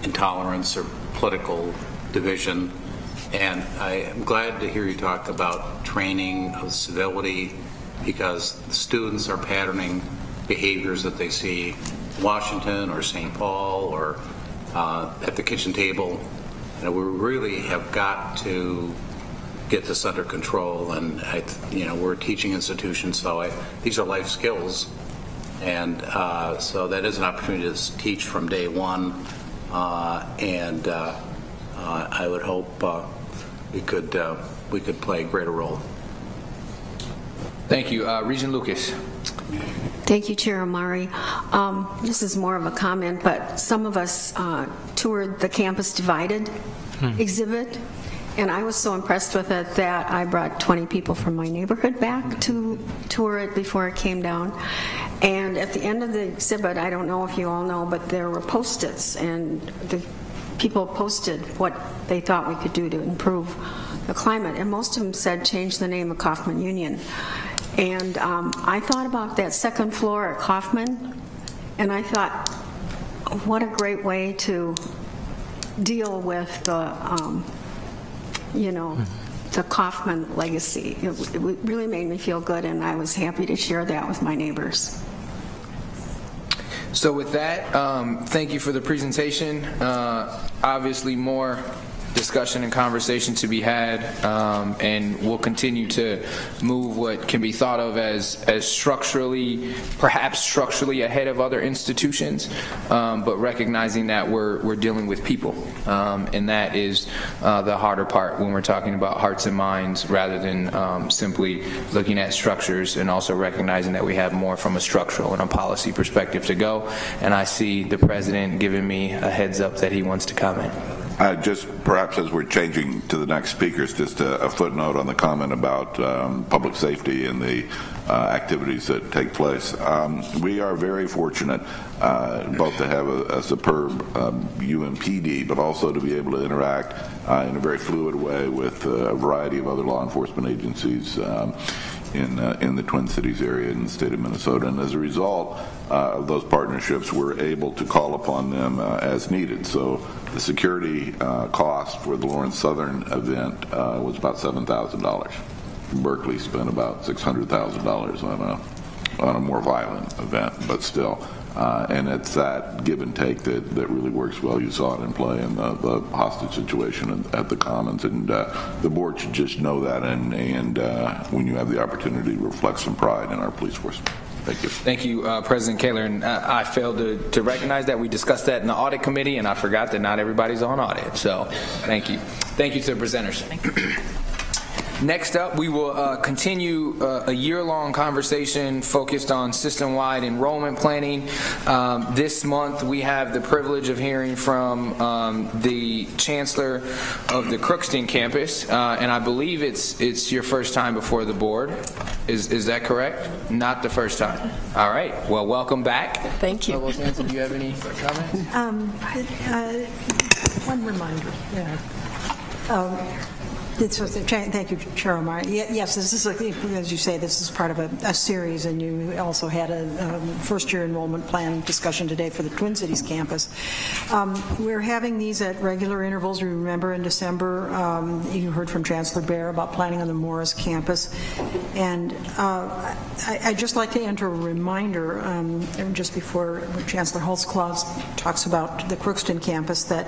intolerance or political division. And I am glad to hear you talk about training of civility, because the students are patterning behaviors that they see in Washington or St. Paul or at the kitchen table. We really have got to get this under control, and we're a teaching institution, so these are life skills, and so that is an opportunity to teach from day one, and I would hope we could play a greater role. Thank you. Regent Lucas. Thank you, Chair Omari. This is more of a comment, but some of us toured the Campus Divided exhibit, and I was so impressed with it that I brought 20 people from my neighborhood back to tour it before it came down. And at the end of the exhibit, I don't know if you all know, but there were Post-its, and the people posted what they thought we could do to improve the climate, and most of them said change the name of Kaufman Union. And I thought about that second floor at Kaufman, and I thought, what a great way to deal with the, the Kaufman legacy. It really made me feel good, and I was happy to share that with my neighbors. So with that, thank you for the presentation. Obviously more discussion and conversation to be had, and we'll continue to move what can be thought of as perhaps structurally ahead of other institutions, but recognizing that we're dealing with people, and that is the harder part when we're talking about hearts and minds rather than simply looking at structures, and also recognizing that we have more from a structural and a policy perspective to go. And I see the President giving me a heads up that he wants to comment. Just perhaps as we're changing to the next speakers, just a footnote on the comment about public safety and the activities that take place. We are very fortunate both to have a superb UMPD, but also to be able to interact in a very fluid way with a variety of other law enforcement agencies in the Twin Cities area in the state of Minnesota. And as a result of those partnerships, we're able to call upon them as needed. So the security cost for the Lawrence Southern event was about $7,000. Berkeley spent about $600,000 on a more violent event, but still. And it's that give and take that really works well. You saw it in play in the hostage situation at the Commons, and the board should just know that, and when you have the opportunity, reflect some pride in our police force. Thank you. Thank you, President Kaler. And I failed to recognize that we discussed that in the audit committee, and I forgot that not everybody's on audit. So thank you. Thank you to the presenters. Next up, we will continue a year-long conversation focused on system-wide enrollment planning. This month, we have the privilege of hearing from the Chancellor of the Crookston campus, and I believe it's your first time before the board. Is that correct? Not the first time. All right. Well, welcome back. Thank you. Provost Hanson, do you have any comments? One reminder. Yeah. Thank you, Chair Omar. Yes, this is, as you say, this is part of a series, and you also had a first-year enrollment plan discussion today for the Twin Cities campus. We're having these at regular intervals. You remember in December, you heard from Chancellor Baer about planning on the Morris campus. And I'd just like to enter a reminder, just before Chancellor Holtzclaw talks about the Crookston campus, that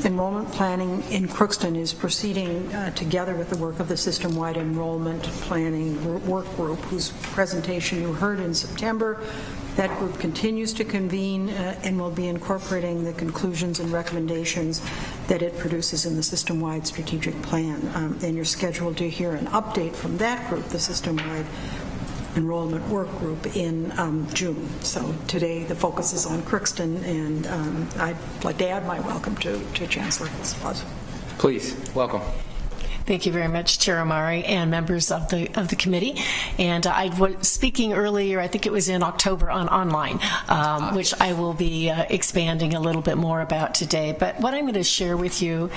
enrollment planning in Crookston is proceeding together with the work of the system-wide enrollment planning work group, whose presentation you heard in September. That group continues to convene and will be incorporating the conclusions and recommendations that it produces in the system-wide strategic plan. And you're scheduled to hear an update from that group, the system-wide enrollment work group, in June. So today the focus is on Crookston, and I'd like to add my welcome to Chancellor Holtzclaw. Please, welcome. Thank you very much, Chair Omari and members of the committee. And I was speaking earlier, I think it was in October, on online, which I will be expanding a little bit more about today. But what I'm going to share with you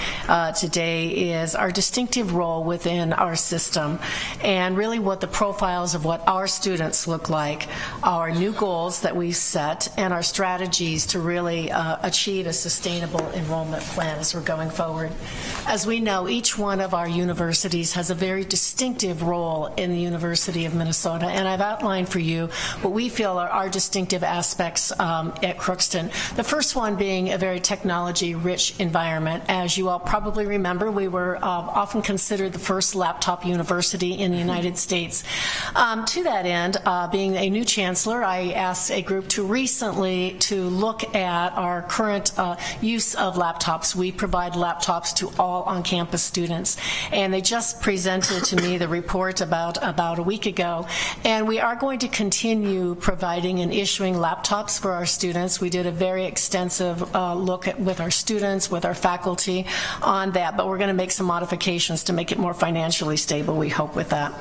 today is our distinctive role within our system, and really what the profiles of what our students look like, our new goals that we set, and our strategies to really achieve a sustainable enrollment plan as we're going forward. As we know, each one of our universities has a very distinctive role in the University of Minnesota, and I've outlined for you what we feel are our distinctive aspects at Crookston. The first one being a very technology-rich environment. As you all probably remember, we were often considered the first laptop university in the United States. To that end, being a new chancellor, I asked a group to recently look at our current use of laptops. We provide laptops to all on-campus students, and they just presented to me the report about a week ago, and we are going to continue providing and issuing laptops for our students. We did a very extensive look with our students, with our faculty on that, but we're going to make some modifications to make it more financially stable, we hope, with that.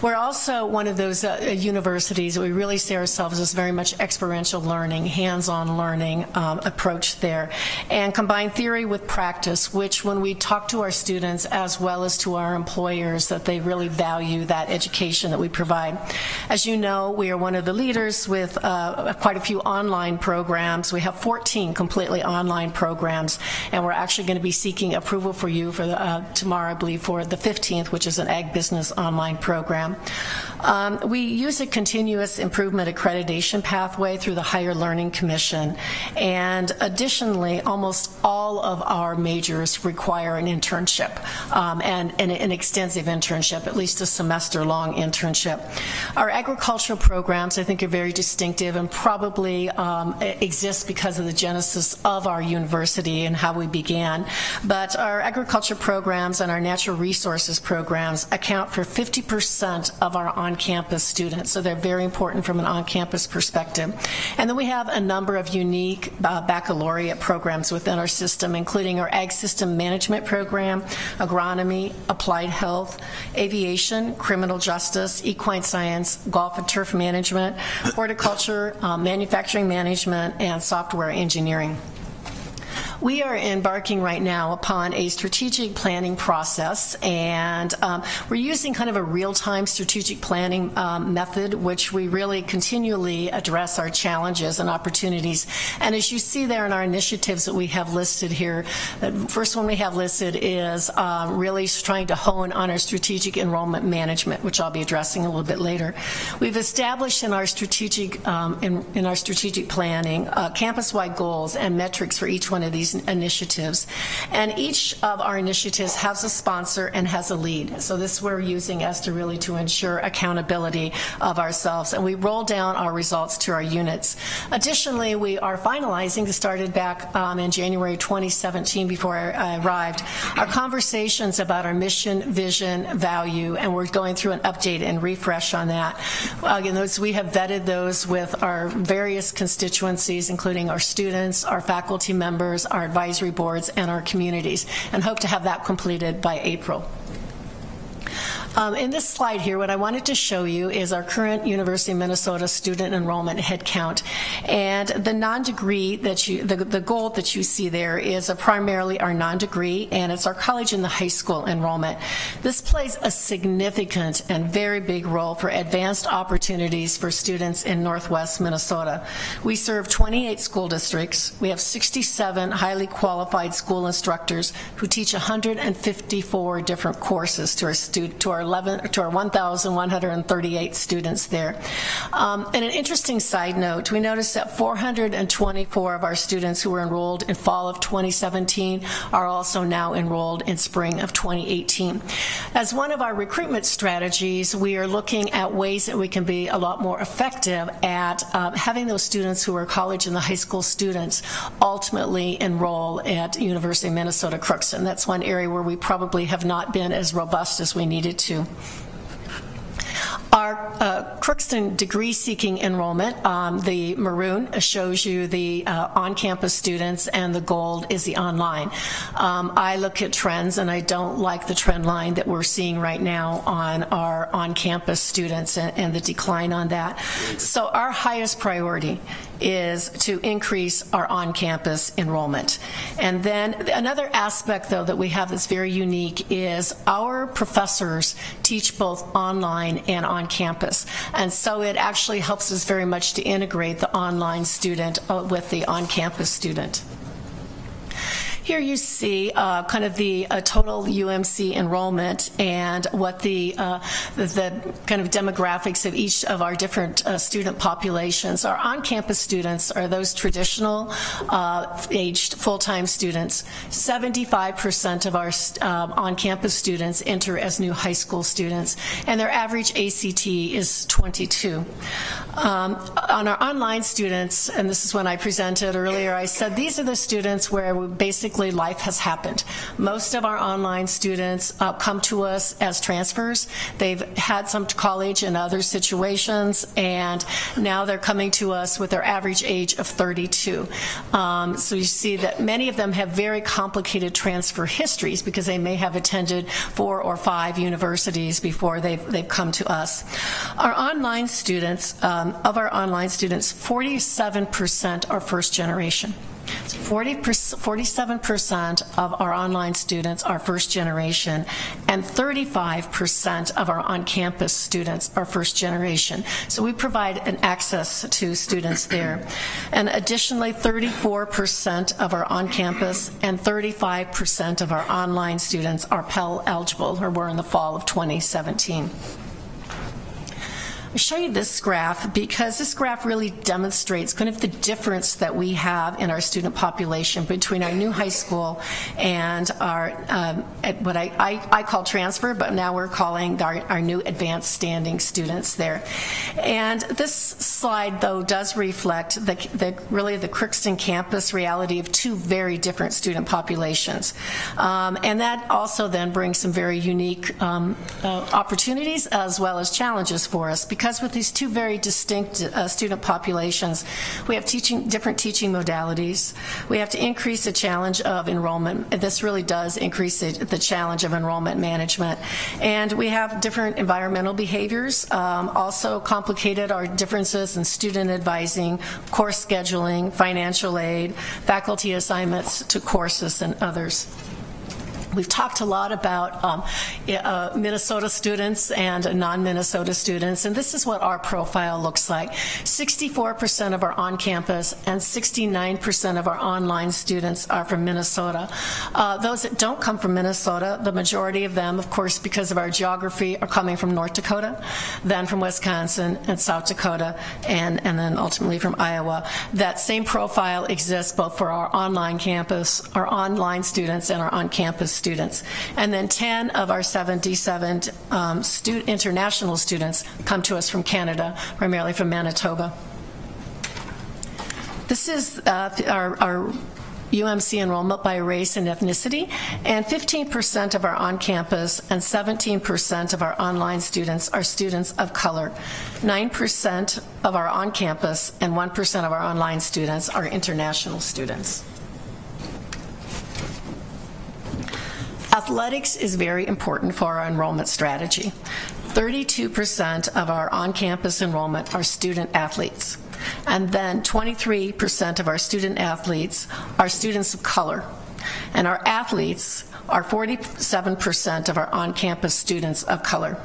We're also one of those universities that we really see ourselves as very much experiential learning, hands-on learning approach there, and combine theory with practice, which when we talk to our students as well as to our employers, that they really value that education that we provide. As you know, we are one of the leaders with quite a few online programs. We have 14 completely online programs, and we're actually going to be seeking approval for you for tomorrow, I believe, for the 15th, which is an ag business online program. We use a continuous improvement accreditation pathway through the Higher Learning Commission, and additionally, almost all of our majors require an internship, and an extensive internship, at least a semester-long internship. Our agricultural programs, I think, are very distinctive and probably exist because of the genesis of our university and how we began. But our agriculture programs and our natural resources programs account for 50% of our on-campus students, so they're very important from an on-campus perspective. And then we have a number of unique baccalaureate programs within our system, including our Ag System Management Program, Agronomy, Applied Health, Aviation, Criminal Justice, Equine Science, Golf and Turf Management, Horticulture, Manufacturing Management, and Software Engineering. We are embarking right now upon a strategic planning process, and we're using kind of a real-time strategic planning method, which we really continually address our challenges and opportunities. And as you see there in our initiatives that we have listed here, the first one we have listed is really trying to hone on our strategic enrollment management, which I'll be addressing a little bit later. We've established in our strategic planning campus-wide goals and metrics for each one of these initiatives, and each of our initiatives has a sponsor and has a lead. So this we're using as to really to ensure accountability of ourselves, and we roll down our results to our units. Additionally, we are finalizing, started back in January 2017 before I arrived, our conversations about our mission, vision, value, and we're going through an update and refresh on that. Again, we have vetted those with our various constituencies, including our students, our faculty members, our advisory boards, and our communities, and hope to have that completed by April. In this slide here, what I wanted to show you is our current University of Minnesota student enrollment headcount, and the non-degree the goal that you see there is primarily our non-degree, and it's our college and the high school enrollment. This plays a significant and very big role for advanced opportunities for students in Northwest Minnesota. We serve 28 school districts. We have 67 highly qualified school instructors who teach 154 different courses to our 1,138 students there. And an interesting side note, we noticed that 424 of our students who were enrolled in fall of 2017 are also now enrolled in spring of 2018. As one of our recruitment strategies, we are looking at ways that we can be a lot more effective at having those students who are college and the high school students ultimately enroll at University of Minnesota Crookston. That's one area where we probably have not been as robust as we needed to. Our Crookston degree-seeking enrollment, the maroon shows you the on-campus students, and the gold is the online. I look at trends, and I don't like the trend line that we're seeing right now on our on-campus students and the decline on that. So our highest priority is to increase our on-campus enrollment. And then another aspect, though, that we have that's very unique is our professors teach both online and on campus. And so it actually helps us very much to integrate the online student with the on-campus student. Here you see kind of the total UMC enrollment and what the kind of demographics of each of our different student populations. Our on-campus students are those traditional aged full-time students. 75% of our on-campus students enter as new high school students, and their average ACT is 22. On our online students, and this is when I presented earlier, I said these are the students where basically life has happened. Most of our online students come to us as transfers. They've had some college and other situations, and now they're coming to us with their average age of 32. So you see that many of them have very complicated transfer histories because they may have attended 4 or 5 universities before they've come to us. Our online students, of our online students, 47% are first generation. 47% of our online students are first generation, and 35% of our on-campus students are first generation. So we provide an access to students there. And additionally, 34% of our on-campus and 35% of our online students are Pell eligible, or were in the fall of 2017. I'll show you this graph because this graph really demonstrates kind of the difference that we have in our student population between our new high school and our what I call transfer, but now we're calling our new advanced standing students there. And this slide, though, does reflect really the Crookston campus reality of 2 very different student populations. And that also then brings some very unique opportunities as well as challenges for us, because with these 2 very distinct student populations, we have different teaching modalities. We have to increase the challenge of enrollment. This really does increase the challenge of enrollment management. And we have different environmental behaviors, also complicated our differences in student advising, course scheduling, financial aid, faculty assignments to courses, and others. We've talked a lot about Minnesota students and non-Minnesota students, and this is what our profile looks like. 64% of our on-campus and 69% of our online students are from Minnesota. Those that don't come from Minnesota, the majority of them, of course, because of our geography, are coming from North Dakota, then from Wisconsin and South Dakota, and then ultimately from Iowa. That same profile exists both for our online campus, our online students, and our on-campus students. And then 10 of our 77 international students come to us from Canada, primarily from Manitoba. This is our UMC enrollment by race and ethnicity, and 15% of our on-campus and 17% of our online students are students of color. 9% of our on-campus and 1% of our online students are international students. Athletics is very important for our enrollment strategy. 32% of our on-campus enrollment are student athletes. And then 23% of our student athletes are students of color. And our athletes are 47% of our on-campus students of color.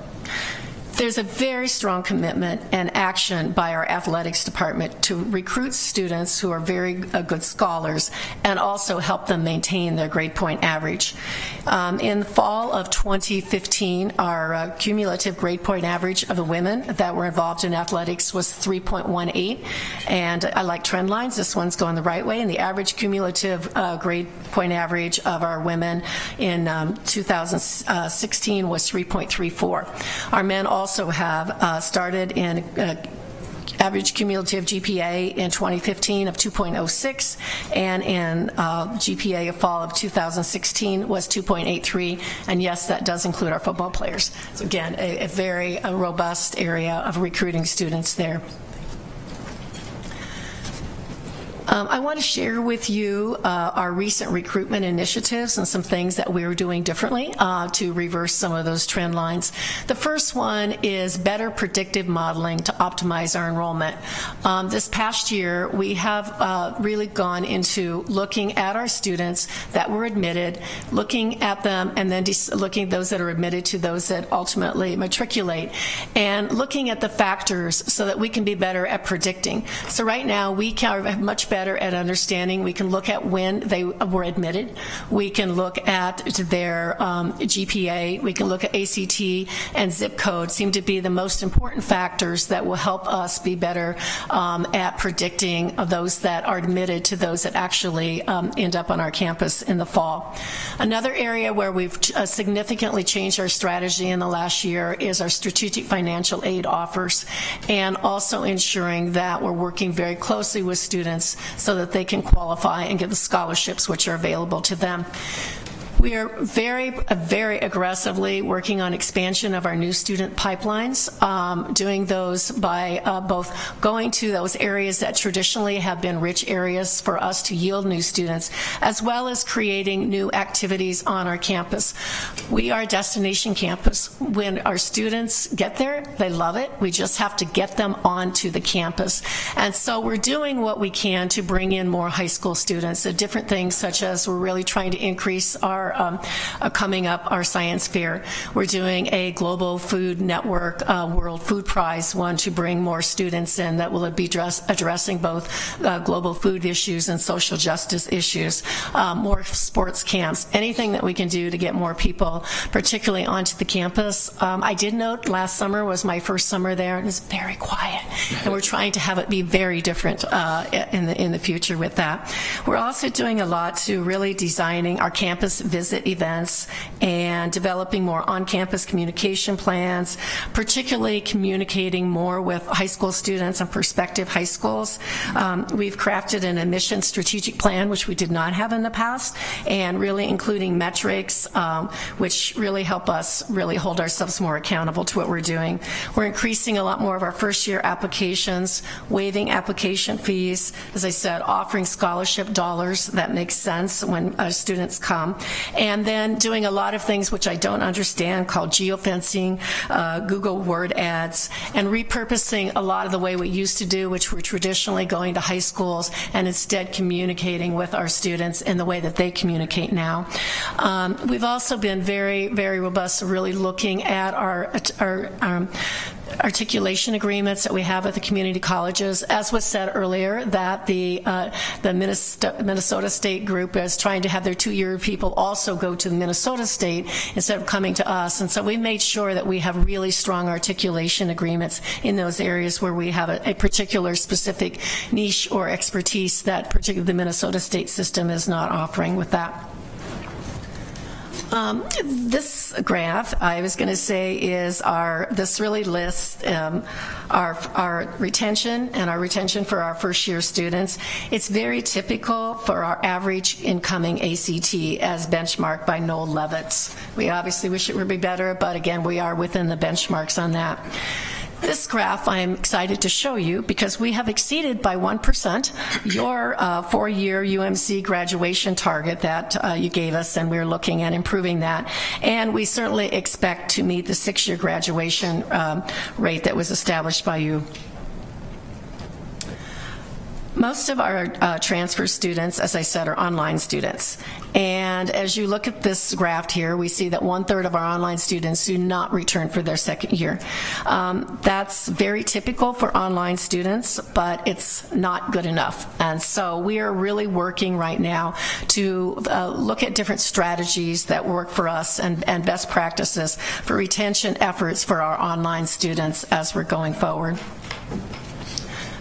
There's a very strong commitment and action by our athletics department to recruit students who are very good scholars and also help them maintain their grade point average. In the fall of 2015, our cumulative grade point average of the women that were involved in athletics was 3.18, and I like trend lines. This one's going the right way, and the average cumulative grade point average of our women in 2016 was 3.34. Our men also have started in average cumulative GPA in 2015 of 2.06, and in GPA of fall of 2016 was 2.83, and yes, that does include our football players. So again, a very robust area of recruiting students there. I want to share with you our recent recruitment initiatives and some things that we're doing differently to reverse some of those trend lines. The first one is better predictive modeling to optimize our enrollment. This past year, we have really gone into looking at our students that were admitted, looking at them, and then looking at those that are admitted to those that ultimately matriculate, and looking at the factors so that we can be better at predicting. So right now, we can have much better better at understanding. We can look at when they were admitted. We can look at their GPA. We can look at ACT and zip code seem to be the most important factors that will help us be better at predicting of those that are admitted to those that actually end up on our campus in the fall. Another area where we've significantly changed our strategy in the last year is our strategic financial aid offers, and also ensuring that we're working very closely with students so that they can qualify and get the scholarships which are available to them. We are very aggressively working on expansion of our new student pipelines, doing those by both going to those areas that traditionally have been rich areas for us to yield new students, as well as creating new activities on our campus. We are a destination campus. When our students get there, they love it. We just have to get them onto the campus. And so we're doing what we can to bring in more high school students, different things such as we're really trying to increase our coming up our science fair. We're doing a global food network World Food Prize one to bring more students in that will be addressing both global food issues and social justice issues. More sports camps, anything that we can do to get more people, particularly onto the campus. I did note last summer was my first summer there, and it's very quiet, and we're trying to have it be very different in the future with that. We're also doing a lot to really designing our campus visit events and developing more on-campus communication plans, particularly communicating more with high school students and prospective high schools. We've crafted an admission strategic plan, which we did not have in the past, and really including metrics, which really help us really hold ourselves more accountable to what we're doing. We're increasing a lot more of our first-year applications, waiving application fees, as I said, offering scholarship dollars that makes sense when students come, and then doing a lot of things which I don't understand called geofencing, Google Word ads, and repurposing a lot of the way we used to do, which we're traditionally going to high schools and instead communicating with our students in the way that they communicate now. We've also been very, very robust, really looking at our articulation agreements that we have with the community colleges. As was said earlier, that the Minnesota State group is trying to have their two-year people also go to Minnesota State instead of coming to us. And so we made sure that we have really strong articulation agreements in those areas where we have a particular specific niche or expertise that particularly the Minnesota State system is not offering with that. This graph, I was going to say, is this really lists our retention and our retention for our first-year students. It's very typical for our average incoming ACT as benchmarked by Noel Levitz. We obviously wish it would be better, but again, we are within the benchmarks on that. This graph I'm excited to show you because we have exceeded by 1% your four-year UMC graduation target that you gave us, and we're looking at improving that. And we certainly expect to meet the 6-year graduation rate that was established by you. Most of our transfer students, as I said, are online students. And as you look at this graph here, we see that 1/3 of our online students do not return for their second year. That's very typical for online students, but it's not good enough. And so we are really working right now to look at different strategies that work for us and best practices for retention efforts for our online students as we're going forward.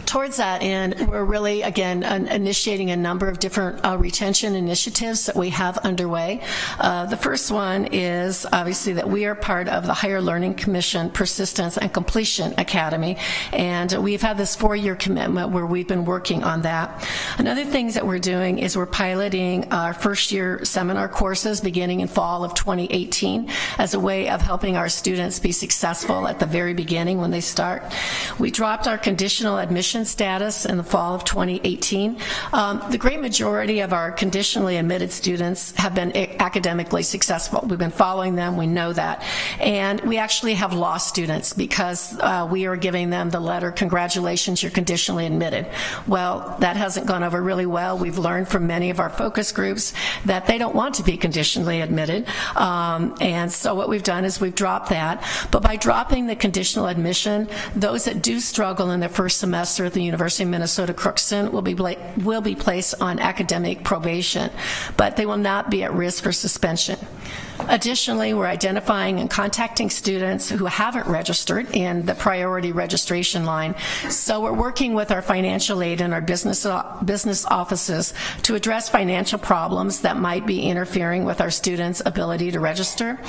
Towards that end, we're really, again, initiating a number of different retention initiatives that we have underway. The first one is obviously that we are part of the Higher Learning Commission Persistence and Completion Academy, and we've had this 4-year commitment where we've been working on that. Another thing that we're doing is we're piloting our first-year seminar courses beginning in fall of 2018 as a way of helping our students be successful at the very beginning when they start. We dropped our conditional admission status in the fall of 2018. The great majority of our conditionally admitted students have been academically successful. We've been following them, we know that. And we actually have lost students because we are giving them the letter, congratulations, you're conditionally admitted. Well, that hasn't gone over really well. We've learned from many of our focus groups that they don't want to be conditionally admitted. And so what we've done is we've dropped that. But by dropping the conditional admission, those that do struggle in their first semester semester at the University of Minnesota Crookston will be placed on academic probation, but they will not be at risk for suspension. Additionally, we're identifying and contacting students who haven't registered in the priority registration line. So we're working with our financial aid and our business offices to address financial problems that might be interfering with our students' ability to register.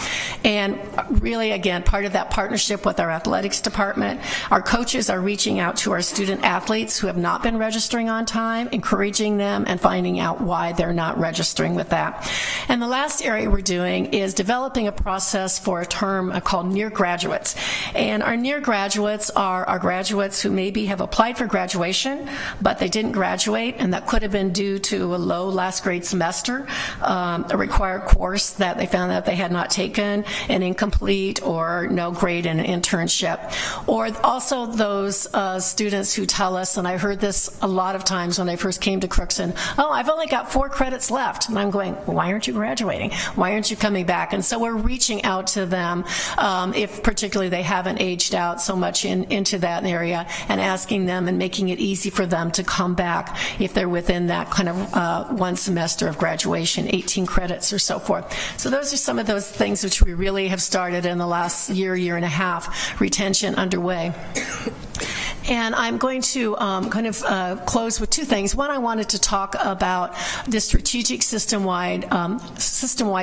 And really, again, part of that partnership with our athletics department, our coaches are reaching out to our student athletes who have not been registering on time, encouraging them and finding out why they're not registering with that. And the last area we're doing is developing a process for a term called near graduates. And our near graduates are our graduates who maybe have applied for graduation, but they didn't graduate, and that could have been due to a low last grade semester, a required course that they found that they had not taken, an incomplete or no grade in an internship. Or also those students who tell us, and I heard this a lot of times when I first came to Crookston, oh, I've only got 4 credits left. And I'm going, well, why aren't you graduating? Why aren't you coming back? And so we're reaching out to them if particularly they haven't aged out so much into that area, and asking them and making it easy for them to come back if they're within that kind of 1 semester of graduation, 18 credits or so forth. So those are some of those things which we really have started in the last year and a half, retention underway. And I'm going to close with 2 things. One, I wanted to talk about the strategic system-wide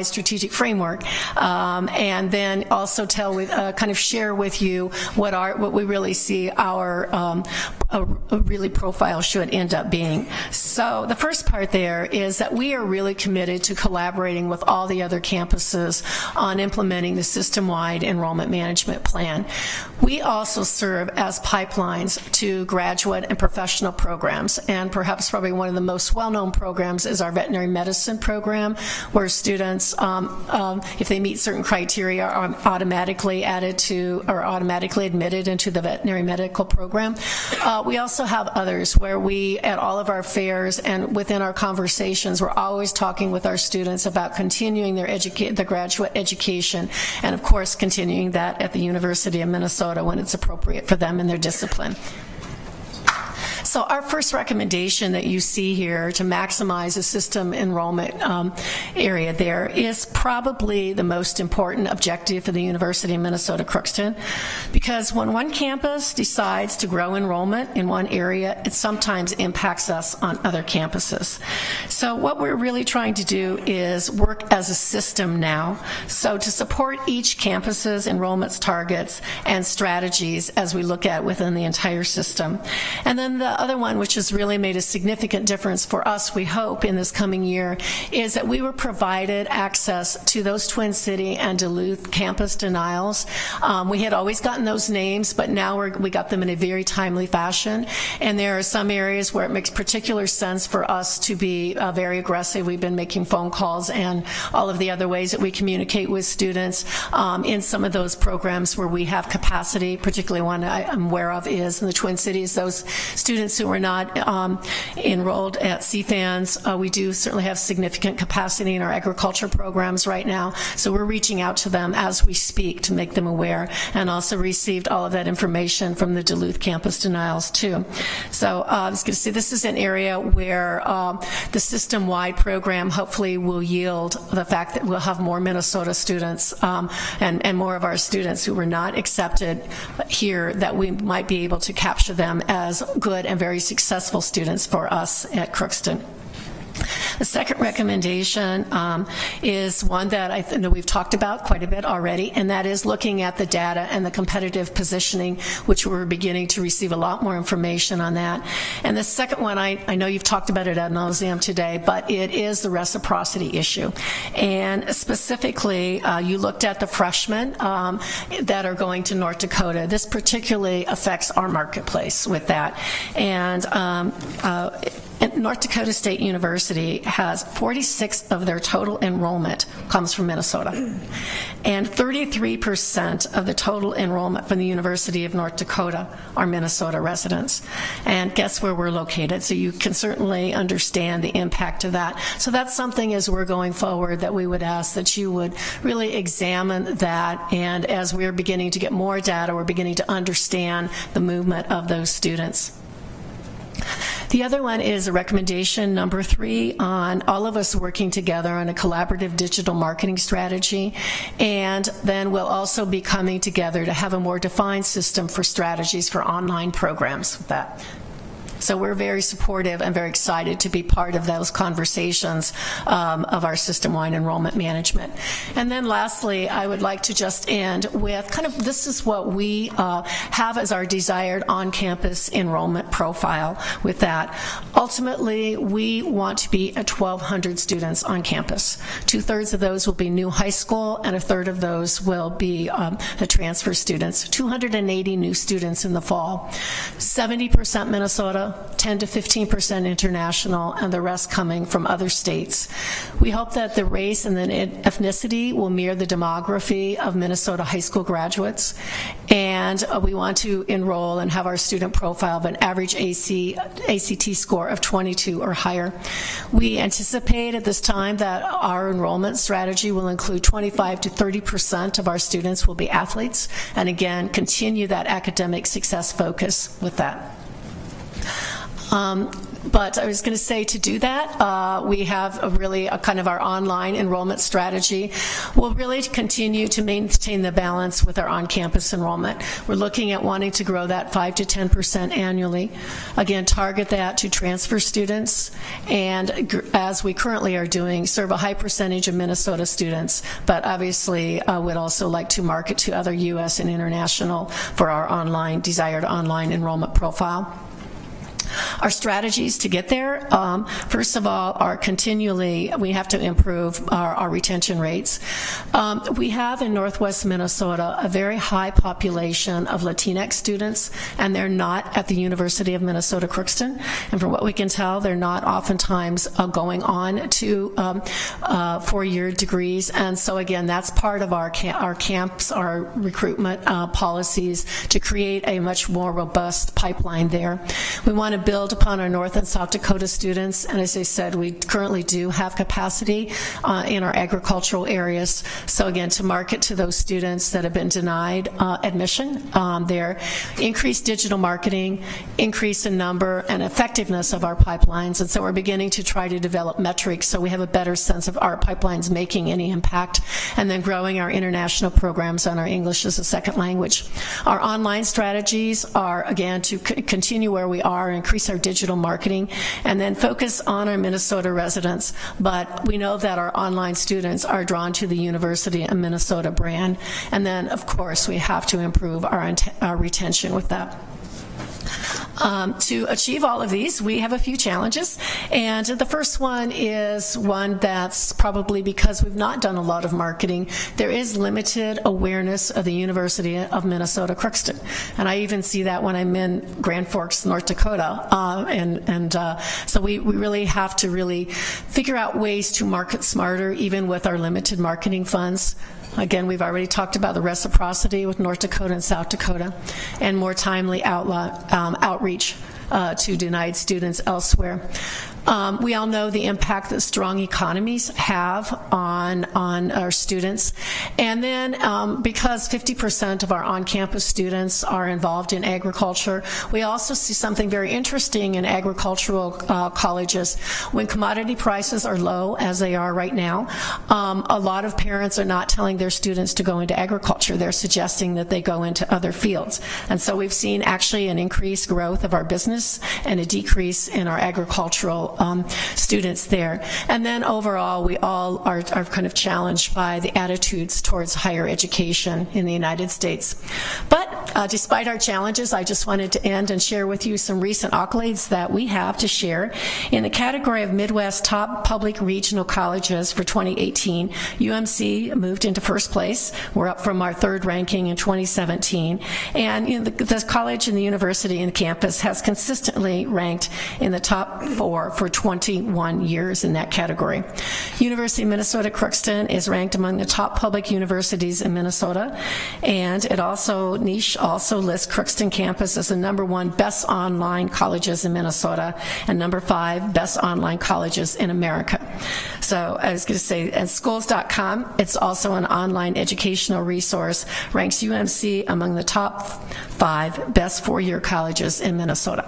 strategic framework, and then also share with you what we really see our really profile should end up being. So the first part there is that we are really committed to collaborating with all the other campuses on implementing the system-wide enrollment management plan. We also serve as pipelines to graduate and professional programs, and perhaps probably one of the most well-known programs is our veterinary medicine program, where students, if they meet certain criteria, are automatically admitted into the veterinary medical program. We also have others where we, at all of our fairs and within our conversations, we're always talking with our students about continuing their graduate education, and of course continuing that at the University of Minnesota when it's appropriate for them in their discipline. So our first recommendation that you see here to maximize the system enrollment area there is probably the most important objective for the University of Minnesota Crookston, because when one campus decides to grow enrollment in one area, it sometimes impacts us on other campuses. So what we're really trying to do is work as a system now, so to support each campus's enrollment targets and strategies as we look at within the entire system. And then the other one, which has really made a significant difference for us, we hope, in this coming year, is that we were provided access to those Twin City and Duluth campus denials. We had always gotten those names, but now we got them in a very timely fashion. And there are some areas where it makes particular sense for us to be very aggressive. We've been making phone calls and all of the other ways that we communicate with students in some of those programs where we have capacity. Particularly one I'm aware of is in the Twin Cities, those students who are not enrolled at CFANS. We do certainly have significant capacity in our agriculture programs right now, so we're reaching out to them as we speak to make them aware, and also received all of that information from the Duluth campus denials too. So I was going to say this is an area where the system-wide program hopefully will yield the fact that we'll have more Minnesota students and more of our students who were not accepted here, that we might be able to capture them as good and very successful students for us at Crookston. The second recommendation is one that I know we've talked about quite a bit already, and that is looking at the data and the competitive positioning, which we're beginning to receive a lot more information on that. And the second one, I know you've talked about it ad nauseum today, but it is the reciprocity issue. And specifically, you looked at the freshmen that are going to North Dakota. This particularly affects our marketplace with that. And North Dakota State University has 46 of their total enrollment comes from Minnesota, and 33% of the total enrollment from the University of North Dakota are Minnesota residents. And guess where we're located, so you can certainly understand the impact of that. So that's something as we're going forward that we would ask that you would really examine that, and as we're beginning to get more data, we're beginning to understand the movement of those students. The other one is a recommendation number 3 on all of us working together on a collaborative digital marketing strategy, and then we'll also be coming together to have a more defined system for strategies for online programs with that. So we're very supportive and very excited to be part of those conversations of our system-wide enrollment management. And then lastly, I would like to just end with kind of, this is what we have as our desired on-campus enrollment profile with that. Ultimately, we want to be at 1,200 students on campus. 2/3 of those will be new high school, and 1/3 of those will be the transfer students. 280 new students in the fall. 70% Minnesota, 10 to 15% international, and the rest coming from other states. We hope that the race and the ethnicity will mirror the demography of Minnesota high school graduates, and we want to enroll and have our student profile of an average ACT score of 22 or higher. We anticipate at this time that our enrollment strategy will include 25 to 30% of our students will be athletes, and again, continue that academic success focus with that. But I was going to say, to do that, we have a kind of our online enrollment strategy. We'll really continue to maintain the balance with our on-campus enrollment. We're looking at wanting to grow that 5 to 10% annually. Again, target that to transfer students, and as we currently are doing, serve a high percentage of Minnesota students, but obviously would also like to market to other U.S. and international for our desired online enrollment profile. Our strategies to get there, first of all, are continually, we have to improve our retention rates. We have in Northwest Minnesota a very high population of Latinx students, and they're not at the University of Minnesota Crookston. And from what we can tell, they're not oftentimes going on to 4-year degrees. And so again, that's part of our camps, our recruitment policies, to create a much more robust pipeline there. We want to build upon our North and South Dakota students, and as I said, we currently do have capacity in our agricultural areas. So again, to market to those students that have been denied admission there, increase digital marketing, increase in number and effectiveness of our pipelines, and so we're beginning to try to develop metrics so we have a better sense of our pipelines making any impact, and then growing our international programs on our English as a second language. Our online strategies are, again, to continue where we are, increase our digital marketing, and then focus on our Minnesota residents. But we know that our online students are drawn to the University of Minnesota brand. And then, of course, we have to improve our retention with that. To achieve all of these, we have a few challenges, and the first one is one that's probably because we've not done a lot of marketing. There is limited awareness of the University of Minnesota Crookston, and I even see that when I'm in Grand Forks, North Dakota, so we really have to really figure out ways to market smarter, even with our limited marketing funds. Again, we've already talked about the reciprocity with North Dakota and South Dakota, and more timely outreach to denied students elsewhere. We all know the impact that strong economies have on our students. And then because 50% of our on-campus students are involved in agriculture, we also see something very interesting in agricultural colleges. When commodity prices are low, as they are right now, a lot of parents are not telling their students to go into agriculture. They're suggesting that they go into other fields. And so we've seen actually an increased growth of our business and a decrease in our agricultural students there. And then overall, we all are kind of challenged by the attitudes towards higher education in the United States. But despite our challenges, I just wanted to end and share with you some recent accolades that we have to share. In the category of Midwest top public regional colleges for 2018, UMC moved into first place. We're up from our 3rd ranking in 2017. And the college and the university and the campus has consistently ranked in the top 4 for 21 years in that category. University of Minnesota Crookston is ranked among the top public universities in Minnesota, and it also lists Crookston campus as the #1 best online colleges in Minnesota and #5 best online colleges in America. So I was going to say, and schools.com, it's also an online educational resource, ranks UMC among the top 5 best 4-year colleges in Minnesota.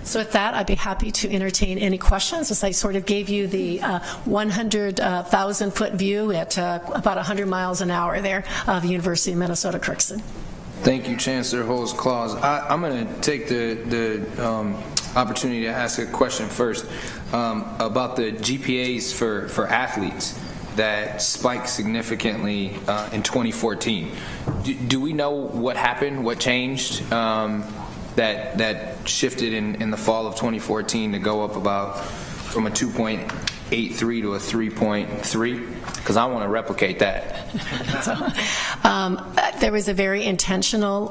So with that, I'd be happy to entertain any questions, as I sort of gave you the 100,000-foot view at about 100 miles an hour there of University of Minnesota Crookston. Thank you, Chancellor Holmes-Claus. I'm going to take the opportunity to ask a question first about the GPAs for athletes that spiked significantly in 2014. Do we know what happened, what changed that shifted in the fall of 2014 to go up about from a 2.83 to a 3.3? Because I want to replicate that. There was a very intentional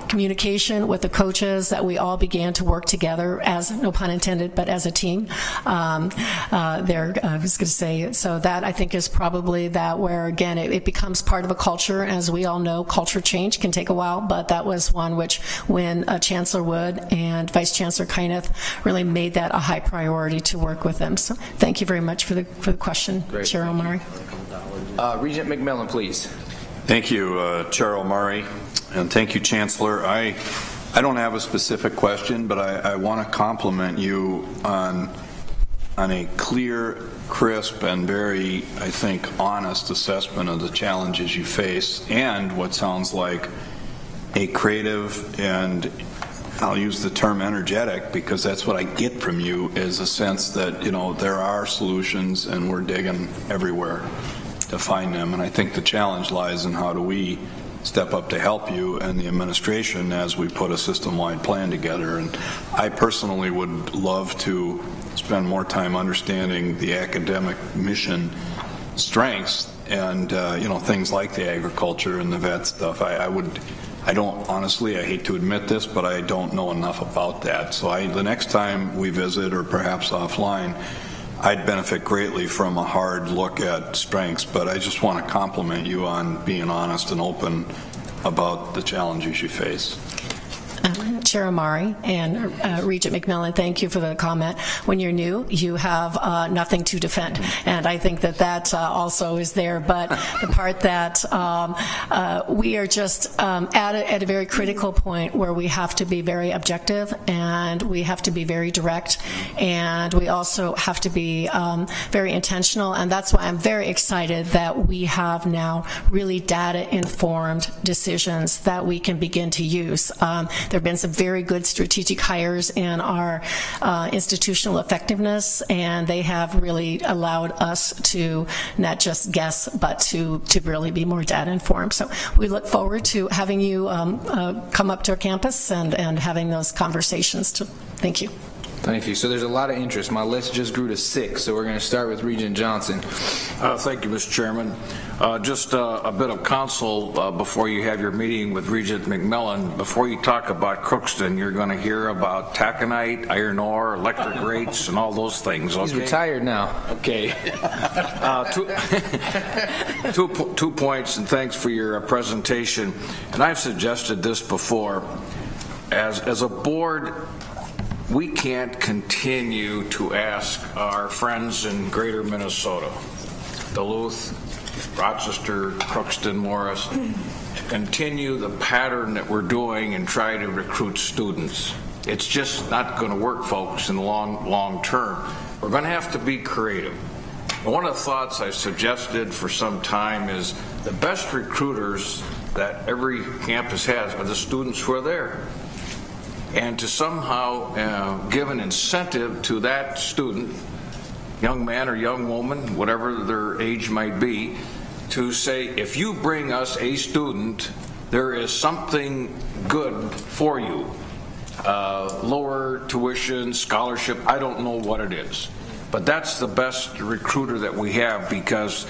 communication with the coaches that we all began to work together as, no pun intended, but as a team. I was going to say, so that I think is probably that where, again, it becomes part of a culture. As we all know, culture change can take a while, but that was one which when Chancellor Wood and Vice Chancellor Kyneth really made that a high priority to work with them. So thank you very much for the question, Great. Chair O'Mari. Regent McMillan, please. Thank you, Chair O'Mari, and thank you, Chancellor. I don't have a specific question, but I want to compliment you on a clear, crisp, and very, I think, honest assessment of the challenges you face, and what sounds like a creative and, I'll use the term energetic, because that's what I get from you, is a sense that, you know, there are solutions and we're digging everywhere to find them. And I think the challenge lies in how do we step up to help you and the administration as we put a system-wide plan together. And I personally would love to spend more time understanding the academic mission strengths and you know, things like the agriculture and the vet stuff. I don't, honestly, I hate to admit this, but I don't know enough about that. So the next time we visit, or perhaps offline, I'd benefit greatly from a hard look at strengths, but I just want to compliment you on being honest and open about the challenges you face. Chair O'Mari and Regent McMillan, thank you for the comment. When you're new, you have nothing to defend, and I think that also is there. But the part that we are just at a very critical point where we have to be very objective, and we have to be very direct, and we also have to be very intentional, and that's why I'm very excited that we have now really data-informed decisions that we can begin to use. There have been some very good strategic hires in our institutional effectiveness, and they have really allowed us to not just guess, but to really be more data informed. So we look forward to having you come up to our campus and having those conversations. Thank you. Thank you. So there's a lot of interest. My list just grew to 6, so we're going to start with Regent Johnson. Thank you, Mr. Chairman. Just a bit of counsel before you have your meeting with Regent McMillan. Before you talk about Crookston, you're going to hear about taconite, iron ore, electric rates, and all those things. Okay? He's retired now. Okay. Two points, and thanks for your presentation. And I've suggested this before. As a board, we can't continue to ask our friends in greater Minnesota, Duluth, Rochester, Crookston, Morris, to continue the pattern that we're doing and try to recruit students. It's just not going to work, folks, in the long term. We're going to have to be creative. One of the thoughts I've suggested for some time is the best recruiters that every campus has are the students who are there. And to somehow give an incentive to that student, young man or young woman, whatever their age might be, to say, if you bring us a student, there is something good for you. Lower tuition, scholarship, I don't know what it is. But that's the best recruiter that we have, because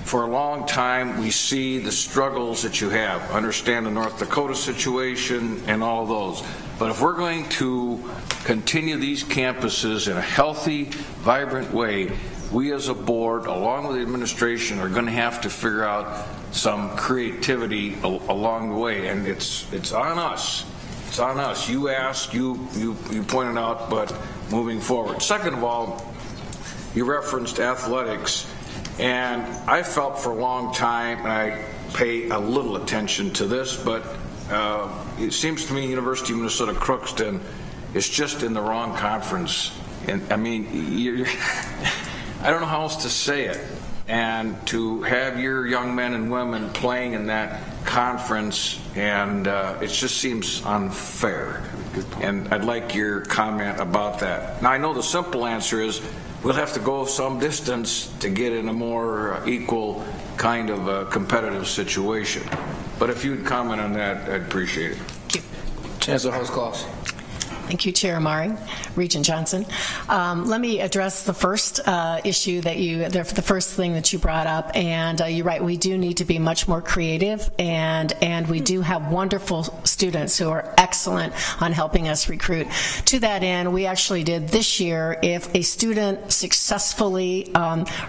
for a long time we see the struggles that you have. Understand the North Dakota situation and all those. But if we're going to continue these campuses in a healthy, vibrant way, we as a board, along with the administration, are going to have to figure out some creativity along the way, and it's on us. It's on us. You asked, you pointed out, but moving forward. Second of all, you referenced athletics, and I felt for a long time, and I pay a little attention to this, but it seems to me University of Minnesota Crookston it's just in the wrong conference. And I mean, I don't know how else to say it. And to have your young men and women playing in that conference, and it just seems unfair. And I'd like your comment about that. Now, I know the simple answer is we'll have to go some distance to get in a more equal kind of a competitive situation. But if you'd comment on that, I'd appreciate it. Chancellor Holtzclaw. Thank you, Chair Amari. Regent Johnson. Let me address the first issue that the first thing that you brought up. And you're right, we do need to be much more creative, and we do have wonderful students who are excellent on helping us recruit. To that end, we actually did this year, if a student successfully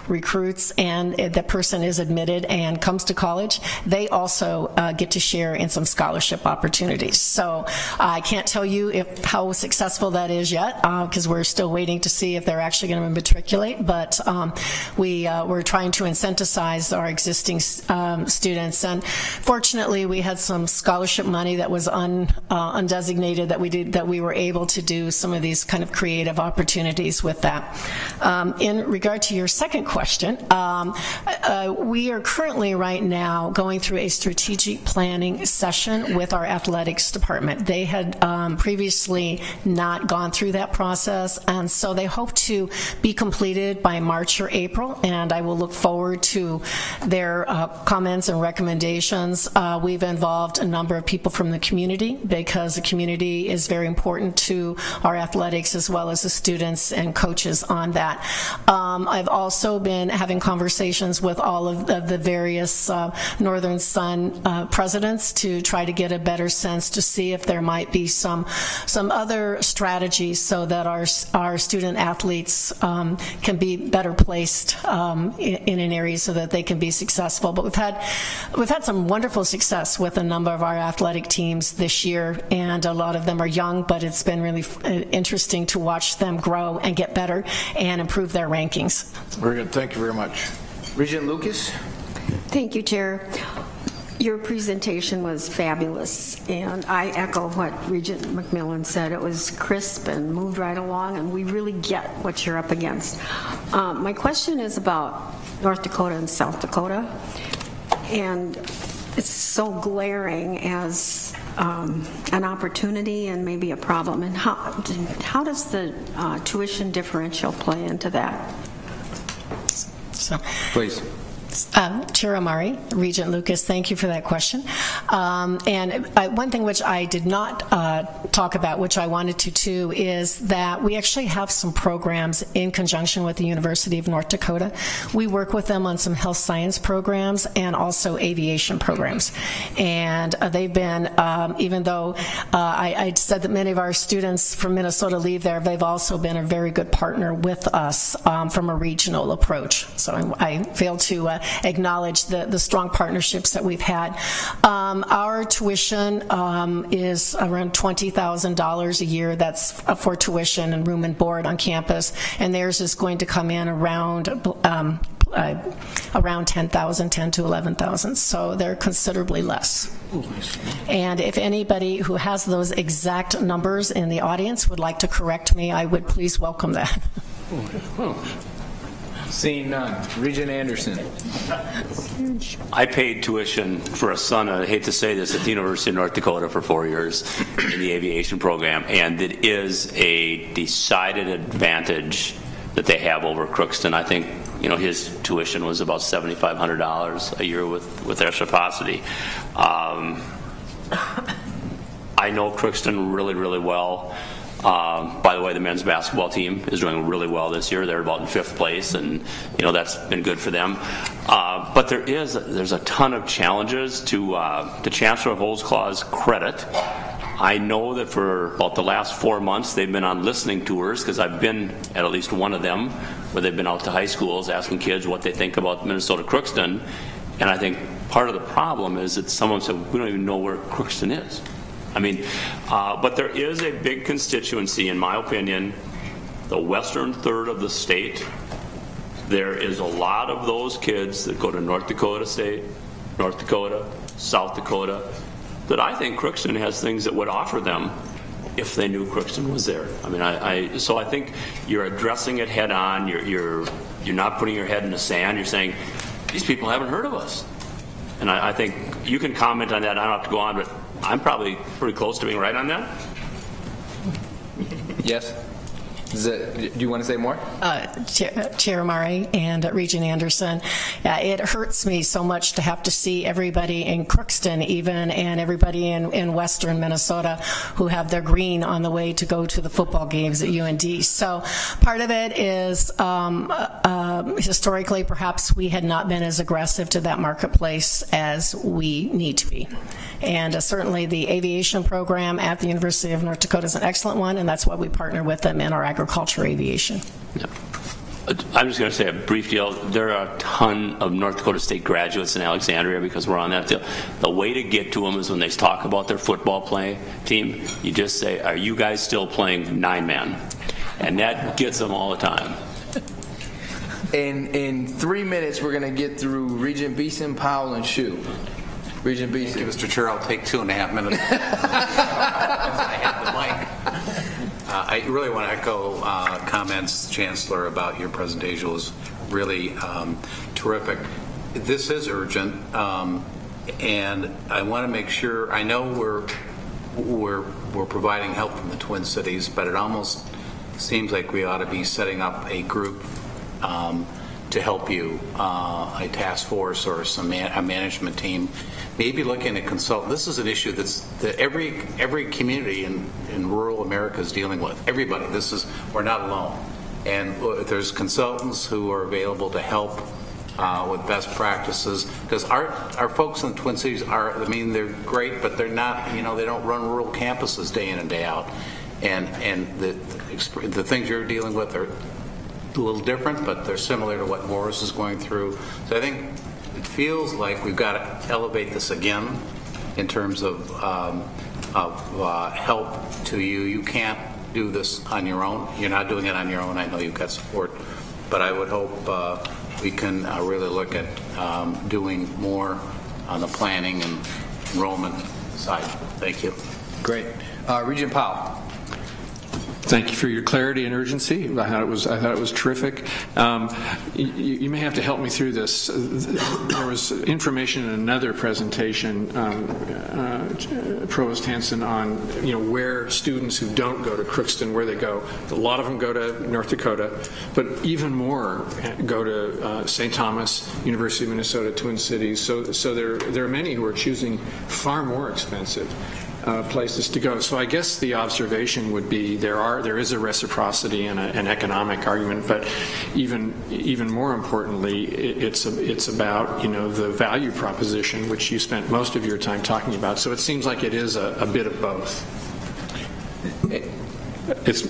recruits and the person is admitted and comes to college, they also get to share in some scholarship opportunities. So I can't tell you how successful that is yet, because we're still waiting to see if they're actually going to matriculate, but we're trying to incentivize our existing students. And fortunately, we had some scholarship money that was undesignated that we were able to do some of these kind of creative opportunities with that. In regard to your second question, we are currently right now going through a strategic planning session with our athletics department. They had previously not gone through that process, and so they hope to be completed by March or April, and I will look forward to their comments and recommendations. We've involved a number of people from the community, because the community is very important to our athletics as well as the students and coaches on that. I've also been having conversations with all of the various Northern Sun presidents to try to get a better sense to see if there might be some other strategies so that our student athletes can be better placed in an area so that they can be successful. But we've had some wonderful success with a number of our athletic teams this year, and a lot of them are young, but it's been really interesting to watch them grow and get better and improve their rankings. Very good. Thank you very much. Regent Lucas. Thank you, Chair. Your presentation was fabulous, and I echo what Regent McMillan said. It was crisp and moved right along, and we really get what you're up against. My question is about North Dakota and South Dakota, and it's so glaring as an opportunity and maybe a problem. And how does the tuition differential play into that? Please. Chair Amari, Regent Lucas, thank you for that question. And one thing which I did not talk about, which I wanted to too, is that we actually have some programs in conjunction with the University of North Dakota. We work with them on some health science programs and also aviation programs. And they've been, even though I said that many of our students from Minnesota leave there, they've also been a very good partner with us from a regional approach. So I fail to acknowledge the strong partnerships that we've had. Our tuition is around $20,000 a year. That's for tuition and room and board on campus, and theirs is going to come in around 10,000, 10 to 11,000. So they're considerably less. And if anybody who has those exact numbers in the audience would like to correct me, I would please welcome that. Seeing none. Regent Anderson. I paid tuition for a son, I hate to say this, at the University of North Dakota for 4 years in the aviation program, and it is a decided advantage that they have over Crookston. I think his tuition was about $7,500 a year with reciprocity. I know Crookston really, really well. By the way, the men's basketball team is doing really well this year. They're about in 5th place, and that's been good for them. But there's a ton of challenges to Chancellor Holtzclaw's credit. I know that for about the last 4 months they've been on listening tours, because I've been at least one of them where they've been out to high schools asking kids what they think about Minnesota Crookston. And I think part of the problem is that someone said, we don't even know where Crookston is. But there is a big constituency, in my opinion, the western third of the state. There is a lot of those kids that go to North Dakota State, North Dakota, South Dakota, that I think Crookston has things that would offer them if they knew Crookston was there. I mean, so I think you're addressing it head on. You're not putting your head in the sand. You're saying, these people haven't heard of us. And I think you can comment on that. I don't have to go on, but I'm probably pretty close to being right on that. Yes? Do you want to say more? Chair Amari and Regent Anderson, it hurts me so much to have to see everybody in Crookston even and everybody in western Minnesota who have their green on the way to go to the football games at UND. So part of it is historically perhaps we had not been as aggressive to that marketplace as we need to be. And certainly the aviation program at the University of North Dakota is an excellent one, and that's why we partner with them in our agriculture aviation. Yeah. I'm just going to say a brief deal. There are a ton of North Dakota State graduates in Alexandria because we're on that deal. The way to get to them is when they talk about their football team, you just say, are you guys still playing 9-man? And that gets them all the time. In 3 minutes, we're going to get through Regent Beeson, Powell, and Shu. Regent Beeson. Thank you, Mr. Chair. I'll take 2.5 minutes. I have the mic. I really want to echo comments, Chancellor, about your presentation. It was really terrific. This is urgent, and I want to make sure. I know we're providing help from the Twin Cities, but it almost seems like we ought to be setting up a group to help you, a task force or a management team. Maybe looking at consult. This is an issue that every community in rural America is dealing with. Everybody. We're not alone. And there's consultants who are available to help with best practices. Because our folks in the Twin Cities they're great, but they're not. They don't run rural campuses day in and day out. And the things you're dealing with are a little different, but they're similar to what Morris is going through. So I think it feels like we've got to elevate this again in terms of help to you. You can't do this on your own. You're not doing it on your own. I know you've got support, but I would hope we can really look at doing more on the planning and enrollment side. Thank you. Great. Regent Powell. Thank you for your clarity and urgency. I thought it was terrific. You may have to help me through this. There was information in another presentation, Provost Hanson, on where students who don't go to Crookston, where they go. A lot of them go to North Dakota, but even more go to St. Thomas, University of Minnesota, Twin Cities. So there are many who are choosing far more expensive places to go. So I guess the observation would be there is a reciprocity and an economic argument, but even more importantly, it's about the value proposition, which you spent most of your time talking about. So it seems like it is a bit of both.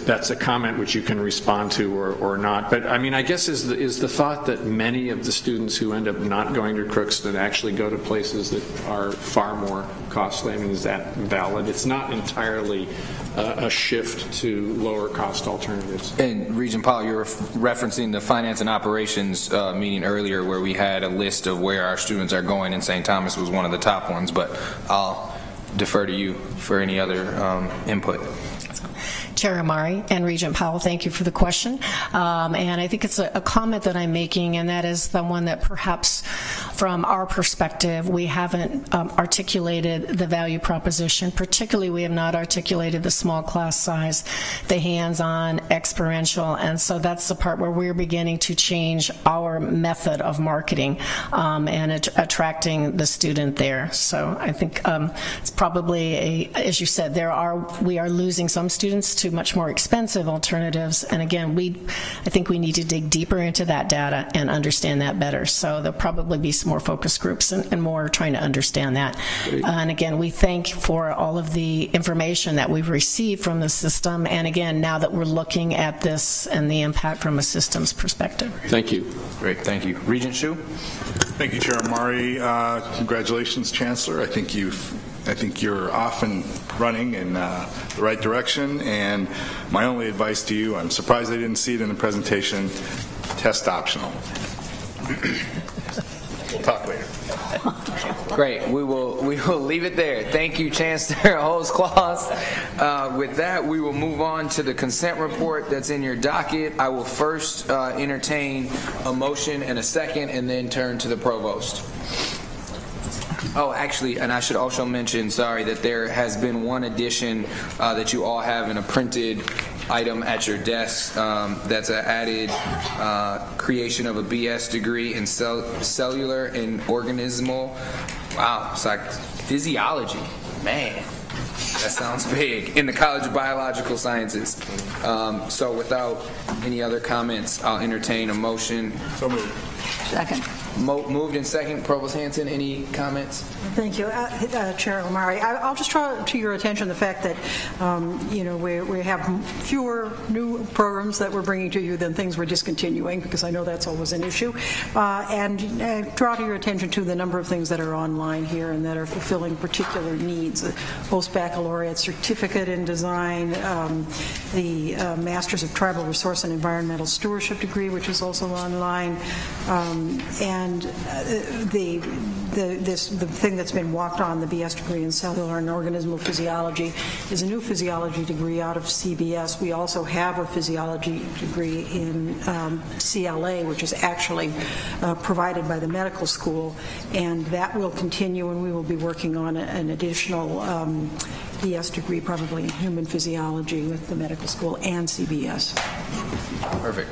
That's a comment which you can respond to or not. But I mean, I guess is the thought that many of the students who end up not going to Crookston actually go to places that are far more costly. I mean, is that valid? It's not entirely a shift to lower cost alternatives. And Regent Powell, you're referencing the finance and operations meeting earlier where we had a list of where our students are going, and St. Thomas was one of the top ones, but I'll defer to you for any other input. Chair Amari and Regent Powell, thank you for the question. And I think it's a comment that I'm making, and that is the one that perhaps from our perspective, we haven't articulated the value proposition. Particularly, we have not articulated the small class size, the hands-on, experiential, and so that's the part where we're beginning to change our method of marketing and attracting the student there. So I think it's probably as you said, we are losing some students to much more expensive alternatives, and again, I think we need to dig deeper into that data and understand that better. So there'll probably be some more focus groups and more trying to understand that. And again, we thank for all of the information that we've received from the system, and again, now that we're looking at this and the impact from a systems perspective. Thank you. Great, thank you. Regent Shu? Thank you, Chair Amari. Congratulations, Chancellor. I think you're off and running in the right direction, and my only advice to you, I'm surprised I didn't see it in the presentation, test optional. We'll talk later. Great. We will leave it there. Thank you, Chancellor Holmes-Claus. With that, we will move on to the consent report that's in your docket. I will first entertain a motion and a second, and then turn to the provost. Oh, actually, and I should also mention, sorry, that there has been one addition that you all have in a printed item at your desk. That's an added creation of a BS degree in cellular and organismal. Wow, it's like physiology. Man, that sounds big. In the College of Biological Sciences. So without any other comments, I'll entertain a motion. So moved. Second. Moved in second. Provost Hanson, any comments? Thank you, Chair Omari. I'll just draw to your attention the fact that we have fewer new programs that we're bringing to you than things we're discontinuing, because I know that's always an issue. And draw to your attention to the number of things that are online here and that are fulfilling particular needs. The post-baccalaureate certificate in design, the Masters of Tribal Resource and Environmental Stewardship degree, which is also online, and the thing that's been walked on, the BS degree in cellular and organismal physiology, is a new physiology degree out of CBS. We also have a physiology degree in CLA, which is actually provided by the medical school, and that will continue, and we will be working on an additional BS degree probably in human physiology with the medical school and CBS. Perfect.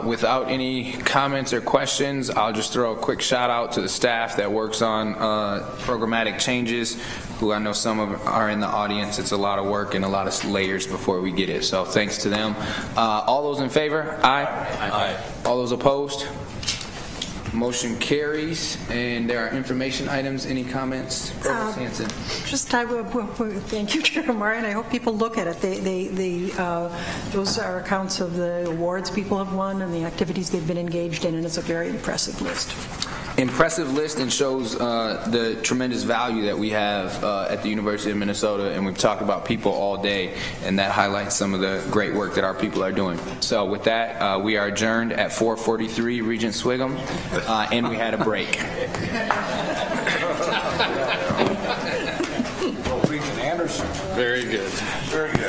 Without any comments or questions, I'll just throw a quick shout out to the staff that works on programmatic changes, who I know some of are in the audience. It's a lot of work and a lot of layers before we get it, so thanks to them. All those in favor? Aye. Aye. All those opposed? Motion carries. And there are information items. Any comments? Provost Hanson. Thank you, Chair Omari, and I hope people look at it. Those are accounts of the awards people have won and the activities they've been engaged in, and it's a very impressive list. Impressive list, and shows the tremendous value that we have at the University of Minnesota, and we've talked about people all day, and that highlights some of the great work that our people are doing. So with that, we are adjourned at 4:43 Regent Swigum, and we had a break. Regent Anderson. Very good. Very good.